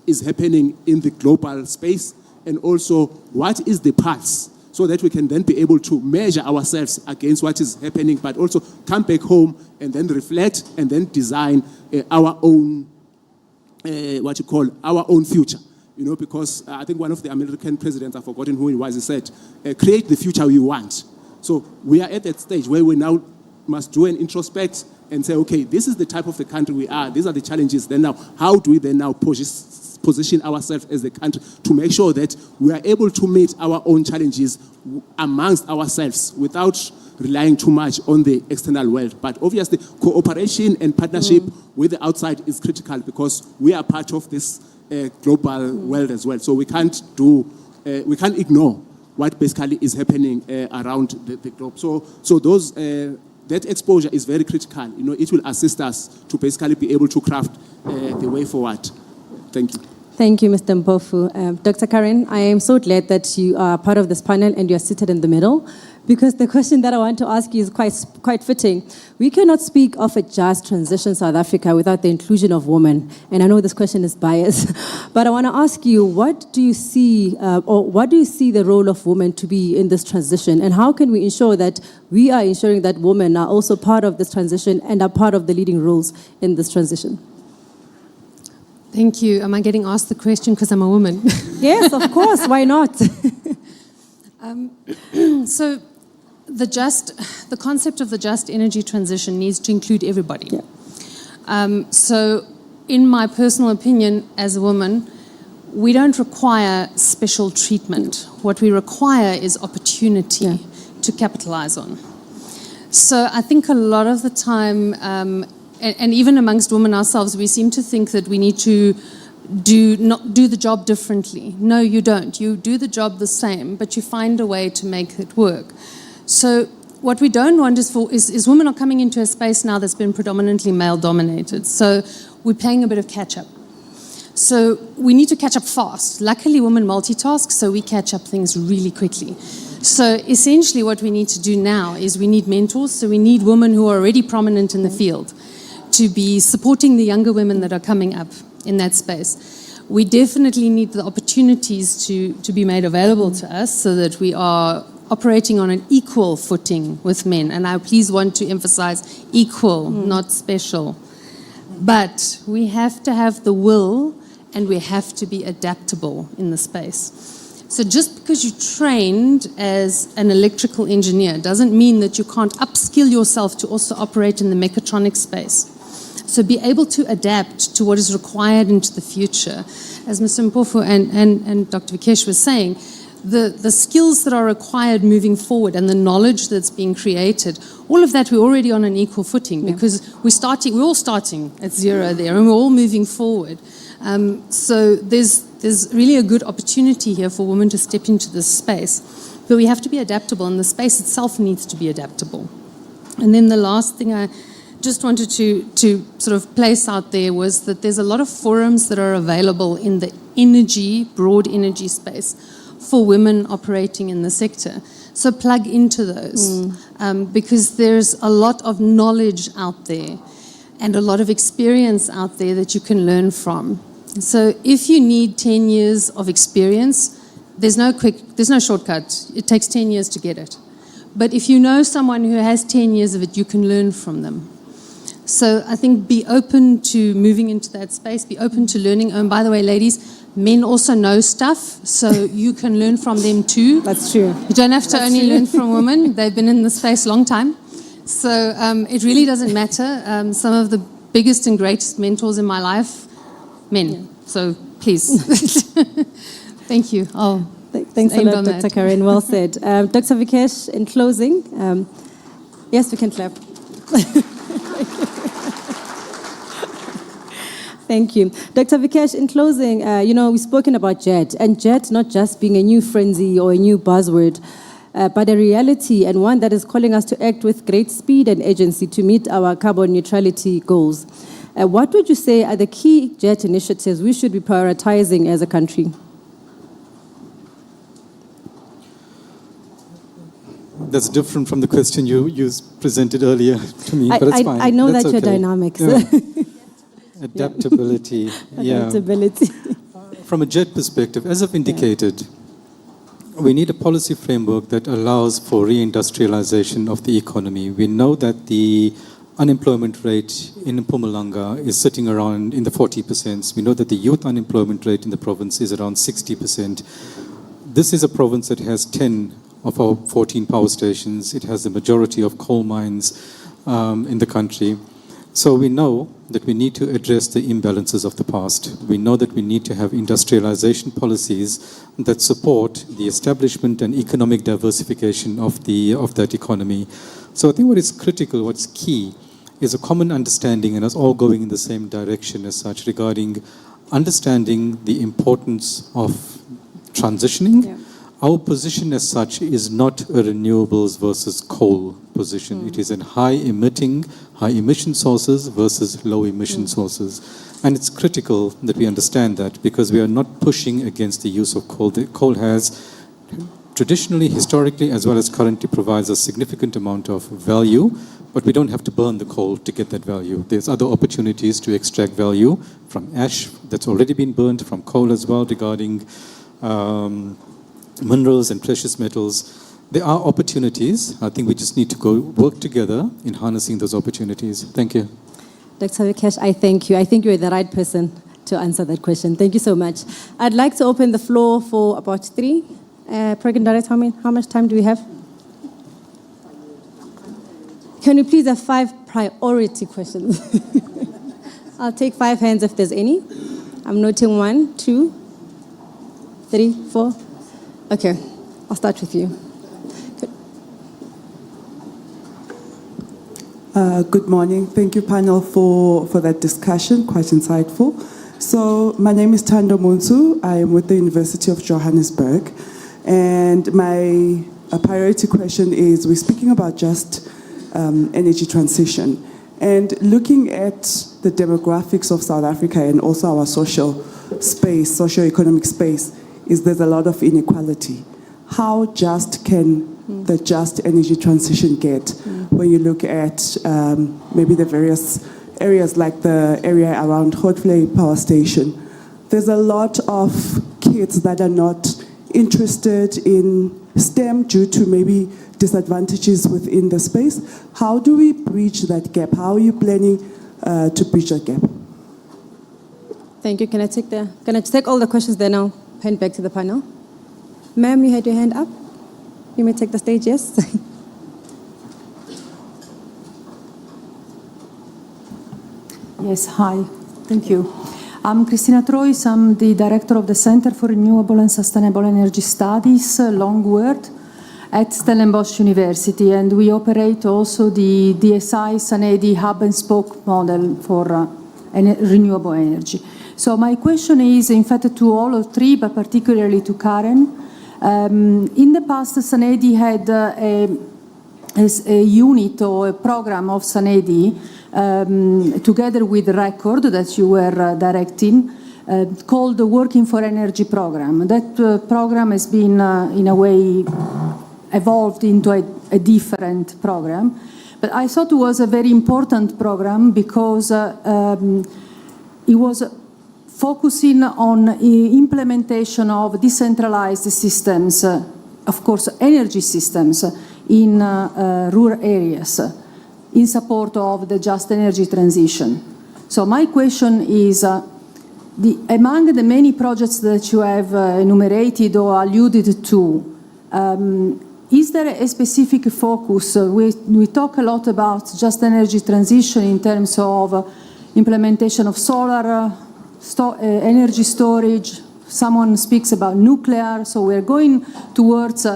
is happening in the global space, and also what is the pulse, so that we can then be able to measure ourselves against what is happening, but also come back home and then reflect and then design our own, our own future. You know, because I think one of the American presidents, I've forgotten who it was, he said, create the future we want. So we are at that stage where we now must do an introspect and say, okay, this is the type of the country we are, these are the challenges. Then now, how do we then now position ourselves as the country to make sure that we are able to meet our own challenges amongst ourselves without relying too much on the external world. But obviously, cooperation and partnership with the outside is critical, because we are part of this global world as well. So we can't ignore what basically is happening around the globe. So those that exposure is very critical. You know, it will assist us to basically be able to craft the way forward. Thank you. Thank you, Mr. Mpofu. Dr. Karen, I am so glad that you are part of this panel and you are seated in the middle, because the question that I want to ask you is quite fitting. We cannot speak of a just transition South Africa without the inclusion of women. And I know this question is biased, but I want to ask you, what do you see the role of women to be in this transition? And how can we ensure that we are ensuring that women are also part of this transition and are part of the leading roles in this transition? Thank you. Am I getting asked the question because I'm a woman? Yes, of course. Why not? So the concept of the just energy transition needs to include everybody. Yeah. So in my personal opinion, as a woman, we don't require special treatment. What we require is opportunity to capitalize on. So I think a lot of the time, and even amongst women ourselves, we seem to think that we need to do the job differently. No, you don't. You do the job the same, but you find a way to make it work. So what we don't want is women are coming into a space now that's been predominantly male-dominated. So we're playing a bit of catch-up. So we need to catch up fast. Luckily, women multitask, so we catch up things really quickly. So essentially what we need to do now is we need mentors. So we need women who are already prominent in the field to be supporting the younger women that are coming up in that space. We definitely need the opportunities to be made available to us so that we are operating on an equal footing with men. And I please want to emphasize equal, not special. But we have to have the will and we have to be adaptable in the space. So just because you trained as an electrical engineer doesn't mean that you can't upskill yourself to also operate in the mechatronic space. So be able to adapt to what is required into the future. As Mr. Mpofu and Dr. Vikesh was saying, the skills that are required moving forward and the knowledge that's being created, all of that we're already on an equal footing because we're all starting at zero there and we're all moving forward. So there's really a good opportunity here for women to step into this space. But we have to be adaptable and the space itself needs to be adaptable. And then the last thing I just wanted to sort of place out there was that there's a lot of forums that are available in the broad energy space for women operating in the sector. So plug into those because there's a lot of knowledge out there and a lot of experience out there that you can learn from. So if you need 10 years of experience, there's no shortcut. It takes 10 years to get it. But if you know someone who has 10 years of it, you can learn from them. So I think be open to moving into that space, be open to learning. And by the way, ladies, men also know stuff, so you can learn from them too. That's true. You don't have to only learn from women. They've been in the space a long time. So it really doesn't matter. Some of the biggest and greatest mentors in my life, men. Yeah. So please. Thank you. Thanks a lot, Dr. Karen. Well said. Dr. Vikesh, in closing, yes, we can clap. Thank you. Dr. Vikesh, in closing, we've spoken about JET, and JET not just being a new frenzy or a new buzzword, but a reality and one that is calling us to act with great speed and agency to meet our carbon neutrality goals. What would you say are the key JET initiatives we should be prioritizing as a country? That's different from the question you presented earlier to me, but it's fine. I know That's that okay. you're dynamic. Yeah. Adaptability. Yeah. Adaptability. From a JET perspective, as I've indicated, we need a policy framework that allows for reindustrialization of the economy. We know that the unemployment rate in Mpumalanga is sitting around in the 40%. We know that the youth unemployment rate in the province is around 60%. This is a province that has 10 of our 14 power stations. It has the majority of coal mines in the country. So we know that we need to address the imbalances of the past. We know that we need to have industrialization policies that support the establishment and economic diversification of that economy. So I think what is critical, what's key, is a common understanding and us all going in the same direction as such regarding understanding the importance of transitioning. Yeah. Our position as such is not a renewables versus coal position. It is in high emission sources versus low emission sources. And it's critical that we understand that because we are not pushing against the use of coal. The coal has traditionally, historically, as well as currently provides a significant amount of value, but we don't have to burn the coal to get that value. There's other opportunities to extract value from ash that's already been burned, from coal as well, regarding minerals and precious metals. There are opportunities. I think we just need to go work together in harnessing those opportunities. Thank you. Dr. Vikesh, I thank you. I think you're the right person to answer that question. Thank you so much. I'd like to open the floor for about 3. Program Director, how much time do we have? Can we please have 5 priority questions? I'll take 5 hands if there's any. I'm noting 1, 2, 3, 4. Okay, I'll start with you. Good morning. Thank you, panel, for that discussion, quite insightful. So my name is Thando Munsu. I am with the University of Johannesburg. And my priority question is, we're speaking about just energy transition. And looking at the demographics of South Africa and also our socio-economic space, there's a lot of inequality. How just can the just energy transition get when you look at maybe the various areas like the area around Qurtuba Power Station? There's a lot of kids that are not interested in STEM due to maybe disadvantages within the space. How do we bridge that gap? How are you planning to bridge that gap? Thank you. Can I take all the questions there now? Hand back to the panel. Ma'am, you had your hand up. You may take the stage, yes? Yes, hi. Thank you. I'm Christina Trois. I'm the director of the Center for Renewable and Sustainable Energy Studies, long word, at Stellenbosch University. And we operate also the DSI Sanedi hub and spoke model for renewable energy. So my question is, in fact, to all 3, but particularly to Karen. In the past, Sanedi had a unit or a program of Sanedi, together with Record that you were directing, called the Working for Energy program. That program has been, in a way, evolved into a different program. But I thought it was a very important program because it was focusing on implementation of decentralized systems, of course, energy systems in rural areas in support of the just energy transition. So my question is, among the many projects that you have enumerated or alluded to, is there a specific focus? We talk a lot about just energy transition in terms of implementation of solar, energy storage. Someone speaks about nuclear. So we're going towards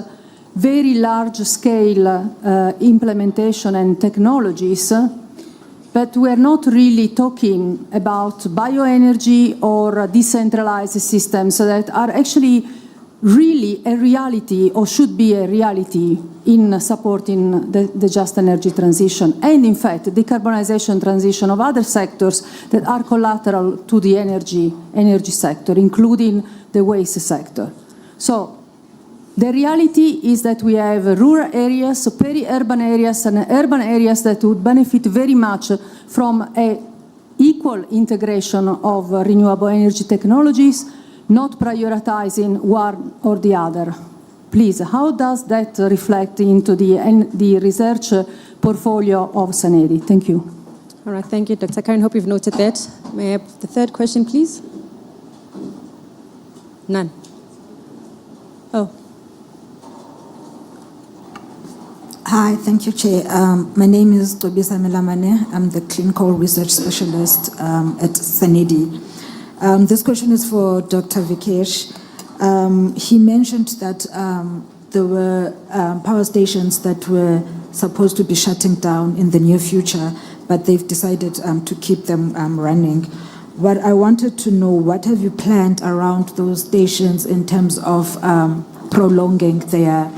very large-scale implementation and technologies, but we're not really talking about bioenergy or decentralized systems that are actually really a reality or should be a reality in supporting the just energy transition and, in fact, decarbonization transition of other sectors that are collateral to the energy sector, including the waste sector. So the reality is that we have rural areas, peri-urban areas, and urban areas that would benefit very much from an equal integration of renewable energy technologies, not prioritizing one or the other. Please, how does that reflect into the research portfolio of Sanedi? Thank you. All right, thank you, Dr. Karen. Hope you've noted that. May I have the third question, please? None. Oh. Hi, thank you, Chair. My name is Qurtuba Milamane. I'm the clinical research specialist at Sanedi. This question is for Dr. Vikesh. He mentioned that there were power stations that were supposed to be shutting down in the near future, but they've decided to keep them running. What I wanted to know, what have you planned around those stations in terms of prolonging their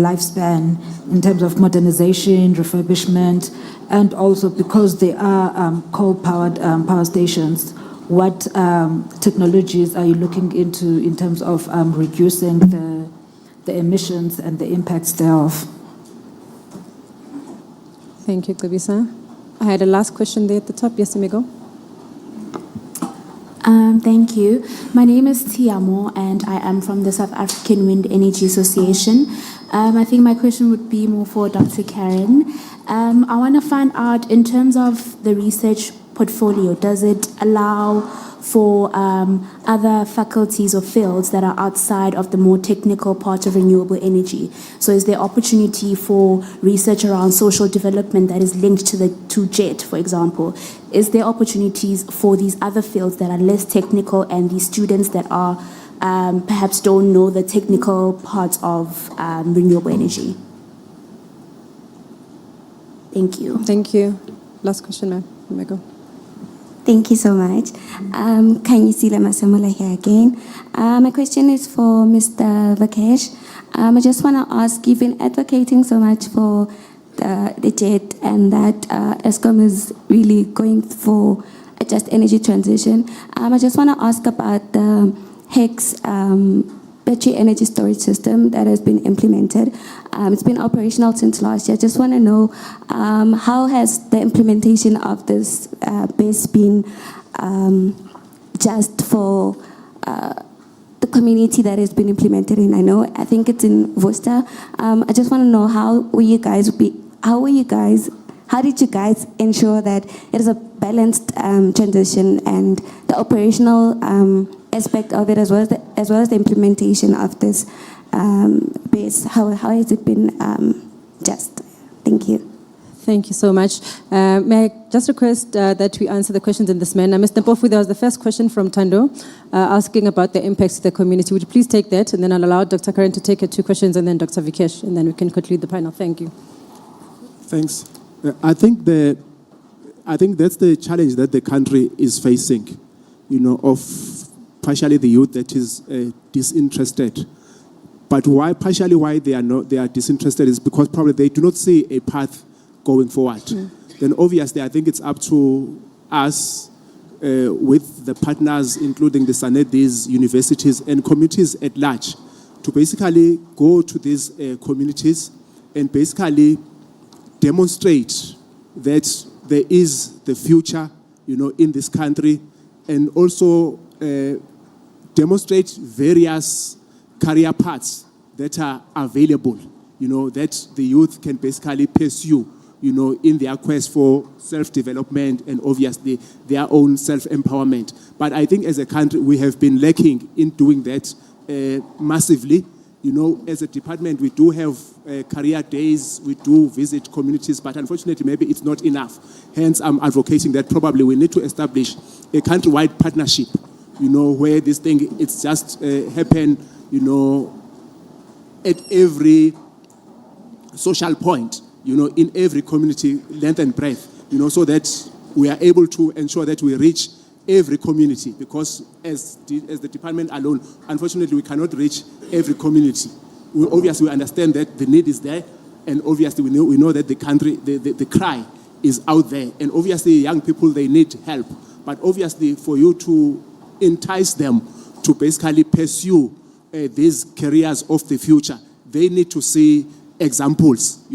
lifespan, in terms of modernization, refurbishment, and also because they are coal-powered power stations, what technologies are you looking into in terms of reducing the emissions and the impacts thereof? Thank you, Qurtuba. I had a last question there at the top. Yes, you may go. Thank you. My name is Tiamo, and I am from the South African Wind Energy Association. I think my question would be more for Dr. Karen. I want to find out, in terms of the research portfolio, does it allow for other faculties or fields that are outside of the more technical part of renewable energy? So is there opportunity for research around social development that is linked to JET, for example? Is there opportunities for these other fields that are less technical and these students that are perhaps don't know the technical parts of renewable energy? Thank you. Thank you. Last question, ma'am. You may go. Thank you so much. Kanyisila Masamola here again. My question is for Mr. Vikesh. I just want to ask, you've been advocating so much for the JET and that Eskom is really going for a just energy transition. I just want to ask about the HEX battery energy storage system that has been implemented. It's been operational since last year. I just want to know how has the implementation of this base been just for the community that has been implemented in? I think it's in Worcester. I just want to know how did you guys ensure that it is a balanced transition and the operational aspect of it as well as the implementation of this base? How has it been just? Thank you. Thank you so much. May I just request that we answer the questions in this manner? Mr. Mpofu, that was the first question from Tando, asking about the impacts to the community. Would you please take that? And then I'll allow Dr. Karen to take her 2 questions, and then Dr. Vikesh, and then we can conclude the panel. Thank you. Thanks. I think that's the challenge that the country is facing, of partially the youth that is disinterested. But partially why they are disinterested is because probably they do not see a path going forward. Then obviously I think it's up to us with the partners, including the SANEDIs, universities and communities at large, to basically go to these communities and basically demonstrate that there is the future, in this country, and also demonstrate various career paths that are available, that the youth can basically pursue, in their quest for self-development and obviously their own self-empowerment. But I think as a country, we have been lacking in doing that massively. As a department, we do have career days, we do visit communities, but unfortunately, maybe it's not enough. Hence, I'm advocating that probably we need to establish a countrywide partnership, where this thing, it's just happen, at every social point, in every community, length and breadth, so that we are able to ensure that we reach every community, because as the department alone, unfortunately, we cannot reach every community. We understand that the need is there, and obviously we know that the country, the cry is out there, and obviously young people, they need help. But obviously for you to entice them to basically pursue these careers of the future, they need to see examples,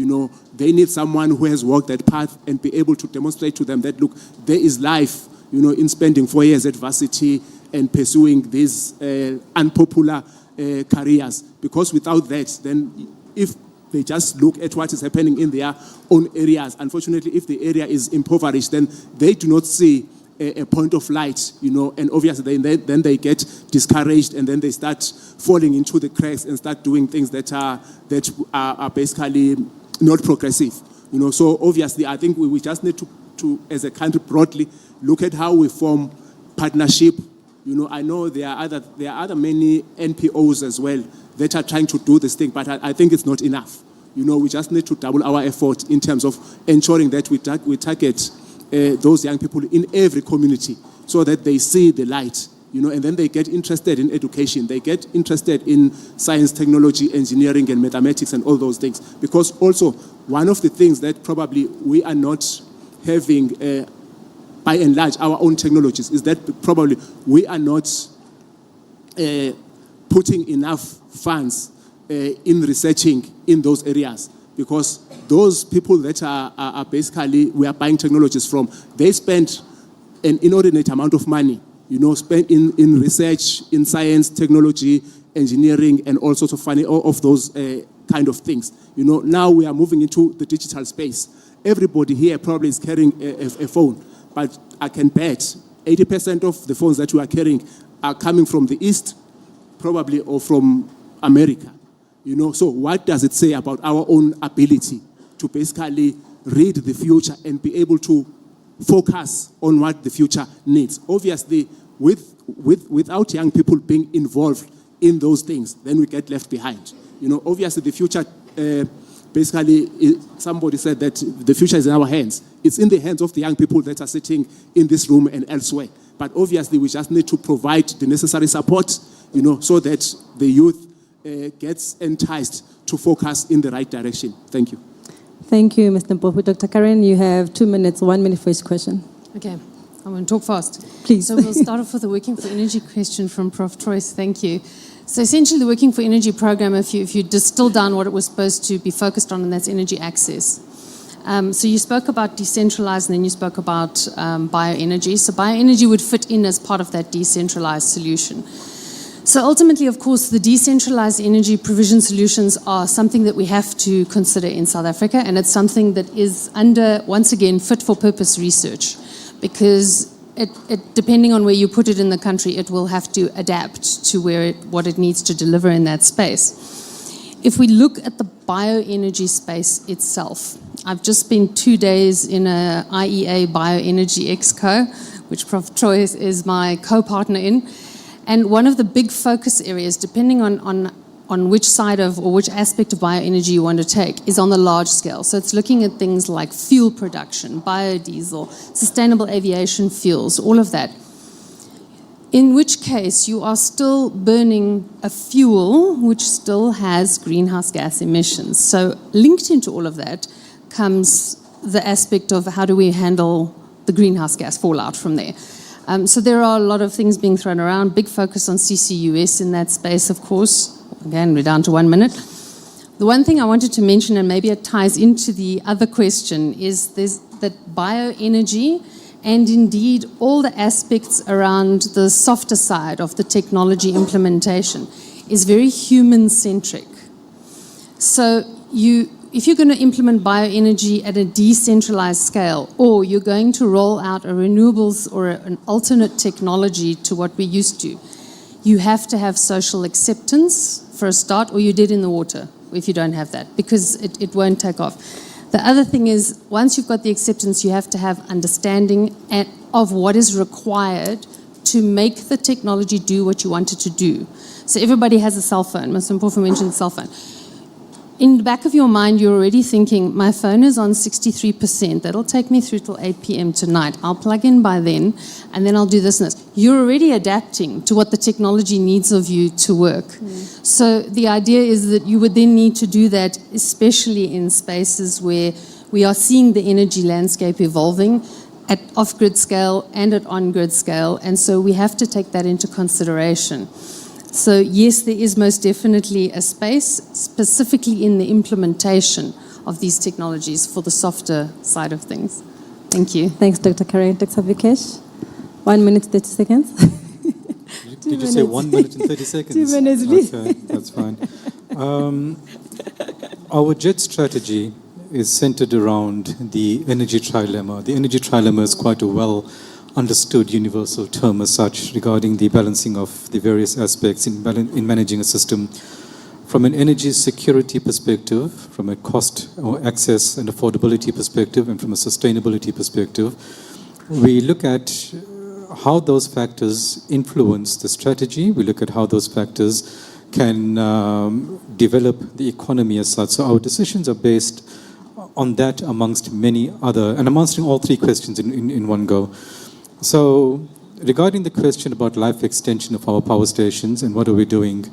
they need someone who has walked that path and be able to demonstrate to them that, look, there is life, in spending 4 years at varsity and pursuing these unpopular careers. Because without that, then if they just look at what is happening in their own areas, unfortunately, if the area is impoverished, then they do not see a point of light, and obviously then they get discouraged, and then they start falling into the cracks and start doing things that are basically not progressive. So obviously I think we just need to, as a country broadly, look at how we form partnership. I know there are other many NPOs as well that are trying to do this thing, but I think it's not enough. We just need to double our effort in terms of ensuring that we target those young people in every community so that they see the light, and then they get interested in education, they get interested in science, technology, engineering, and mathematics, and all those things. Because also, one of the things that probably we are not having, by and large, our own technologies, is that probably we are not putting enough funds in researching in those areas. Because those people that are basically, we are buying technologies from, they spend an inordinate amount of money, spent in research, in science, technology, engineering, and all sorts of funny, all of those kind of things. Now we are moving into the digital space. Everybody here probably is carrying a phone, but I can bet 80% of the phones that we are carrying are coming from the East, probably, or from America. So what does it say about our own ability to basically read the future and be able to focus on what the future needs? Obviously, without young people being involved in those things, then we get left behind. Obviously the future, basically, somebody said that the future is in our hands. It's in the hands of the young people that are sitting in this room and elsewhere. But obviously, we just need to provide the necessary support, so that the youth gets enticed to focus in the right direction. Thank you. Thank you, Mr. Mpofu. Dr. Karen, you have 2 minutes, 1 minute for each question. Okay, I'm going to talk fast. Please. So we'll start off with the Working for Energy question from Prof. Troyes. Thank you. So essentially, the Working for Energy program, if you distill down what it was supposed to be focused on, and that's energy access. So you spoke about decentralized, and then you spoke about bioenergy. So bioenergy would fit in as part of that decentralized solution. So ultimately, of course, the decentralized energy provision solutions are something that we have to consider in South Africa, and it's something that is under, once again, fit-for-purpose research, because it depending on where you put it in the country, it will have to adapt to what it needs to deliver in that space. If we look at the bioenergy space itself, I've just spent 2 days in a IEA Bioenergy Exco, which Prof. Troyes is my co-partner in. And one of the big focus areas, depending on which side of or which aspect of bioenergy you want to take, is on the large scale. So it's looking at things like fuel production, biodiesel, sustainable aviation fuels, all of that. in which case you are still burning a fuel which still has greenhouse gas emissions. So linked into all of that comes the aspect of how do we handle the greenhouse gas fallout from there. So there are a lot of things being thrown around, big focus on CCUS in that space, of course. Again, we're down to 1 minute. The one thing I wanted to mention, and maybe it ties into the other question, is that bioenergy and indeed all the aspects around the softer side of the technology implementation is very human-centric. So if you're going to implement bioenergy at a decentralized scale, or you're going to roll out a renewables or an alternate technology to what we're used to, you have to have social acceptance for a start, or you're dead in the water if you don't have that, because it won't take off. The other thing is, once you've got the acceptance, you have to have understanding of what is required to make the technology do what you want it to do. So everybody has a cell phone. Mr. Mpofu mentioned cell phone. In the back of your mind, you're already thinking, my phone is on 63%. That'll take me through till 8 p.m. tonight. I'll plug in by then, and then I'll do this and this. You're already adapting to what the technology needs of you to work. So the idea is that you would then need to do that, especially in spaces where we are seeing the energy landscape evolving at off-grid scale and at on-grid scale. And so we have to take that into consideration. So yes, there is most definitely a space, specifically in the implementation of these technologies for the softer side of things. Thank you. Thanks, Dr. Karen. Dr. Vikesh, 1 minute, 30 seconds. Did you say 1 minute and 30 seconds? 2 minutes, please. Okay, that's fine. Our JET strategy is centered around the energy trilemma. The energy trilemma is quite a well understood universal term as such regarding the balancing of the various aspects in managing a system. From an energy security perspective, from a cost or access and affordability perspective, and from a sustainability perspective, we look at how those factors influence the strategy. We look at how those factors can develop the economy as such. So our decisions are based on that amongst many other, and I'm answering all three questions in one go. So regarding the question about life extension of our power stations and what are we doing,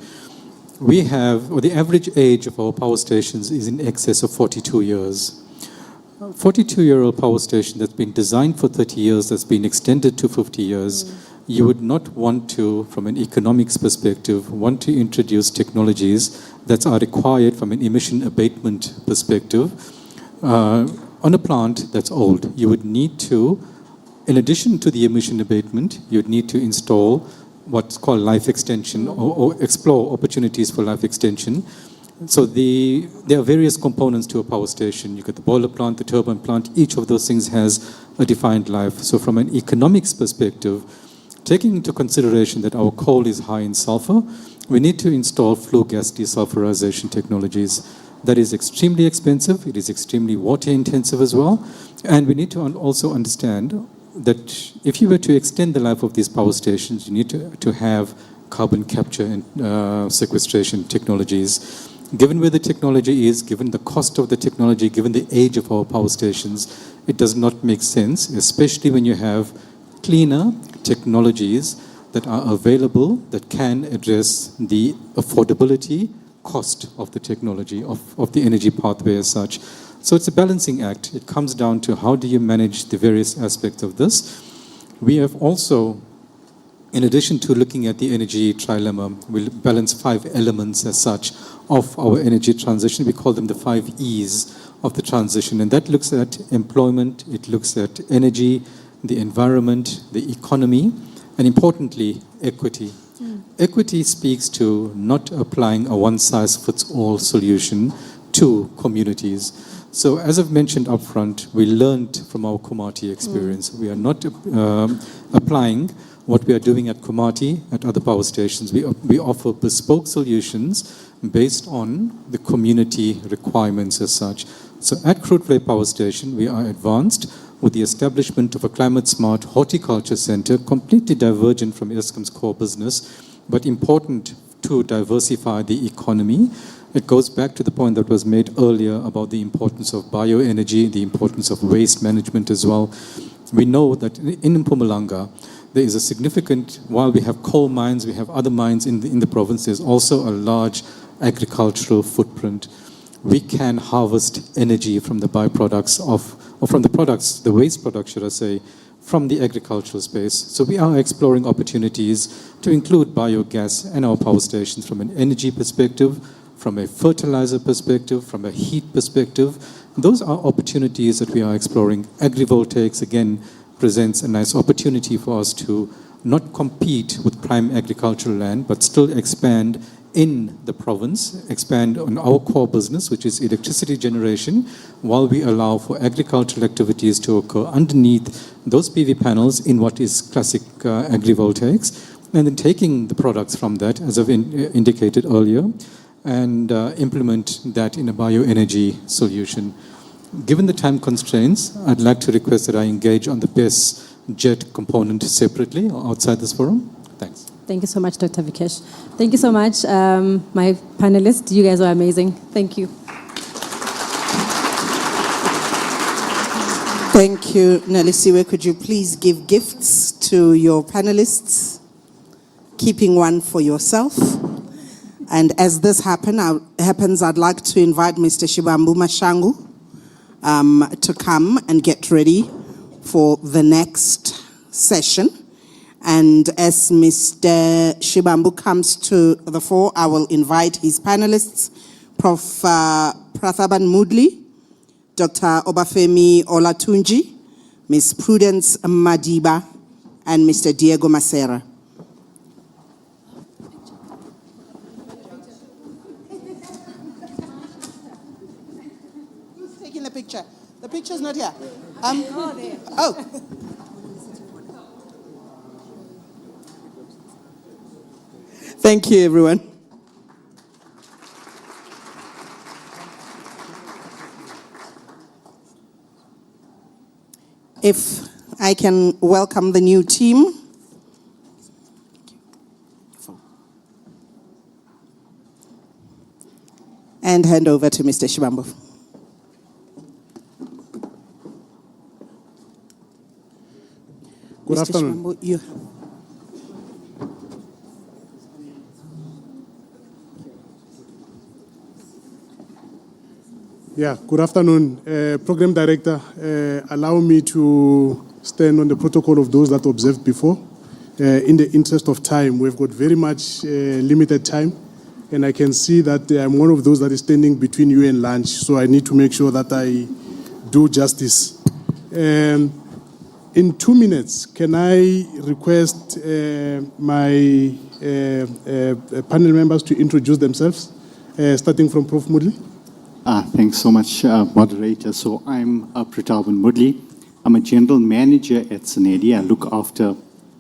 we have, or the average age of our power stations is in excess of 42 years. A 42-year-old power station that's been designed for 30 years, that's been extended to 50 years, you would not want to, from an economics perspective, want to introduce technologies that are required from an emission abatement perspective on a plant that's old. You would need to, in addition to the emission abatement, you'd need to install what's called life extension or explore opportunities for life extension. So there are various components to a power station. You got the boiler plant, the turbine plant, each of those things has a defined life. So from an economics perspective, taking into consideration that our coal is high in sulfur, we need to install flue gas desulfurization technologies. That is extremely expensive, it is extremely water intensive as well, and we need to also understand that if you were to extend the life of these power stations, you need to have carbon capture and sequestration technologies. Given where the technology is, given the cost of the technology, given the age of our power stations, it does not make sense, especially when you have cleaner technologies that are available that can address the affordability cost of the technology, of the energy pathway as such. So it's a balancing act. It comes down to how do you manage the various aspects of this. We have also, in addition to looking at the energy trilemma, we'll balance 5 elements as such of our energy transition. We call them the 5 E's of the transition. And that looks at employment, it looks at energy, the environment, the economy, and importantly, equity. Equity speaks to not applying a one-size-fits-all solution to communities. So as I've mentioned upfront, we learned from our Komati experience. We are not applying what we are doing at Komati at other power stations. We offer bespoke solutions based on the community requirements as such. So at Qurtuba Power Station, we are advanced with the establishment of a climate-smart horticulture center, completely divergent from Eskom's core business, but important to diversify the economy. It goes back to the point that was made earlier about the importance of bioenergy, the importance of waste management as well. We know that in Mpumalanga, there is a significant, while we have coal mines, we have other mines in the province, there's also a large agricultural footprint. We can harvest energy from the byproducts or from the products, the waste products, should I say, from the agricultural space. So we are exploring opportunities to include biogas and our power stations from an energy perspective, from a fertilizer perspective, from a heat perspective. Those are opportunities that we are exploring. Agrivoltaics, again, presents a nice opportunity for us to not compete with prime agricultural land, but still expand in the province, expand on our core business, which is electricity generation, while we allow for agricultural activities to occur underneath those PV panels in what is classic agrivoltaics, and then taking the products from that, as I've indicated earlier, and implement that in a bioenergy solution. Given the time constraints, I'd like to request that I engage on the BESS jet component separately or outside this forum. Thanks. Thank you so much, Dr. Vikesh. Thank you so much, my panelists. You guys are amazing. Thank you. Thank you, Nelisiwe. Could you please give gifts to your panelists, keeping one for yourself? And as this happens, I'd like to invite Mr. Shibambu Mashangu to come and get ready for the next session. And as Mr. Shibambu comes to the fore, I will invite his panelists, Prof. Prathaban Moodley, Dr. Obafemi Olatunji, Ms. Prudence Madiba, and Mr. Diego Macera. Who's taking the picture? The picture's not here. Oh. Thank you, everyone. If I can welcome the new team. And hand over to Mr. Shibambu. Good Mr. afternoon. Shibambu, you. Yeah, good afternoon. Program Director, allow me to stand on the protocol of those that observed before. In the interest of time, we've got very much limited time, and I can see that I'm one of those that is standing between you and lunch, so I need to make sure that I do justice. In 2 minutes, can I request my panel members to introduce themselves, starting from Prof. Moodley? Thanks so much, moderator. So I'm Prathaban Moodley. I'm a general manager at Sanedi. I look after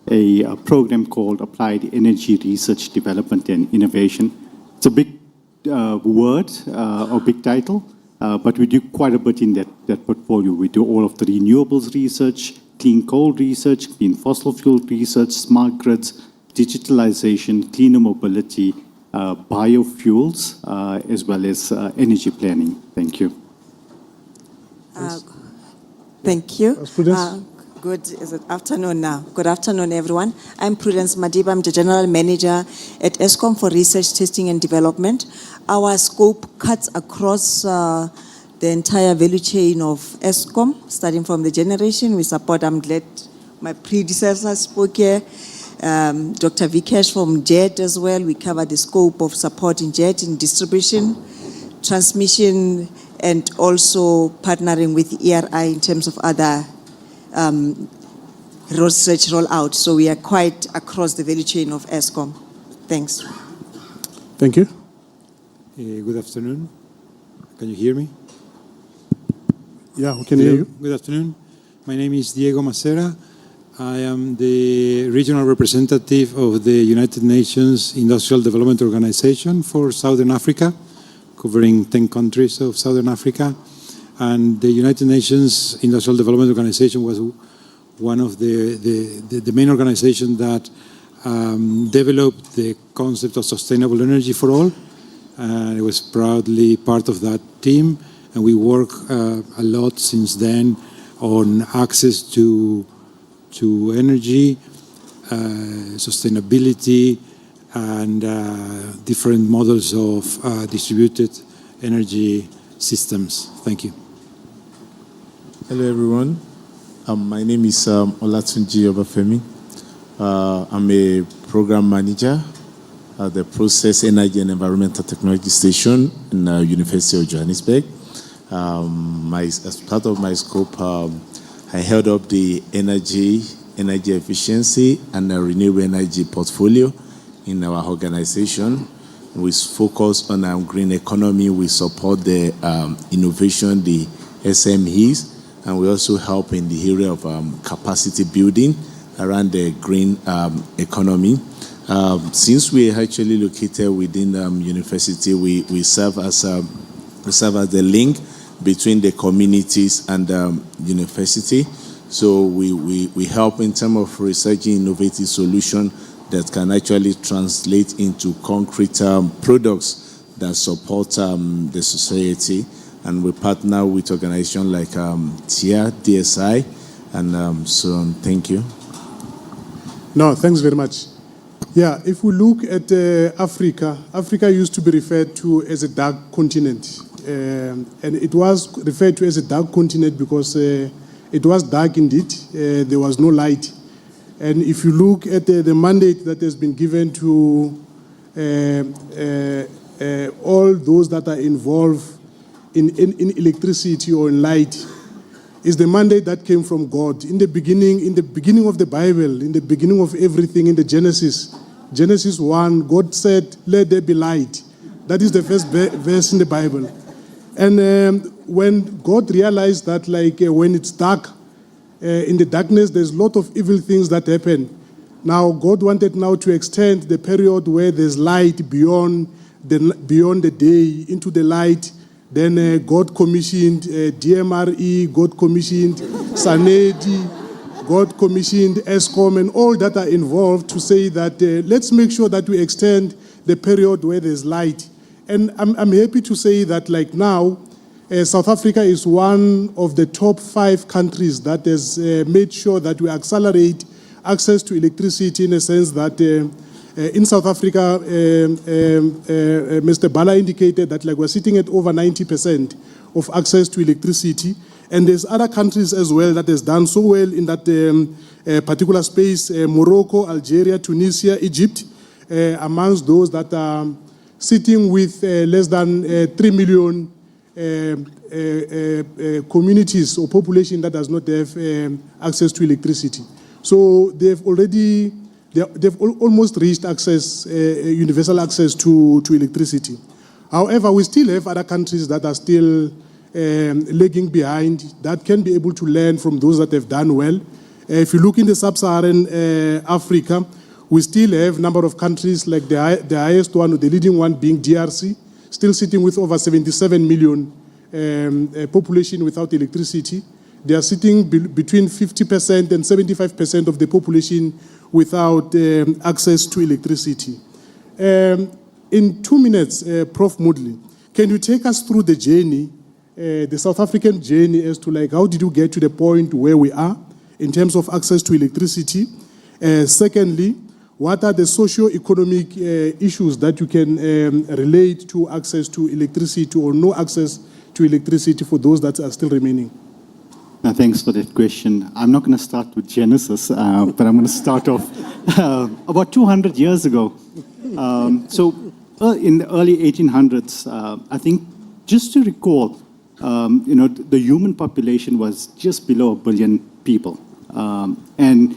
a program called Applied Energy Research, Development and Innovation. It's a big word or big title, but we do quite a bit in that portfolio. We do all of the renewables research, clean coal research, clean fossil fuel research, smart grids, digitalization, cleaner mobility, biofuels, as well as energy planning. Thank you. Thank you. Good afternoon now. Good afternoon, everyone. I'm Prudence Madiba. I'm the General Manager at Eskom for Research, Testing and Development. Our scope cuts across the entire value chain of Eskom, starting from the generation. We support, I'm glad my predecessor spoke here, Dr. Vikesh from JET as well. We cover the scope of supporting JET in distribution, transmission, and also partnering with ERI in terms of other research rollout. So we are quite across the value chain of Eskom. Thanks. Thank you. Good afternoon. Can you hear me? Yeah, we can hear you. Good afternoon. My name is Diego Macera. I am the regional representative of the United Nations Industrial Development Organization for Southern Africa, covering 10 countries of Southern Africa. And the United Nations Industrial Development Organization was one of the main organizations that developed the concept of sustainable energy for all. And I was proudly part of that team. And we work a lot since then on access to energy, sustainability, and different models of distributed energy systems. Thank you. Hello, everyone. My name is Olatunji Obafemi. I'm a program manager at the Process Energy and Environmental Technology Station in the University of Johannesburg. As part of my scope, I held up the energy efficiency, and the renewable energy portfolio in our organization. We focus on green economy. We support the innovation, the SMEs, and we also help in the area of capacity building around the green economy. Since we are actually located within university, we serve as the link between the communities and university. So we help in terms of researching innovative solutions that can actually translate into concrete products that support the society. And we partner with organizations like TIA, DSI, and so on. Thank you. No, thanks very much. Yeah, if we look at Africa, Africa used to be referred to as a dark continent. And it was referred to as a dark continent because it was dark indeed. There was no light. And if you look at the mandate that has been given to all those that are involved in electricity or in light, is the mandate that came from God. In the beginning of the Bible, in the beginning of everything, in the Genesis 1, God said, "Let there be light." That is the first verse in the Bible. And when God realized that, when it's dark, in the darkness, there's a lot of evil things that happen. Now, God wanted now to extend the period where there's light beyond the day into the light. Then God commissioned DMRE, God commissioned Sanedi, God commissioned Eskom, and all that are involved to say that let's make sure that we extend the period where there's light. And I'm happy to say that now, South Africa is one of the top 5 countries that has made sure that we accelerate access to electricity, in a sense that in South Africa, Mr. Bala indicated that we're sitting at over 90% of access to electricity. And there's other countries as well that has done so well in that particular space, Morocco, Algeria, Tunisia, Egypt, amongst those that are sitting with less than 3 million communities or population that does not have access to electricity. So they've almost reached access, universal access to electricity. However, we still have other countries that are still lagging behind, that can be able to learn from those that have done well. If you look in the sub-Saharan Africa, we still have a number of countries, like the highest one, or the leading one being DRC, still sitting with over 77 million population without electricity. They are sitting between 50% and 75% of the population without access to electricity. In 2 minutes, Prof. Moodley, can you take us through the journey, the South African journey, as to how did you get to the point where we are in terms of access to electricity? Secondly, what are the socio-economic issues that you can relate to access to electricity or no access to electricity for those that are still remaining? Thanks for that question. I'm not going to start with Genesis, but I'm going to start off about 200 years ago. So in the early 1800s, I think, just to recall, the human population was just below 1 billion people. And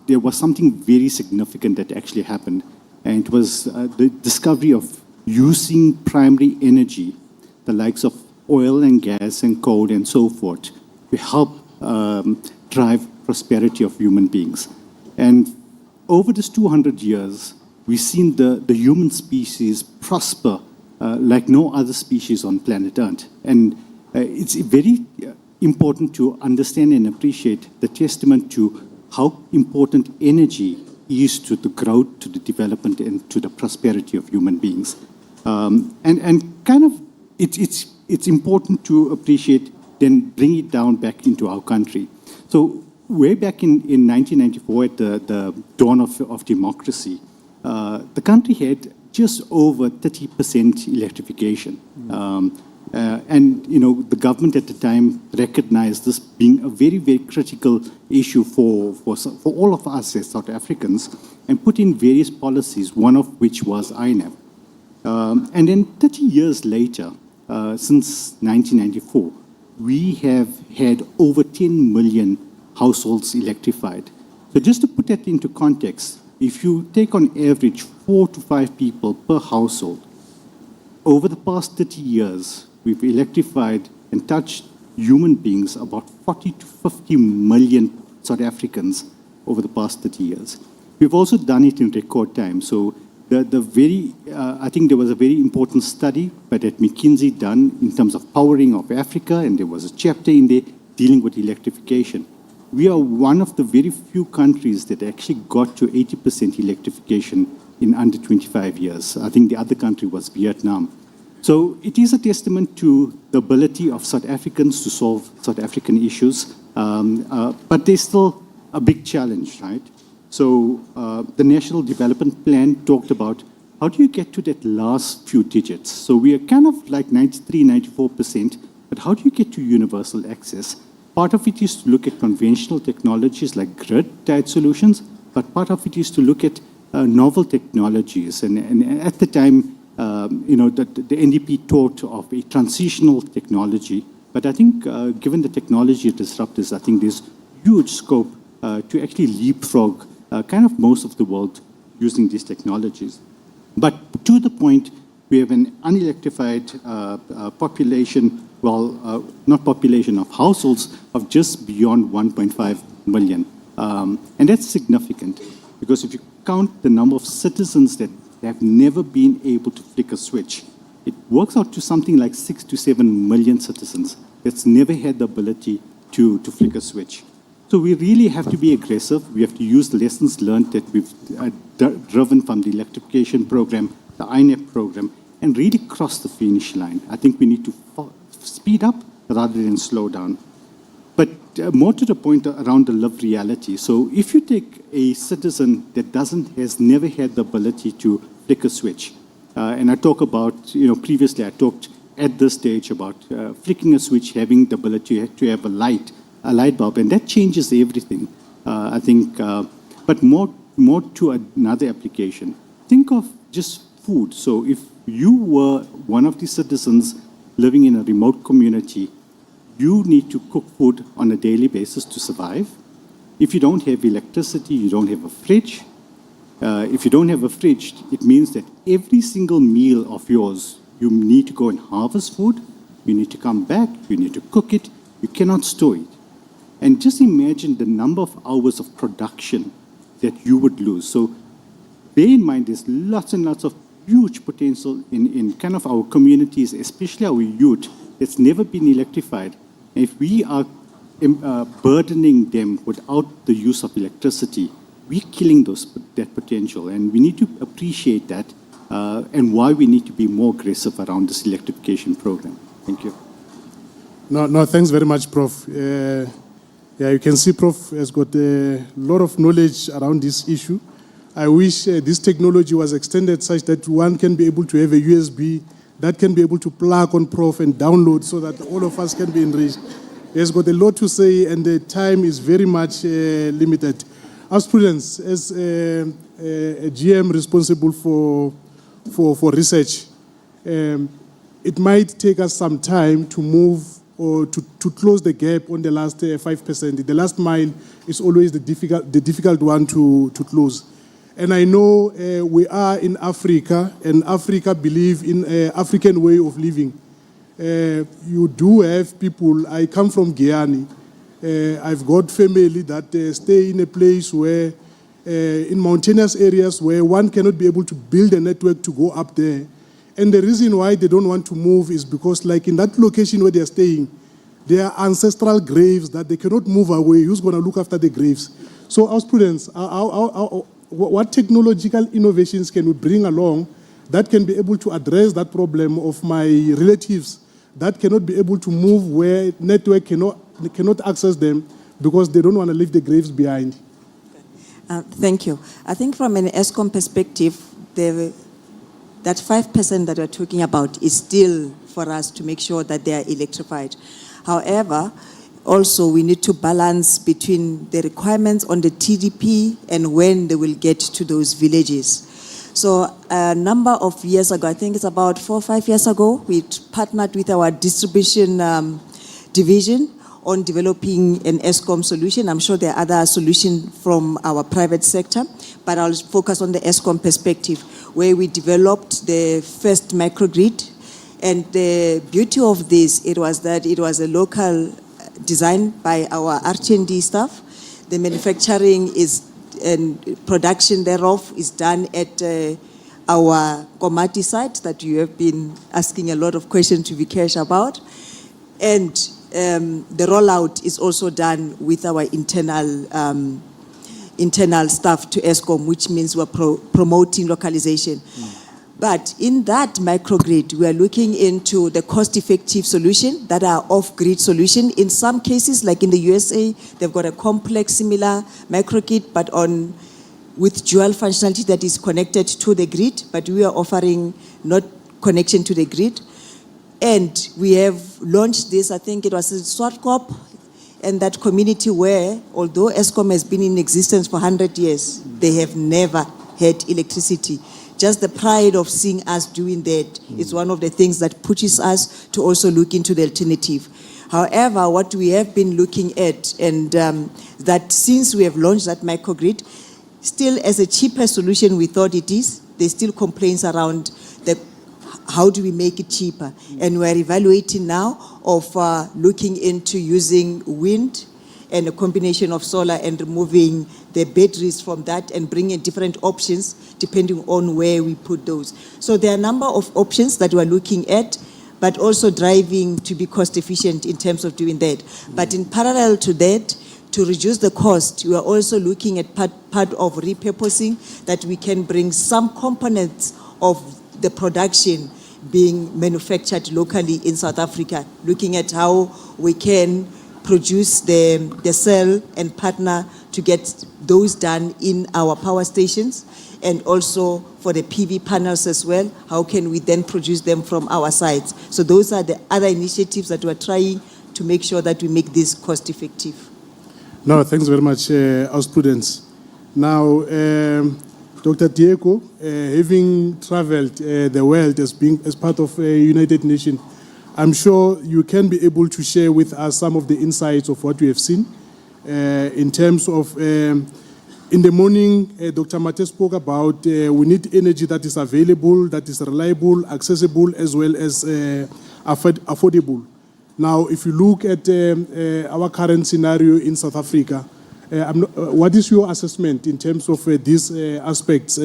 there was something very significant that actually happened. And it was the discovery of using primary energy, the likes of oil and gas and coal and so forth, to help drive prosperity of human beings. And over this 200 years, we've seen the human species prosper like no other species on planet Earth. And it's very important to understand and appreciate the testament to how important energy is to the growth, to the development, and to the prosperity of human beings. It's important to appreciate, then bring it down back into our country. So way back in 1994, at the dawn of democracy, the country had just over 30% electrification. And the government at the time recognized this being a very, very critical issue for all of us as South Africans, and put in various policies, one of which was INAP. And then 30 years later, since 1994, we have had over 10 million households electrified. So just to put that into context, if you take on average 4 to 5 people per household, over the past 30 years, we've electrified and touched human beings, about 40 to 50 million South Africans over the past 30 years. We've also done it in record time. So I think there was a very important study by that McKinsey done in terms of powering of Africa, and there was a chapter in there dealing with electrification. We are one of the very few countries that actually got to 80% electrification in under 25 years. I think the other country was Vietnam. So it is a testament to the ability of South Africans to solve South African issues, but there's still a big challenge, right? So the National Development Plan talked about how do you get to that last few digits? So we are kind of like 93, 94%, but how do you get to universal access? Part of it is to look at conventional technologies like grid-tied solutions, but part of it is to look at novel technologies. And at the time, the NDP taught of a transitional technology. But I think given the technology disruptors, I think there's huge scope to actually leapfrog kind of most of the world using these technologies. But to the point, we have an unelectrified population, not population of households, of just beyond 1.5 million. And that's significant, because if you count the number of citizens that have never been able to flick a switch, it works out to something like 6 to 7 million citizens that's never had the ability to flick a switch. So we really have to be aggressive. We have to use the lessons learned that we've driven from the electrification program, the INAP program, and really cross the finish line. I think we need to speed up rather than slow down. But more to the point around the lived reality. So if you take a citizen that has never had the ability to flick a switch, and I talk about, previously I talked at this stage about flicking a switch, having the ability to have a light bulb, and that changes everything, I think. But more to another application. Think of just food. So if you were one of the citizens living in a remote community, you need to cook food on a daily basis to survive. If you don't have electricity, you don't have a fridge. If you don't have a fridge, it means that every single meal of yours, you need to go and harvest food, you need to come back, you need to cook it, you cannot store it. And just imagine the number of hours of production that you would lose. So bear in mind, there's lots and lots of huge potential in kind of our communities, especially our youth, that's never been electrified. And if we are burdening them without the use of electricity, we're killing that potential. And we need to appreciate that and why we need to be more aggressive around this electrification program. Thank you. No, thanks very much, Prof. Yeah, you can see Prof has got a lot of knowledge around this issue. I wish this technology was extended such that one can be able to have a USB that can be able to plug on Prof and download so that all of us can be enriched. He has got a lot to say, and the time is very much limited. As Prudence, as a GM responsible for research, it might take us some time to move or to close the gap on the last 5%. The last mile is always the difficult one to close. And I know we are in Africa, and Africa believe in an African way of living. You do have people, I come from Guyana. I've got family that stay in a place where, in mountainous areas where one cannot be able to build a network to go up there. And the reason why they don't want to move is because, like in that location where they're staying, there are ancestral graves that they cannot move away. Who's going to look after the graves? So, our students, what technological innovations can we bring along that can be able to address that problem of my relatives that cannot be able to move where network cannot access them, because they don't want to leave the graves behind. Thank you. I think from an Eskom perspective, that 5% that we're talking about is still for us to make sure that they are electrified. However, also we need to balance between the requirements on the TDP and when they will get to those villages. So a number of years ago, I think it's about 4 or 5 years ago, we partnered with our distribution division on developing an Eskom solution. I'm sure there are other solutions from our private sector, but I'll focus on the Eskom perspective, where we developed the first microgrid. And the beauty of this, it was that it was a local design by our R&D staff. The manufacturing and production thereof is done at our Komati site that you have been asking a lot of questions to Vikesh about. And the rollout is also done with our internal staff to Eskom, which means we're promoting localization. But in that microgrid, we are looking into the cost-effective solution that are off-grid solution. In some cases, like in the USA, they've got a complex, similar microgrid, but with dual functionality that is connected to the grid, but we are offering not connection to the grid. And we have launched this, I think it was in Swartkop, and that community where, although Eskom has been in existence for 100 years, they have never had electricity. Just the pride of seeing us doing that is one of the things that pushes us to also look into the alternative. However, what we have been looking at, and that since we have launched that microgrid, still as a cheaper solution we thought it is, there's still complaints around how do we make it cheaper? And we're evaluating now of looking into using wind and a combination of solar and removing the batteries from that and bringing different options depending on where we put those. So there are a number of options that we're looking at, but also driving to be cost efficient in terms of doing that. But in parallel to that, to reduce the cost, we are also looking at part of repurposing, that we can bring some components of the production being manufactured locally in South Africa, looking at how we can produce the cell and partner to get those done in our power stations, and also for the PV panels as well, how can we then produce them from our sites? So those are the other initiatives that we're trying to make sure that we make this cost effective. No, thanks very much, House Prudence. Now, Dr. Diego, having traveled the world as part of United Nations, I'm sure you can be able to share with us some of the insights of what we have seen in terms of, in the morning, Dr. Mate spoke about we need energy that is available, that is reliable, accessible, as well as affordable. Now, if you look at our current scenario in South Africa, what is your assessment in terms of these aspects,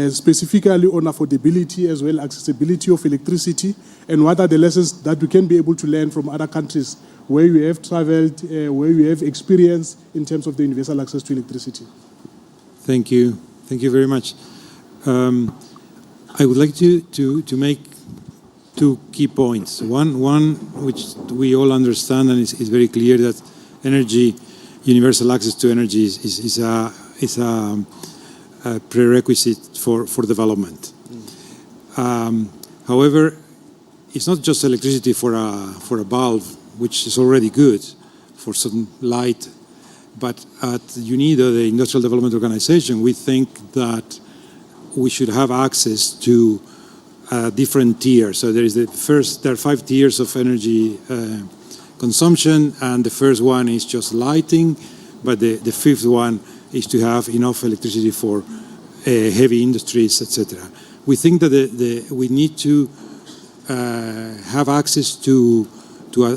specifically on affordability as well as accessibility of electricity, and what are the lessons that we can be able to learn from other countries where you have traveled, where you have experience in terms of the universal access to electricity? Thank you. Thank you very much. I would like to make two key points. One which we all understand and is very clear, that energy, universal access to energy is a prerequisite for development. However, it's not just electricity for a bulb, which is already good for some light, but at UNIDO, the Industrial Development Organization, we think that we should have access to different tiers. So there are 5 tiers of energy consumption, and the first one is just lighting, but the 5th one is to have enough electricity for heavy industries, etc. We think that we need to have access to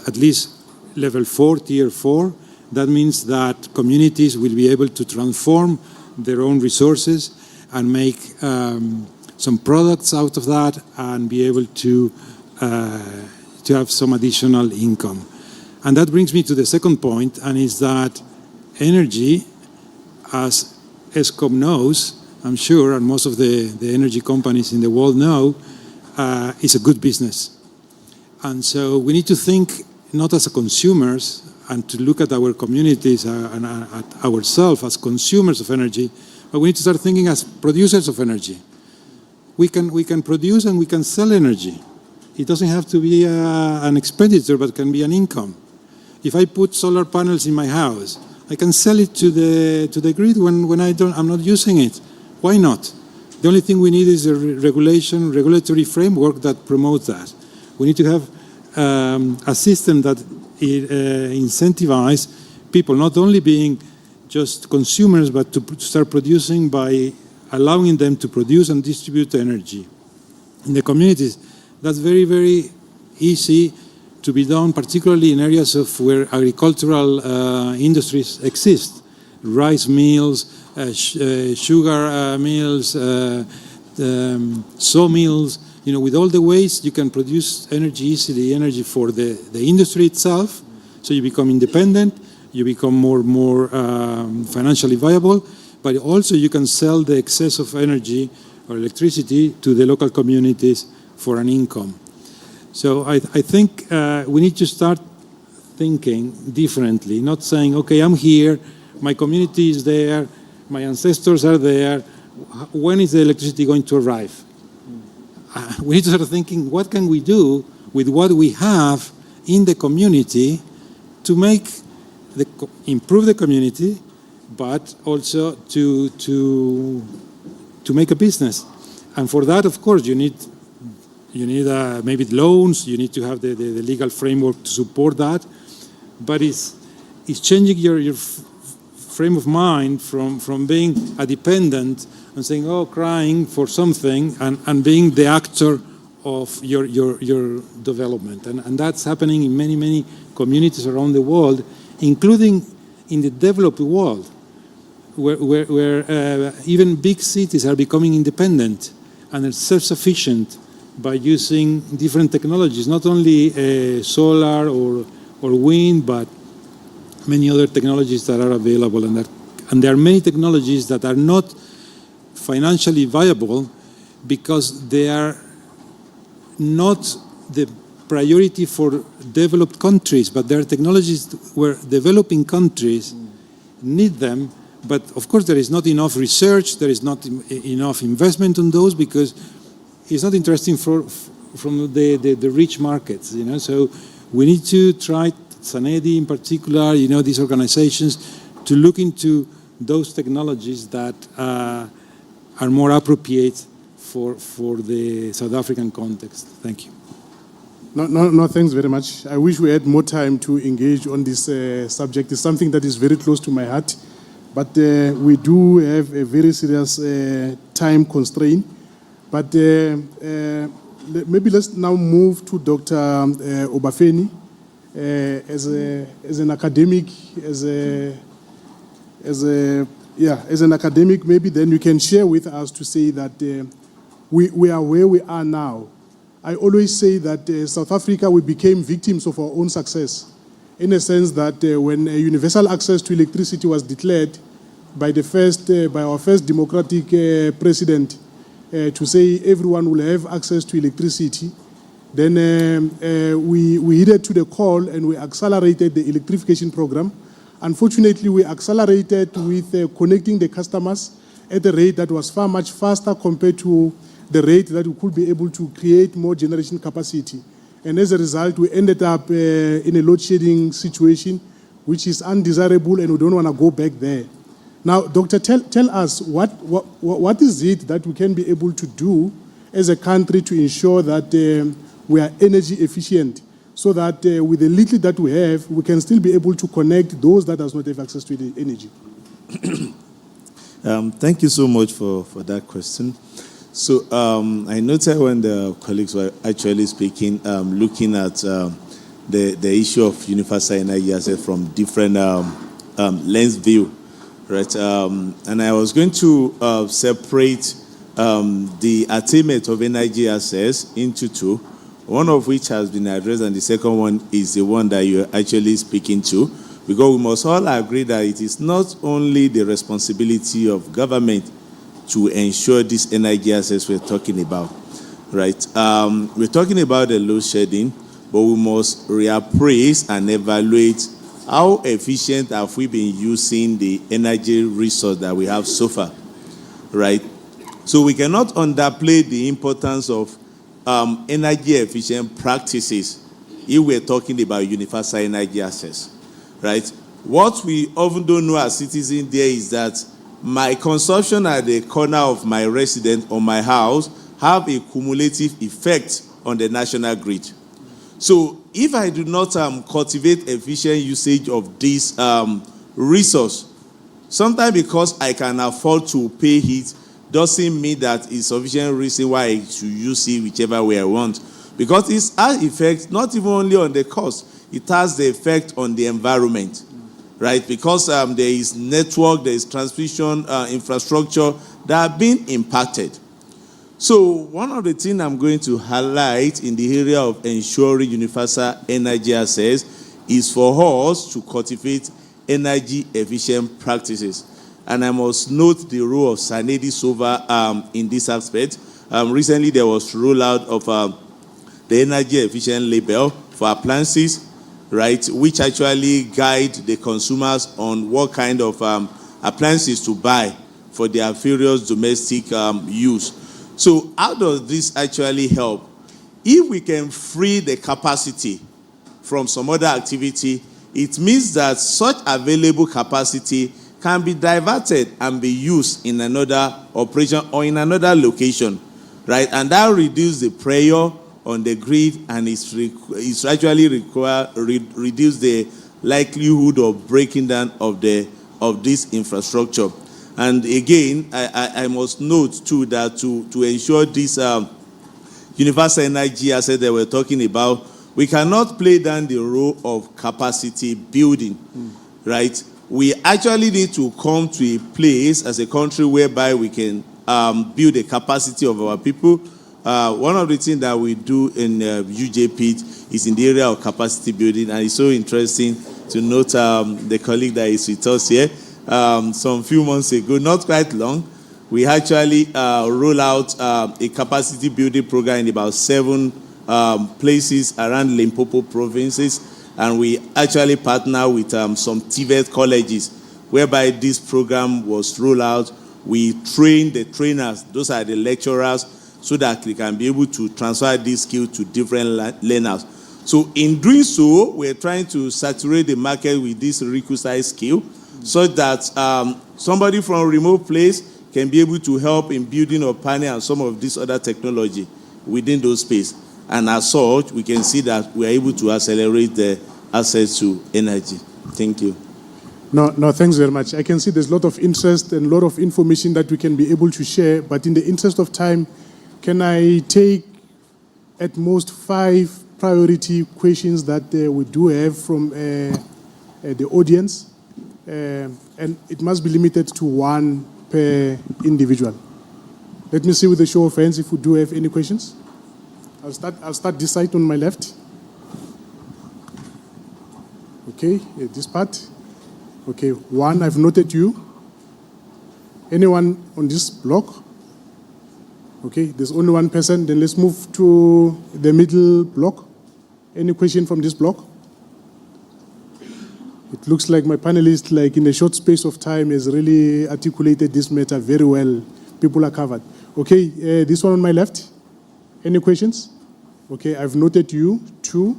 at least level 4, tier 4. That means that communities will be able to transform their own resources and make some products out of that and be able to have some additional income. And that brings me to the second point, and is that energy, as Eskom knows, I'm sure, and most of the energy companies in the world know, is a good business. And so we need to think not as consumers, and to look at our communities and at ourselves as consumers of energy, but we need to start thinking as producers of energy. We can produce and we can sell energy. It doesn't have to be an expenditure, but can be an income. If I put solar panels in my house, I can sell it to the grid when I'm not using it. Why not? The only thing we need is a regulatory framework that promotes that. We need to have a system that incentivizes people not only being just consumers, but to start producing by allowing them to produce and distribute energy. In the communities, that's very, very easy to be done, particularly in areas of where agricultural industries exist. Rice mills, sugar mills, sawmills, with all the ways you can produce energy easily, energy for the industry itself, so you become independent, you become more financially viable, but also you can sell the excess of energy or electricity to the local communities for an income. So I think we need to start thinking differently, not saying, okay, I'm here, my community is there, my ancestors are there, when is the electricity going to arrive? We need to start thinking, what can we do with what we have in the community to improve the community, but also to make a business. And for that, of course, you need maybe loans, you need to have the legal framework to support that, but it's changing your frame of mind from being a dependent and saying, oh, crying for something, and being the actor of your development. And that's happening in many, many communities around the world, including in the developed world, where even big cities are becoming independent and are self-sufficient by using different technologies, not only solar or wind, but many other technologies that are available. And there are many technologies that are not financially viable because they are not the priority for developed countries, but there are technologies where developing countries need them. But of course, there is not enough research, there is not enough investment on those because it's not interesting from the rich markets, So we need to try, Sanedi in particular, these organizations, to look into those technologies that are more appropriate for the South African context. Thank you. No, thanks very much. I wish we had more time to engage on this subject. It's something that is very close to my heart, but we do have a very serious time constraint. But maybe let's now move to Dr. Obafemi. As an academic, as an academic, maybe then you can share with us to say that we are where we are now. I always say that South Africa, we became victims of our own success, in a sense that when universal access to electricity was declared by our first democratic president to say everyone will have access to electricity, then we heeded to the call and we accelerated the electrification program. Unfortunately, we accelerated with connecting the customers at a rate that was far much faster compared to the rate that we could be able to create more generation capacity. And as a result, we ended up in a load shedding situation, which is undesirable, and we don't want to go back there. Now, Doctor, tell us what is it that we can be able to do as a country to ensure that we are energy efficient, so that with the little that we have, we can still be able to connect those that does not have access to the energy. Thank you so much for that question. So I noted when the colleagues were actually speaking, looking at the issue of universal energy access from different lens view, right? And I was going to separate the attainment of energy access into two, one of which has been addressed, and the second one is the one that you're actually speaking to, because we must all agree that it is not only the responsibility of government to ensure this energy access we're talking about, right? We're talking about the load shedding, but we must reappraise and evaluate how efficient have we been using the energy resource that we have so far, right? So we cannot underplay the importance of energy efficient practices if we're talking about universal energy access, right? What we often don't know as citizens there is that my consumption at the corner of my residence or my house have a cumulative effect on the national grid. So if I do not cultivate efficient usage of this resource, sometimes because I can afford to pay it, doesn't mean that it's sufficient reason why I should use it whichever way I want. Because it has effect not even only on the cost, it has the effect on the environment, right? Because there is network, there is transmission infrastructure that are being impacted. So one of the things I'm going to highlight in the area of ensuring universal energy access is for us to cultivate energy efficient practices. And I must note the role of Sanedi Sova in this aspect. Recently there was rollout of the energy efficient label for appliances, right, which actually guide the consumers on what kind of appliances to buy for their various domestic use. So how does this actually help? If we can free the capacity from some other activity, it means that such available capacity can be diverted and be used in another operation or in another location, right? And that reduces the pressure on the grid, and it's actually reduce the likelihood of breaking down of this infrastructure. And again, I must note too that to ensure this universal energy asset that we're talking about, we cannot play down the role of capacity building, right? We actually need to come to a place as a country whereby we can build the capacity of our people. One of the things that we do in UJP is in the area of capacity building, and it's so interesting to note the colleague that is with us here. Some few months ago, not quite long, we actually roll out a capacity building program in about 7 places around Limpopo provinces, and we actually partner with some TVET colleges, whereby this program was rolled out. We train the trainers, those are the lecturers, so that they can be able to transfer this skill to different learners. So in doing so, we're trying to saturate the market with this requisite skill, so that somebody from a remote place can be able to help in building a panel and some of this other technology within those space. And as such, we can see that we are able to accelerate the access to energy. Thank you. No, thanks very much. I can see there's a lot of interest and a lot of information that we can be able to share, but in the interest of time, can I take at most 5 priority questions that we do have from the audience? And it must be limited to 1 per individual. Let me see with a show of hands if we do have any questions. I'll start this side on my left. Okay, this part. Okay, 1, I've noted you. Anyone on this block? Okay, there's only 1 person. Then let's move to the middle block. Any question from this block? It looks like my panelist, like in a short space of time, has really articulated this matter very well. People are covered. Okay, this one on my left. Any questions? Okay, I've noted you, 2.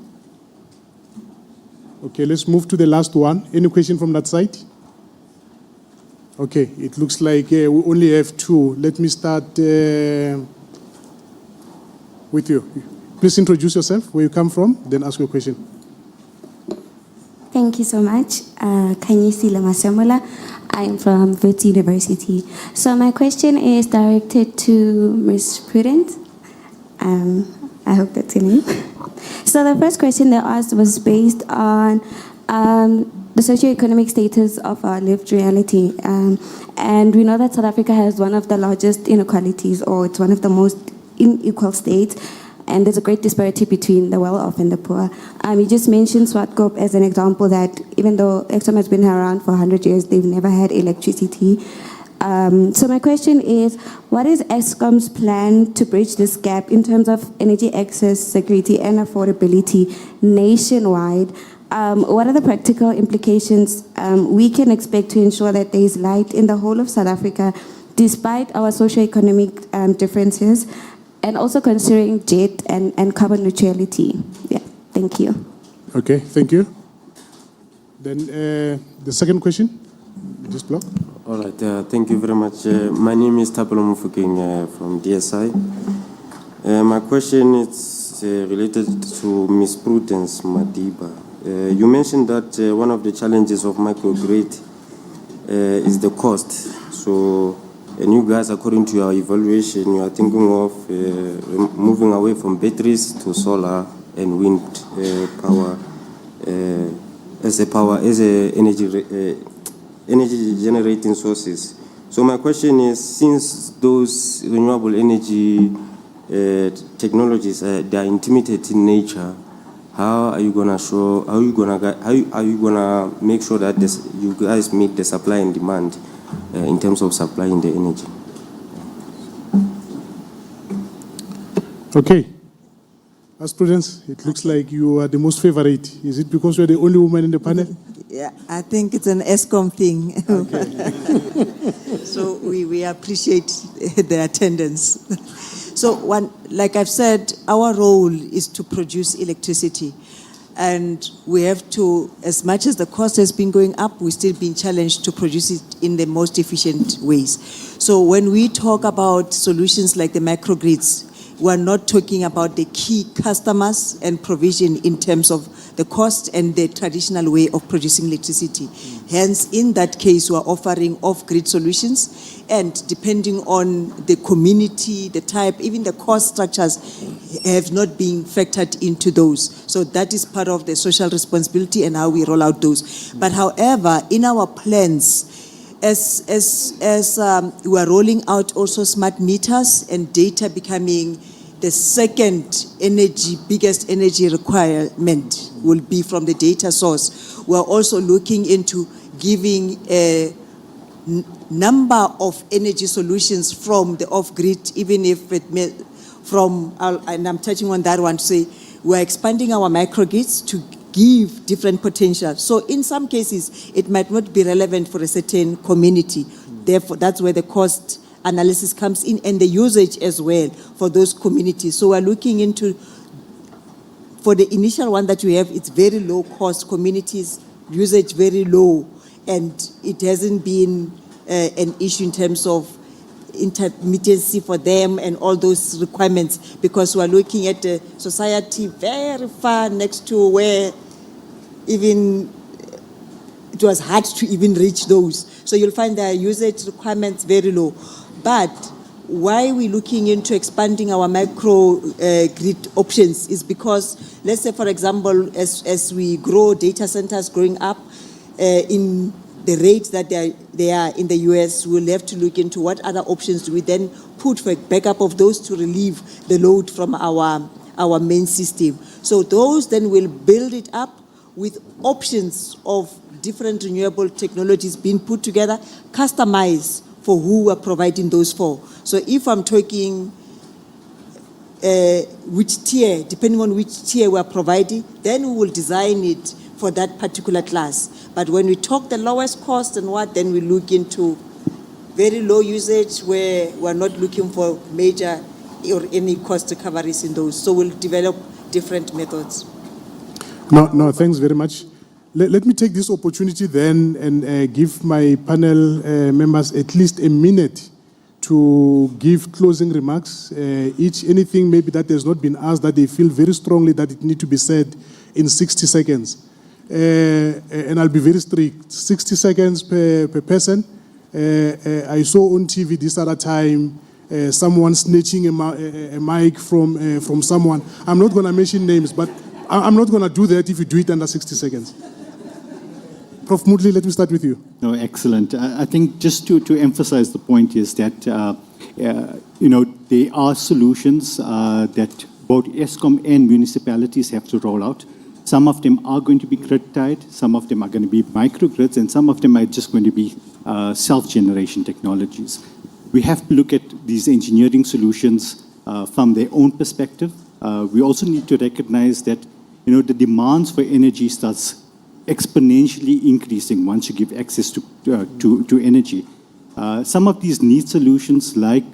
Okay, let's move to the last one. Any question from that side? Okay, it looks like we only have 2. Let me start with you. Please introduce yourself, where you come from, then ask your question. Thank you so much. Kanyisi Lamasemola. I'm from Wits University. So my question is directed to Ms. Prudence. I hope that's her name. So the first question they asked was based on the socioeconomic status of our lived reality. And we know that South Africa has one of the largest inequalities, or it's one of the most unequal states. And there's a great disparity between the well-off and the poor. You just mentioned Swartkoop as an example that even though Eskom has been around for 100 years, they've never had electricity. So my question is, what is Eskom's plan to bridge this gap in terms of energy access, security, and affordability nationwide? what are the practical implications we can expect to ensure that there is light in the whole of South Africa, despite our socioeconomic differences, and also considering jet and carbon neutrality? Yeah, thank you. Okay, thank you. Then the second question, this block. All right, thank you very much. My name is Tapelo Mufokeng from DSI. My question is related to Ms. Prudence Madiba. You mentioned that one of the challenges of microgrid is the cost. So, and you guys, according to your evaluation, you are thinking of moving away from batteries to solar and wind power as energy generating sources. So my question is, since those renewable energy technologies they are intermittent in nature, how are you gonna make sure that you guys meet the supply and demand in terms of supplying the energy? Okay. As Prudence, it looks like you are the most favorite. Is it because you're the only woman in the panel? Yeah, I think it's an Eskom thing. Okay. So we appreciate the attendance. So like I've said, our role is to produce electricity. And we have to, as much as the cost has been going up, we're still being challenged to produce it in the most efficient ways. So when we talk about solutions like the microgrids, we're not talking about the key customers and provision in terms of the cost and the traditional way of producing electricity. Hence, in that case, we're offering off-grid solutions, and depending on the community, the type, even the cost structures have not been factored into those. So that is part of the social responsibility and how we roll out those. But however, in our plans, as we are rolling out also smart meters and data becoming the second biggest energy requirement will be from the data source. We are also looking into giving a number of energy solutions from the off-grid, even if it may, and I'm touching on that one to say, we're expanding our microgrids to give different potential. So in some cases, it might not be relevant for a certain community. Therefore, that's where the cost analysis comes in, and the usage as well for those communities. So we're looking into, for the initial one that we have, it's very low cost communities, usage very low, and it hasn't been an issue in terms of intermittency for them and all those requirements, because we're looking at a society very far next to where even it was hard to even reach those. So you'll find their usage requirements very low. But why we're looking into expanding our micro grid options is because, let's say, for example, as we grow data centers growing up in the rates that they are in the US, we'll have to look into what other options do we then put for backup of those to relieve the load from our main system. So those then will build it up with options of different renewable technologies being put together, customized for who we're providing those for. So if I'm talking which tier, depending on which tier we're providing, then we will design it for that particular class. But when we talk the lowest cost and what, then we look into very low usage where we're not looking for major or any cost recoveries in those. So we'll develop different methods. No, thanks very much. Let me take this opportunity then and give my panel members at least a minute to give closing remarks. Anything maybe that has not been asked that they feel very strongly that it needs to be said in 60 seconds. And I'll be very strict, 60 seconds per person. I saw on TV this other time someone snatching a mic from someone. I'm not going to mention names, but I'm not going to do that if you do it under 60 seconds. Prof. Moodley, let me start with you. No, excellent. I think just to emphasize the point is that, there are solutions that both Eskom and municipalities have to roll out. Some of them are going to be grid-tied, some of them are going to be microgrids, and some of them are just going to be self-generation technologies. We have to look at these engineering solutions from their own perspective. We also need to recognize that the demands for energy starts exponentially increasing once you give access to energy. Some of these need solutions like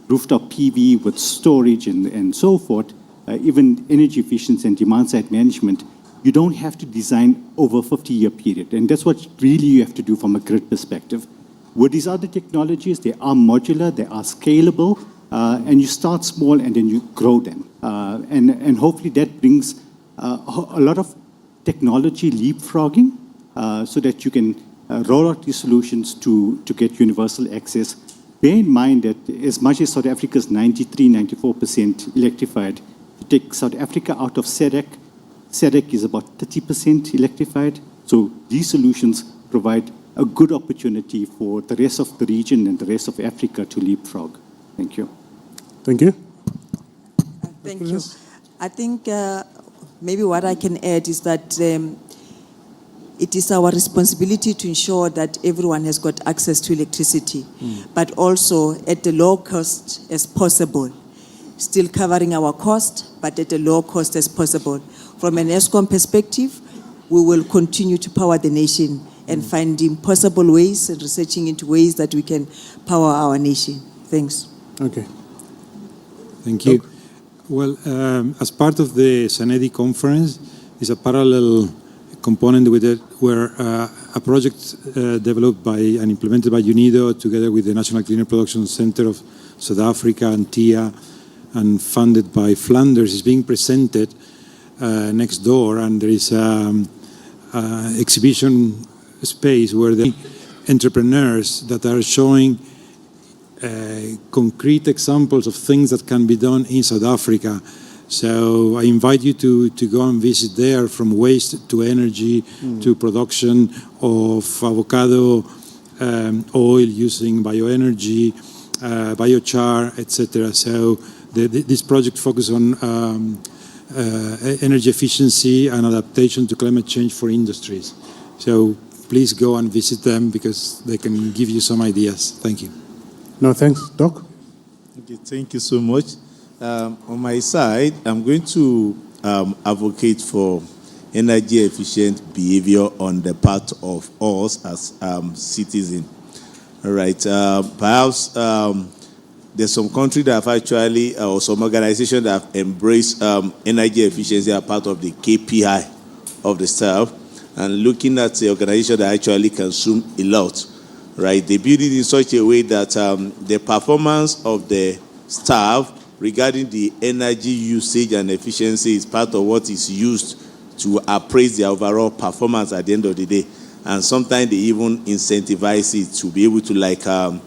rooftop PV with storage and so forth, even energy efficiency and demand side management, you don't have to design over a 50-year period. And that's what really you have to do from a grid perspective. With these other technologies, they are modular, they are scalable, and you start small and then you grow them. And hopefully that brings a lot of technology leapfrogging so that you can roll out these solutions to get universal access. Bear in mind that as much as South Africa is 94% electrified, to take South Africa out of SADC, SADC is about 30% electrified. So these solutions provide a good opportunity for the rest of the region and the rest of Africa to leapfrog. Thank you. Thank you. Thank you. I think maybe what I can add is that it is our responsibility to ensure that everyone has got access to electricity, but also at the low cost as possible. Still covering our cost, but at a low cost as possible. From an Eskom perspective, we will continue to power the nation and finding possible ways and researching into ways that we can power our nation. Thanks. Okay. Thank you. Well, as part of the SANEDI conference, is a parallel component with it, where a project developed by and implemented by UNIDO together with the National Cleaner Production Center of South Africa and TIA, and funded by Flanders, is being presented next door, and there is an exhibition space where the entrepreneurs that are showing concrete examples of things that can be done in South Africa. So I invite you to go and visit there, from waste to energy to production of avocado oil using bioenergy, biochar, etc. So this project focuses on energy efficiency and adaptation to climate change for industries. So please go and visit them because they can give you some ideas. Thank you. No, thanks. Doc? Okay, thank you so much. On my side, I'm going to advocate for energy efficient behavior on the part of us as citizens. All right. Perhaps there's some countries that have actually, or some organizations that have embraced energy efficiency as part of the KPI of the staff, and looking at the organization that actually consume a lot, right? They build it in such a way that the performance of the staff regarding the energy usage and efficiency is part of what is used to appraise their overall performance at the end of the day. And sometimes they even incentivize it to be able to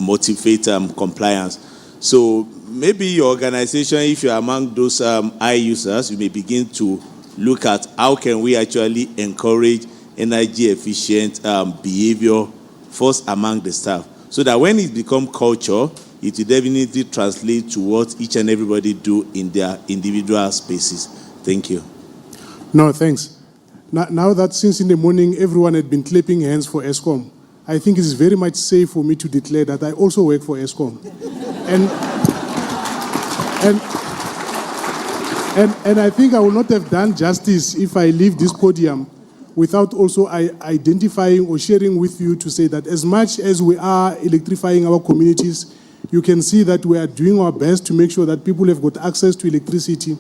motivate compliance. So maybe your organization, if you're among those high users, you may begin to look at how can we actually encourage energy efficient behavior first among the staff, so that when it becomes culture, it will definitely translate to what each and everybody do in their individual spaces. Thank you. No, thanks. Now that since in the morning everyone had been clapping hands for Eskom, I think it is very much safe for me to declare that I also work for Eskom. And I think I will not have done justice if I leave this podium without also identifying or sharing with you to say that as much as we are electrifying our communities, you can see that we are doing our best to make sure that people have got access to electricity.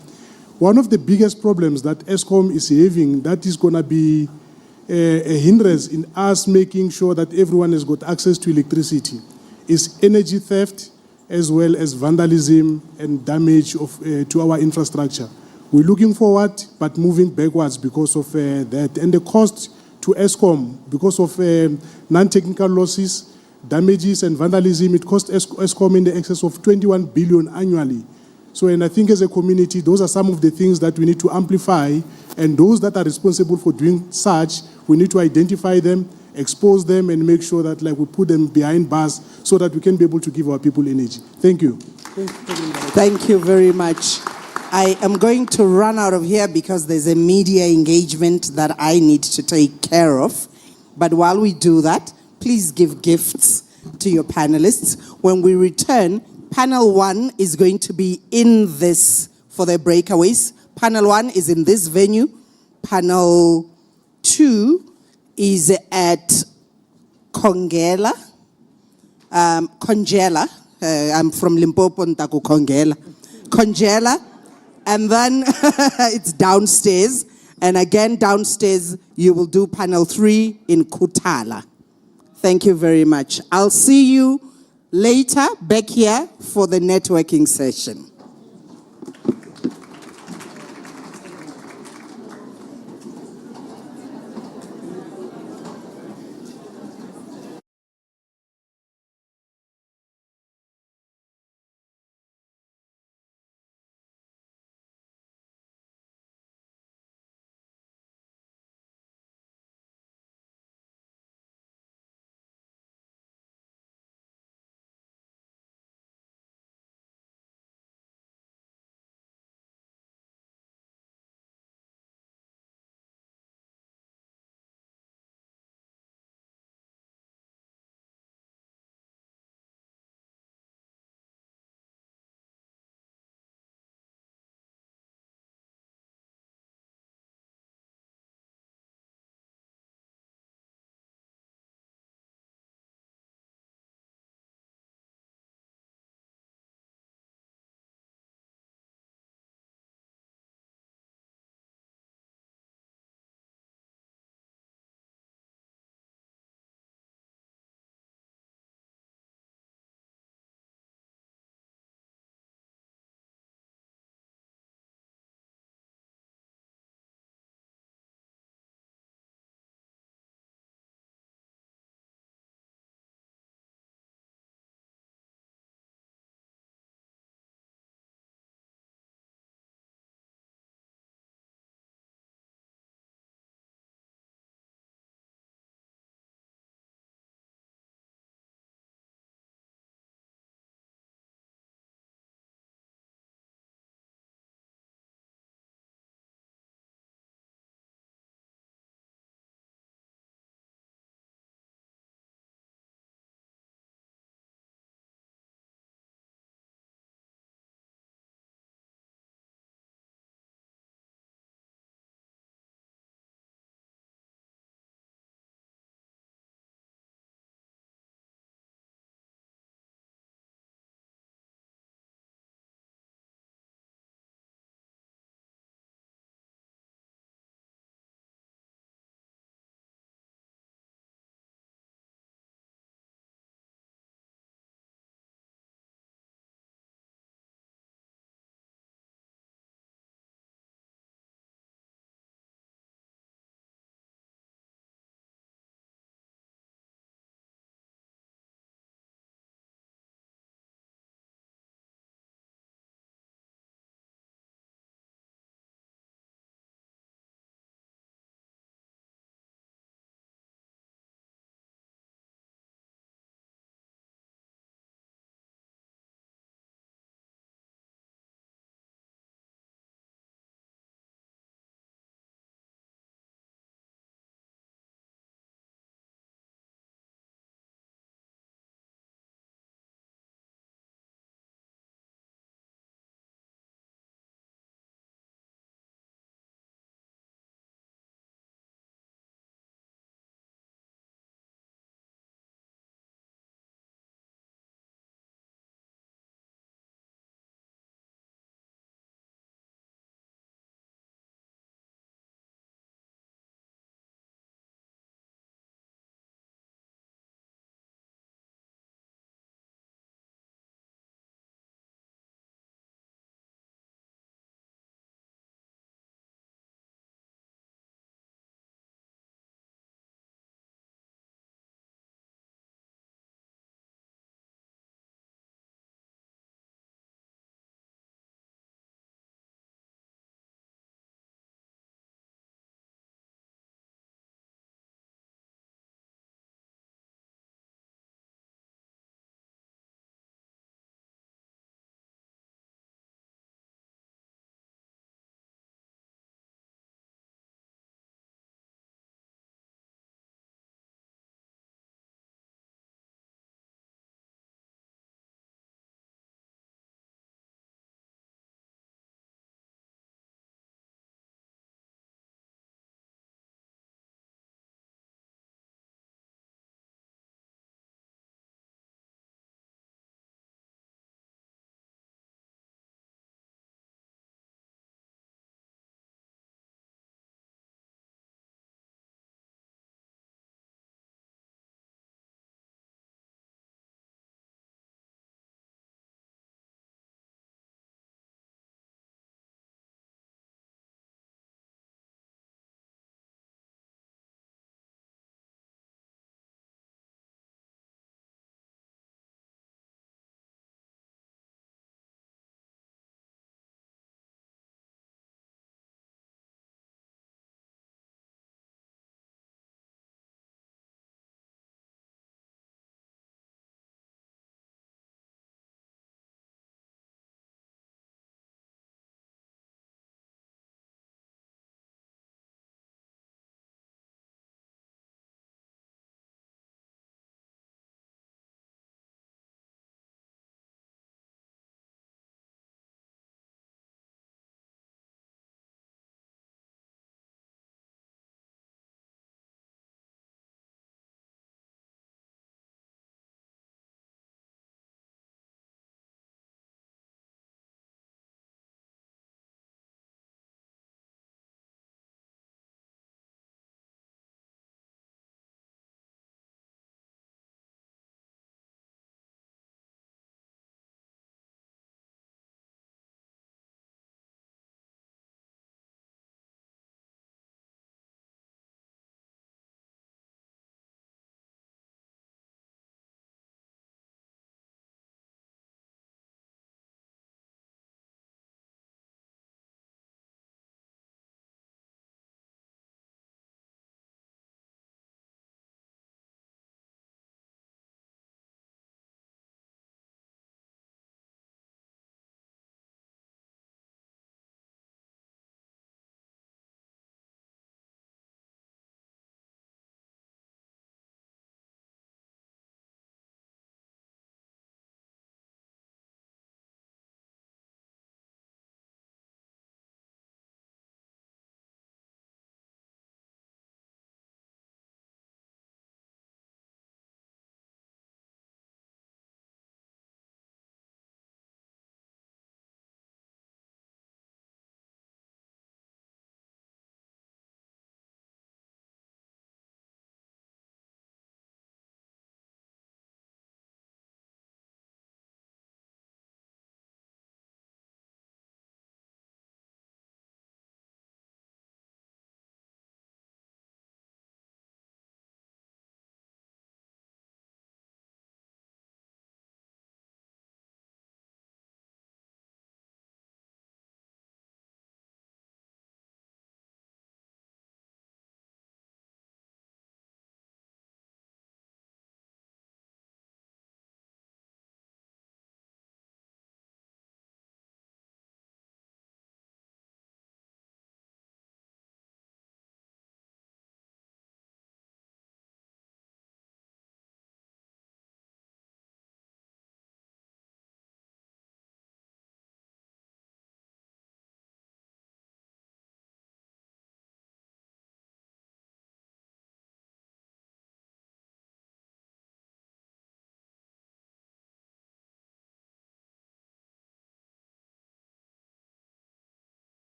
One of the biggest problems that Eskom is having, that is going to be a hindrance in us making sure that everyone has got access to electricity, is energy theft as well as vandalism and damage to our infrastructure. We're looking forward, but moving backwards because of that. And the cost to Eskom, because of non-technical losses, damages and vandalism, it costs Eskom in the excess of 21 billion annually. So, and I think as a community, those are some of the things that we need to amplify, and those that are responsible for doing such, we need to identify them, expose them, and make sure that we put them behind bars so that we can be able to give our people energy. Thank you. Thank you very much. I am going to run out of here because there's a media engagement that I need to take care of. But while we do that, please give gifts to your panelists. When we return, panel 1 is going to be in this for their breakaways. Panel 1 is in this venue. Panel 2 is at Congela. Congela. I'm from Limpopo, Ntaku Congela. Congela. And then it's downstairs. And again, downstairs, you will do panel 3 in Kutala. Thank you very much. I'll see you later back here for the networking session.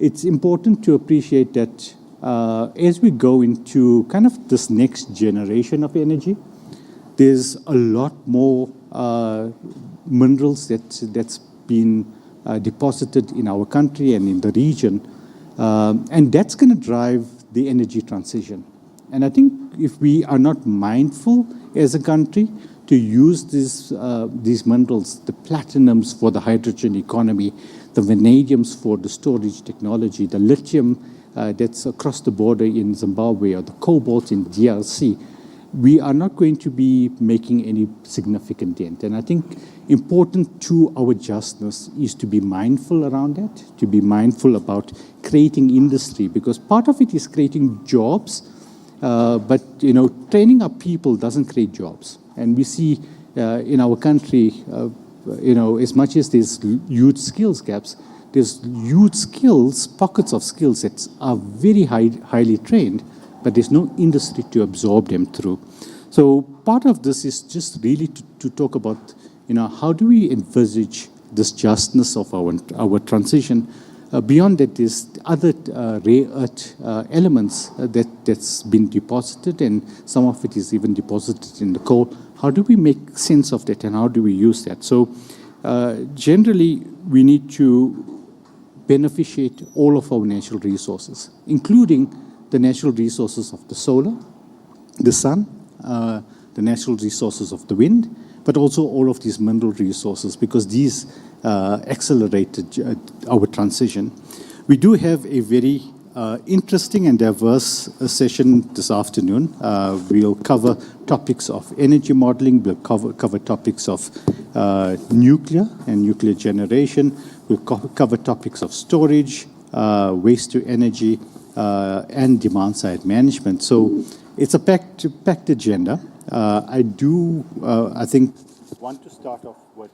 it's important to appreciate that as we go into kind of this next generation of energy, there's a lot more minerals that's been deposited in our country and in the region, and that's going to drive the energy transition. And I think if we are not mindful as a country to use these minerals, the platinums for the hydrogen economy, the vanadiums for the storage technology, the lithium that's across the border in Zimbabwe, or the cobalt in DRC, we are not going to be making any significant dent. And I think important to our justness is to be mindful around that, to be mindful about creating industry, because part of it is creating jobs, but training up people doesn't create jobs. And we see in our country, as much as there's huge skills gaps, there's huge skills, pockets of skills that are very highly trained, but there's no industry to absorb them through. So part of this is just really to talk about, how do we envisage this justness of our transition? Beyond that, there's other rare earth elements that's been deposited, and some of it is even deposited in the coal. How do we make sense of that, and how do we use that? So generally, we need to beneficiate all of our natural resources, including the natural resources of the solar, the sun, the natural resources of the wind, but also all of these mineral resources, because these accelerated our transition. We do have a very interesting and diverse session this afternoon. We'll cover topics of energy modeling, we'll cover topics of nuclear and nuclear generation, we'll cover topics of storage, waste to energy, and demand side management. So it's a packed agenda. I think, want to start off with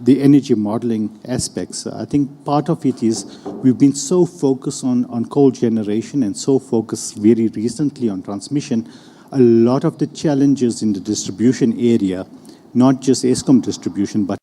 the energy modeling aspects. I think part of it is we've been so focused on coal generation and so focused very recently on transmission. A lot of the challenges in the distribution area, not just Eskom distribution, but